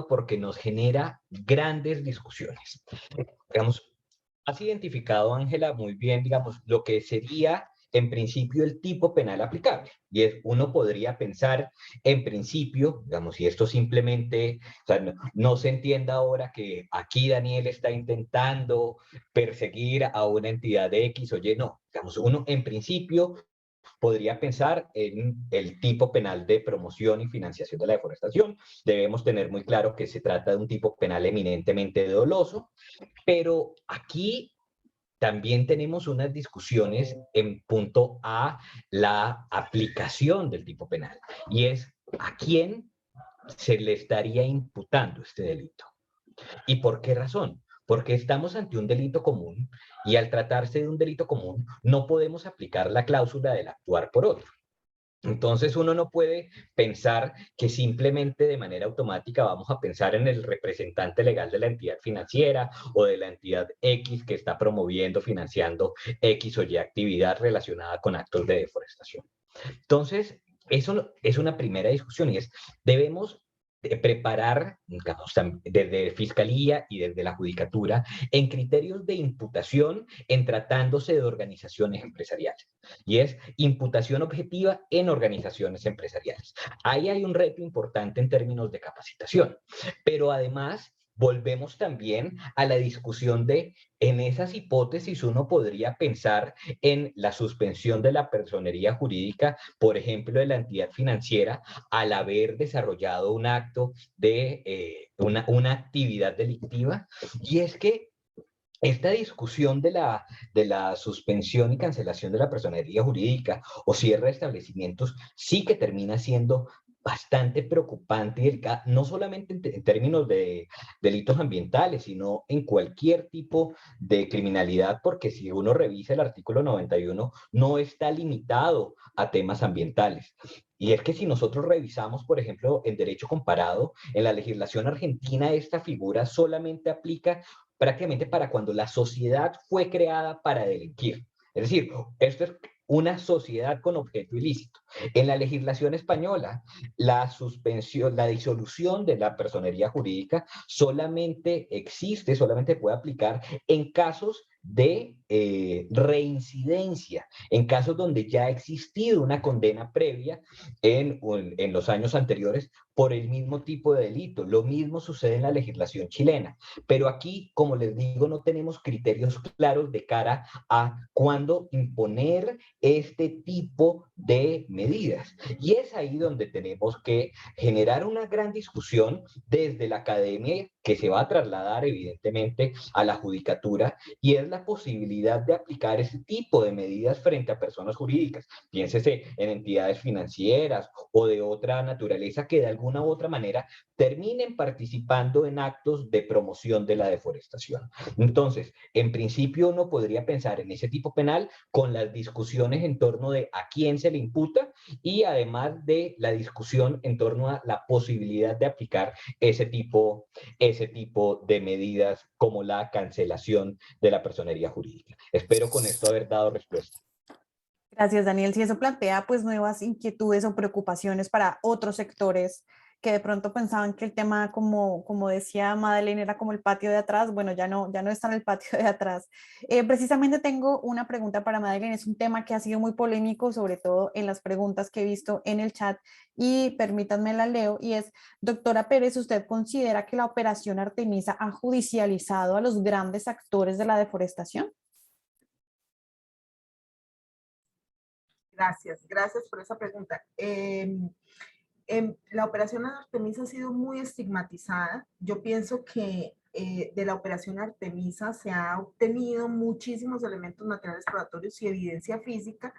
porque nos genera grandes discusiones. Digamos, Has identificado, Ángela, muy bien, digamos, lo que sería en principio el tipo penal aplicable. Y es, uno podría pensar en principio, digamos, si esto simplemente, o sea, no se entienda ahora que aquí Daniel está intentando perseguir a una entidad de X o Y, no, digamos, uno en principio podría pensar en el tipo penal de promoción y financiación de la deforestación. Debemos tener muy claro que se trata de un tipo penal eminentemente doloso, pero aquí también tenemos unas discusiones en punto a la aplicación del tipo penal, y es a quién se le estaría imputando este delito. ¿Y por qué razón? Porque estamos ante un delito común y al tratarse de un delito común no podemos aplicar la cláusula del actuar por otro. Entonces uno no puede pensar que simplemente de manera automática vamos a pensar en el representante legal de la entidad financiera o de la entidad X que está promoviendo, financiando X o Y actividad relacionada con actos de deforestación. Entonces, eso es una primera discusión y es, debemos preparar, digamos, desde Fiscalía y desde la Judicatura, en criterios de imputación en tratándose de organizaciones empresariales. Y es imputación objetiva en organizaciones empresariales. Ahí hay un reto importante en términos de capacitación, pero además volvemos también a la discusión de, en esas hipótesis uno podría pensar en la suspensión de la personería jurídica, por ejemplo, de la entidad financiera, al haber desarrollado un acto de una actividad delictiva. Y es que esta discusión de la suspensión y cancelación de la personería jurídica o cierre de establecimientos sí que termina siendo bastante preocupante y delicada, no solamente en términos de delitos ambientales, sino en cualquier tipo de criminalidad, porque si uno revisa el artículo 91, no está limitado a temas ambientales. Y es que si nosotros revisamos, por ejemplo, en derecho comparado, en la legislación argentina esta figura solamente aplica prácticamente para cuando la sociedad fue creada para delinquir. Es decir, esto es una sociedad con objeto ilícito. En la legislación española, la suspensión, la disolución de la personería jurídica solamente existe, solamente puede aplicar en casos de reincidencia, en casos donde ya ha existido una condena previa en los años anteriores por el mismo tipo de delito. Lo mismo sucede en la legislación chilena. Pero aquí, como les digo, no tenemos criterios claros de cara a cuándo imponer este tipo de medidas. Y es ahí donde tenemos que generar una gran discusión desde la academia que se va a trasladar evidentemente a la judicatura, y es la posibilidad de aplicar ese tipo de medidas frente a personas jurídicas. Piénsese en entidades financieras o de otra naturaleza que de alguna u otra manera terminen participando en actos de promoción de la deforestación. Entonces, en principio uno podría pensar en ese tipo penal con las discusiones en torno de a quién se le imputa y además de la discusión en torno a la posibilidad de aplicar ese tipo de medidas como la cancelación de la personería jurídica. Espero con esto haber dado respuesta. Gracias, Daniel. Si eso plantea pues nuevas inquietudes o preocupaciones para otros sectores que de pronto pensaban que el tema, como decía Madeleine, era como el patio de atrás, bueno, ya no está en el patio de atrás. Precisamente tengo una pregunta para Madeleine, es un tema que ha sido muy polémico, sobre todo en las preguntas que he visto en el chat, y permítanme la leo, y es, doctora Pérez, ¿usted considera que la operación Artemisa ha judicializado a los grandes actores de la deforestación? Gracias por esa pregunta. La operación Artemisa ha sido muy estigmatizada. Yo pienso que de la operación Artemisa se ha obtenido muchísimos elementos materiales probatorios y evidencia física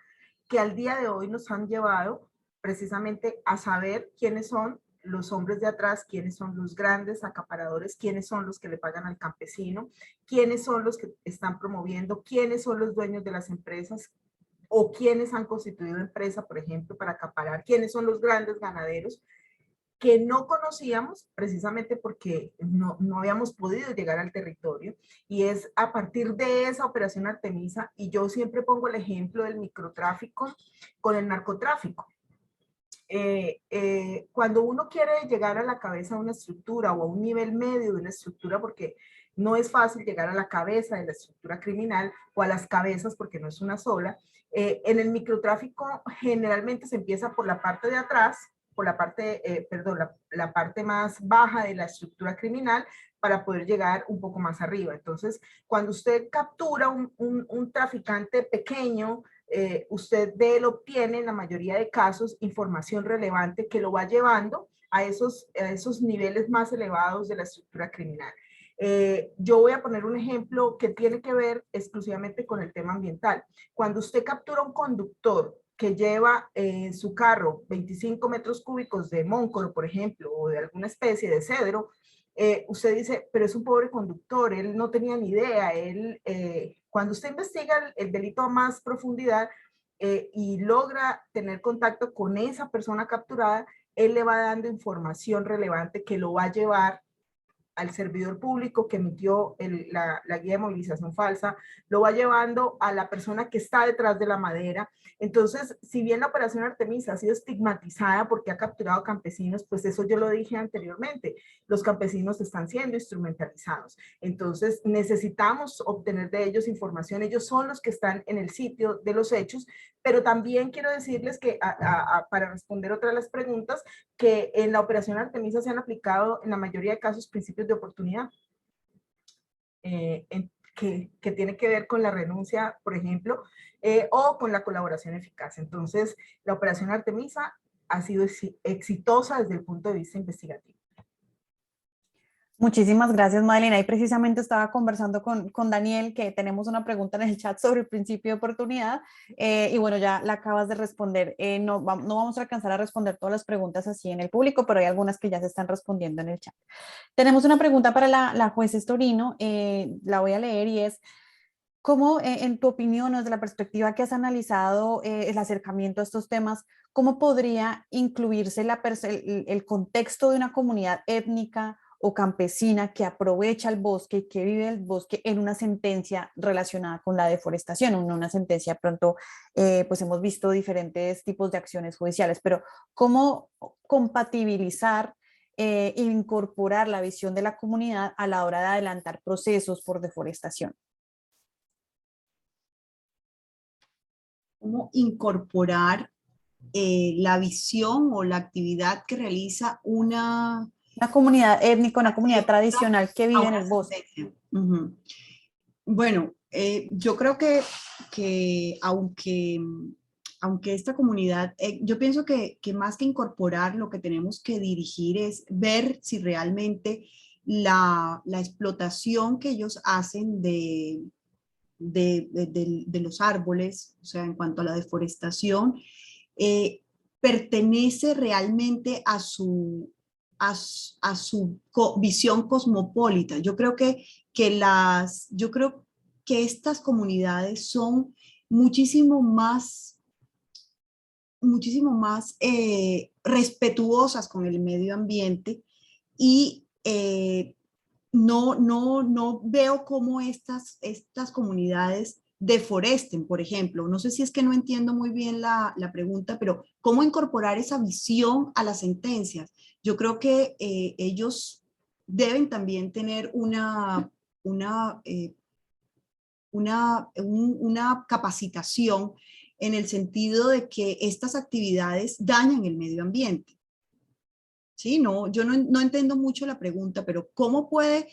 que al día de hoy nos han llevado precisamente a saber quiénes son los hombres de atrás, quiénes son los grandes acaparadores, quiénes son los que le pagan al campesino, quiénes son los que están promoviendo, quiénes son los dueños de las empresas, o quienes han constituido empresa, por ejemplo, para acaparar, quiénes son los grandes ganaderos que no conocíamos precisamente porque no habíamos podido llegar al territorio, y es a partir de esa operación Artemisa, y yo siempre pongo el ejemplo del microtráfico con el narcotráfico. Cuando uno quiere llegar a la cabeza de una estructura o a un nivel medio de una estructura, porque No es fácil llegar a la cabeza de la estructura criminal o a las cabezas porque no es una sola. En el microtráfico generalmente se empieza por la parte de atrás, por la parte, la parte más baja de la estructura criminal para poder llegar un poco más arriba. Entonces, cuando usted captura un traficante pequeño, usted de él obtiene en la mayoría de casos información relevante que lo va llevando a esos niveles más elevados de la estructura criminal. Yo voy a poner un ejemplo que tiene que ver exclusivamente con el tema ambiental. Cuando usted captura un conductor que lleva en su carro 25 metros cúbicos de móncoro, por ejemplo, o de alguna especie de cedro, usted dice, pero es un pobre conductor, él no tenía ni idea. Cuando usted investiga el delito a más profundidad y logra tener contacto con esa persona capturada, él le va dando información relevante que lo va a llevar al servidor público que emitió la guía de movilización falsa, lo va llevando a la persona que está detrás de la madera. Entonces, si bien la operación Artemisa ha sido estigmatizada porque ha capturado campesinos, pues eso yo lo dije anteriormente, los campesinos están siendo instrumentalizados. Entonces, necesitamos obtener de ellos información, ellos son los que están en el sitio de los hechos, pero también quiero decirles que, para responder otra de las preguntas, que en la operación Artemisa se han aplicado en la mayoría de casos principios de oportunidad, que tiene que ver con la renuncia, por ejemplo, o con la colaboración eficaz. Entonces, la operación Artemisa ha sido exitosa desde el punto de vista investigativo. Muchísimas gracias, Madeleine. Y precisamente estaba conversando con Daniel, que tenemos una pregunta en el chat sobre el principio de oportunidad, y bueno, ya la acabas de responder. No vamos a alcanzar a responder todas las preguntas así en el público, pero hay algunas que ya se están respondiendo en el chat. Tenemos una pregunta para la juez Estorino, la voy a leer y es, ¿cómo, en tu opinión, desde la perspectiva que has analizado el acercamiento a estos temas, cómo podría incluirse el contexto de una comunidad étnica o campesina que aprovecha el bosque y que vive el bosque en una sentencia relacionada con la deforestación? En una sentencia pronto, pues hemos visto diferentes tipos de acciones judiciales, pero ¿cómo compatibilizar e incorporar la visión de la comunidad a la hora de adelantar procesos por deforestación? ¿Cómo incorporar la visión o la actividad que realiza una comunidad étnica, una comunidad tradicional que vive en el bosque? Uh-huh. Bueno, yo creo que aunque esta comunidad, yo pienso que más que incorporar, lo que tenemos que dirigir es ver si realmente la explotación que ellos hacen de los árboles, o sea, en cuanto a la deforestación, pertenece realmente a su visión cosmopolita. Yo creo que estas comunidades son muchísimo más respetuosas con el medio ambiente y no veo cómo estas comunidades deforesten, por ejemplo. No sé si es que no entiendo muy bien la pregunta, pero ¿cómo incorporar esa visión a las sentencias? Yo creo que ellos deben también tener una capacitación en el sentido de que estas actividades dañan el medio ambiente. Sí, no, yo no entiendo mucho la pregunta, pero ¿cómo puede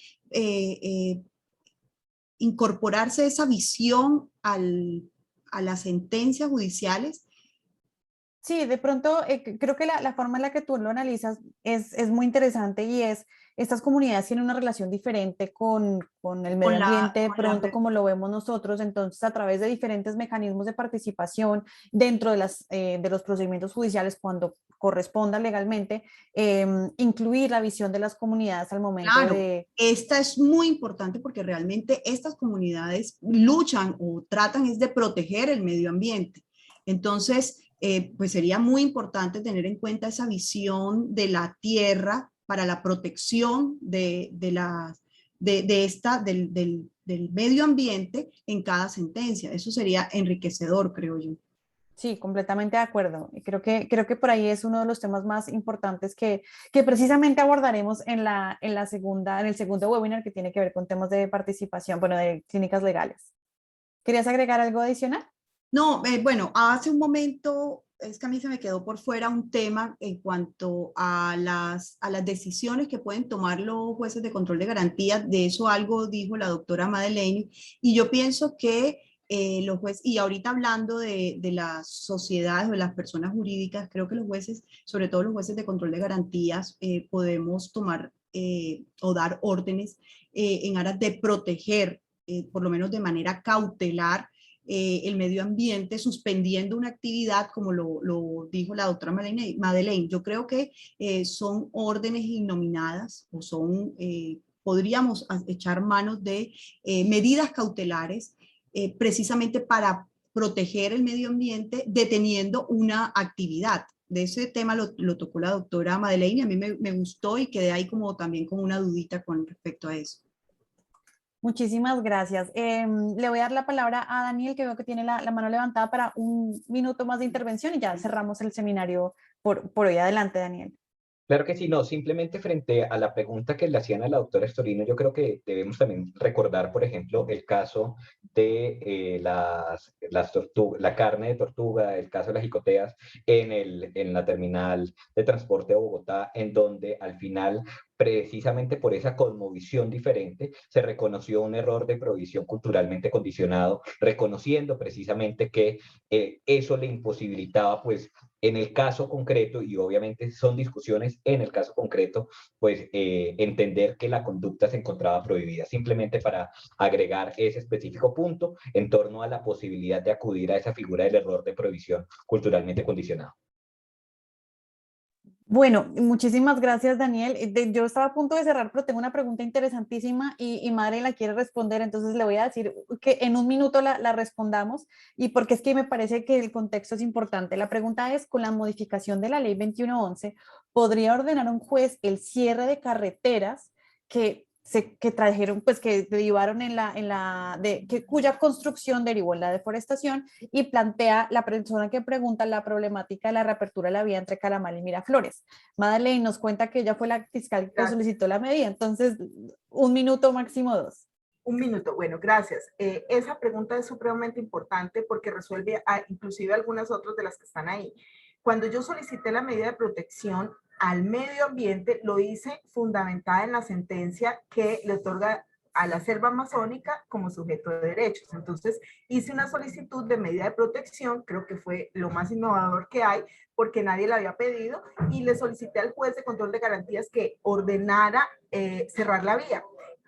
incorporarse esa visión a las sentencias judiciales? Sí, de pronto creo que la forma en la que tú lo analizas es muy interesante, y es, estas comunidades tienen una relación diferente con el medio ambiente, de pronto como lo vemos nosotros. Entonces, a través de diferentes mecanismos de participación dentro de los procedimientos judiciales, cuando corresponda legalmente, incluir la visión de las comunidades al momento de... Esta es muy importante porque realmente estas comunidades luchan o tratan es de proteger el medio ambiente. Entonces, pues sería muy importante tener en cuenta esa visión de la tierra para la protección del medio ambiente en cada sentencia. Eso sería enriquecedor, creo yo. Sí, completamente de acuerdo. Y creo que por ahí es uno de los temas más importantes que precisamente abordaremos en la segunda, en el segundo webinar que tiene que ver con temas de participación, bueno, de clínicas legales. ¿Querías agregar algo adicional? No, bueno, hace un momento es que a mí se me quedó por fuera un tema en cuanto a las decisiones que pueden tomar los jueces de control de garantía. De eso algo dijo la doctora Madeleine, y yo pienso que los jueces, y ahorita hablando de las sociedades o de las personas jurídicas, creo que los jueces, sobre todo los jueces de control de garantías, podemos tomar o dar órdenes en aras de proteger, por lo menos de manera cautelar, el medio ambiente, suspendiendo una actividad, como lo dijo la doctora Madeleine. Yo creo que son órdenes innominadas o son, podríamos echar manos de medidas cautelares precisamente para proteger el medio ambiente deteniendo una actividad. De ese tema lo tocó la doctora Madeleine, a mí me gustó y quedé ahí como también con una dudita con respecto a eso. Muchísimas gracias. Le voy a dar la palabra a Daniel, que veo que tiene la mano levantada para un minuto más de intervención y ya cerramos el seminario por hoy. Adelante, Daniel. Claro que sí, no, simplemente frente a la pregunta que le hacían a la doctora Estorino, yo creo que debemos también recordar, por ejemplo, el caso de la carne de tortuga, el caso de las jicoteas en la terminal de transporte de Bogotá, en donde al final, precisamente por esa cosmovisión diferente, se reconoció un error de provisión culturalmente condicionado, reconociendo precisamente que eso le imposibilitaba, pues, en el caso concreto, y obviamente son discusiones en el caso concreto, pues entender que la conducta se encontraba prohibida, simplemente para agregar ese específico punto en torno a la posibilidad de acudir a esa figura del error de prohibición culturalmente condicionado. Bueno, muchísimas gracias, Daniel. Yo estaba a punto de cerrar, pero tengo una pregunta interesantísima y Madre la quiere responder, entonces le voy a decir que en un minuto la respondamos y porque es que me parece que el contexto es importante. La pregunta es, con la modificación de la ley 2111, ¿podría ordenar un juez el cierre de carreteras que trajeron, pues que derivaron cuya construcción derivó en la deforestación? Y plantea la persona que pregunta la problemática de la reapertura de la vía entre Calamal y Miraflores. Madeleine nos cuenta que ella fue la fiscal que solicitó la medida, entonces un minuto, máximo dos. Un minuto, bueno, gracias. Esa pregunta es supremamente importante porque resuelve inclusive algunas otras de las que están ahí. Cuando yo solicité la medida de protección al medio ambiente, lo hice fundamentada en la sentencia que le otorga a la selva amazónica como sujeto de derechos. Entonces, hice una solicitud de medida de protección, creo que fue lo más innovador que hay, porque nadie la había pedido, y le solicité al juez de control de garantías que ordenara cerrar la vía.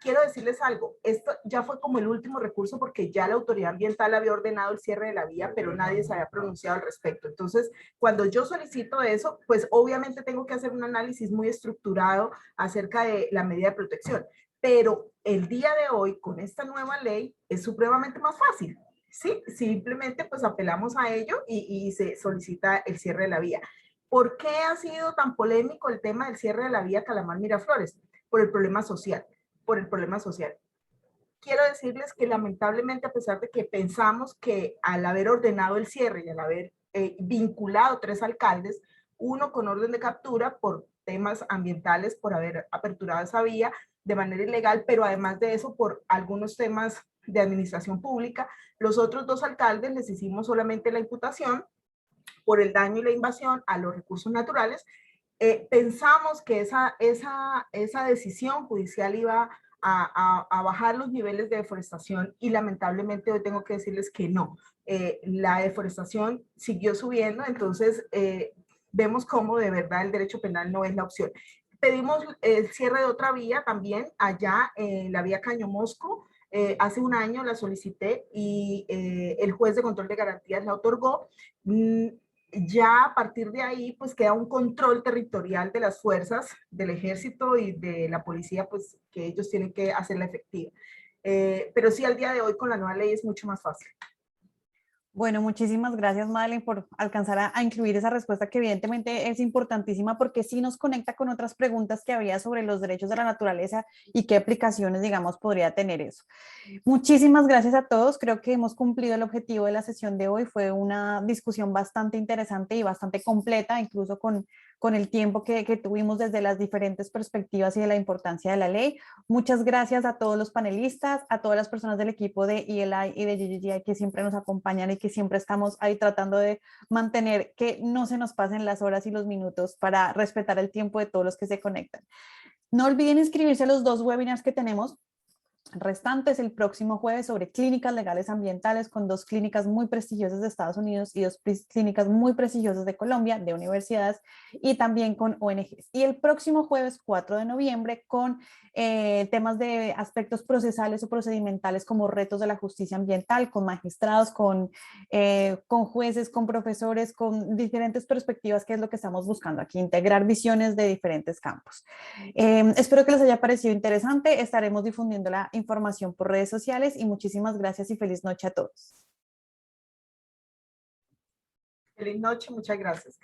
Quiero decirles algo, esto ya fue como el último recurso porque ya la autoridad ambiental había ordenado el cierre de la vía, pero nadie se había pronunciado al respecto. Entonces, cuando yo solicito eso, pues obviamente tengo que hacer un análisis muy estructurado acerca de la medida de protección. Pero el día de hoy, con esta nueva ley, es supremamente más fácil. Sí, simplemente pues apelamos a ello y se solicita el cierre de la vía. ¿Por qué ha sido tan polémico el tema del cierre de la vía Calamar-Miraflores? Por el problema social. Por el problema social. Quiero decirles que lamentablemente, a pesar de que pensamos que al haber ordenado el cierre y al haber vinculado 3 alcaldes, uno con orden de captura por temas ambientales, por haber aperturado esa vía de manera ilegal, pero además de eso por algunos temas de administración pública, los otros 2 alcaldes les hicimos solamente la imputación por el daño y la invasión a los recursos naturales. Pensamos que esa decisión judicial iba a bajar los niveles de deforestación y lamentablemente hoy tengo que decirles que no. La deforestación siguió subiendo, entonces vemos cómo de verdad el derecho penal no es la opción. Pedimos el cierre de otra vía también allá en la vía Caño Mosco. Hace un año la solicité y el juez de control de garantías la otorgó. Ya a partir de ahí, pues queda un control territorial de las fuerzas del ejército y de la policía, pues que ellos tienen que hacerla efectiva. Pero sí, al día de hoy con la nueva ley es mucho más fácil. Bueno, muchísimas gracias, Madeleine, por alcanzar a incluir esa respuesta que evidentemente es importantísima porque sí nos conecta con otras preguntas que había sobre los derechos de la naturaleza y qué aplicaciones, digamos, podría tener eso. Muchísimas gracias a todos. Creo que hemos cumplido el objetivo de la sesión de hoy. Fue una discusión bastante interesante y bastante completa, incluso con el tiempo que tuvimos desde las diferentes perspectivas y de la importancia de la ley. Muchas gracias a todos los panelistas, a todas las personas del equipo de ELI y de GGGI que siempre nos acompañan y que siempre estamos ahí tratando de mantener que no se nos pasen las horas y los minutos para respetar el tiempo de todos los que se conectan. No olviden inscribirse a los 2 webinars que tenemos restantes el próximo jueves sobre clínicas legales ambientales con 2 clínicas muy prestigiosas de Estados Unidos y 2 clínicas muy prestigiosas de Colombia, de universidades y también con ONGs. Y el próximo jueves 4 de noviembre con temas de aspectos procesales o procedimentales como retos de la justicia ambiental, con magistrados, con jueces, con profesores, con diferentes perspectivas, que es lo que estamos buscando aquí, integrar visiones de diferentes campos. Espero que les haya parecido interesante. Estaremos difundiendo la información por redes sociales y muchísimas gracias y feliz noche a todos. Feliz noche, muchas gracias.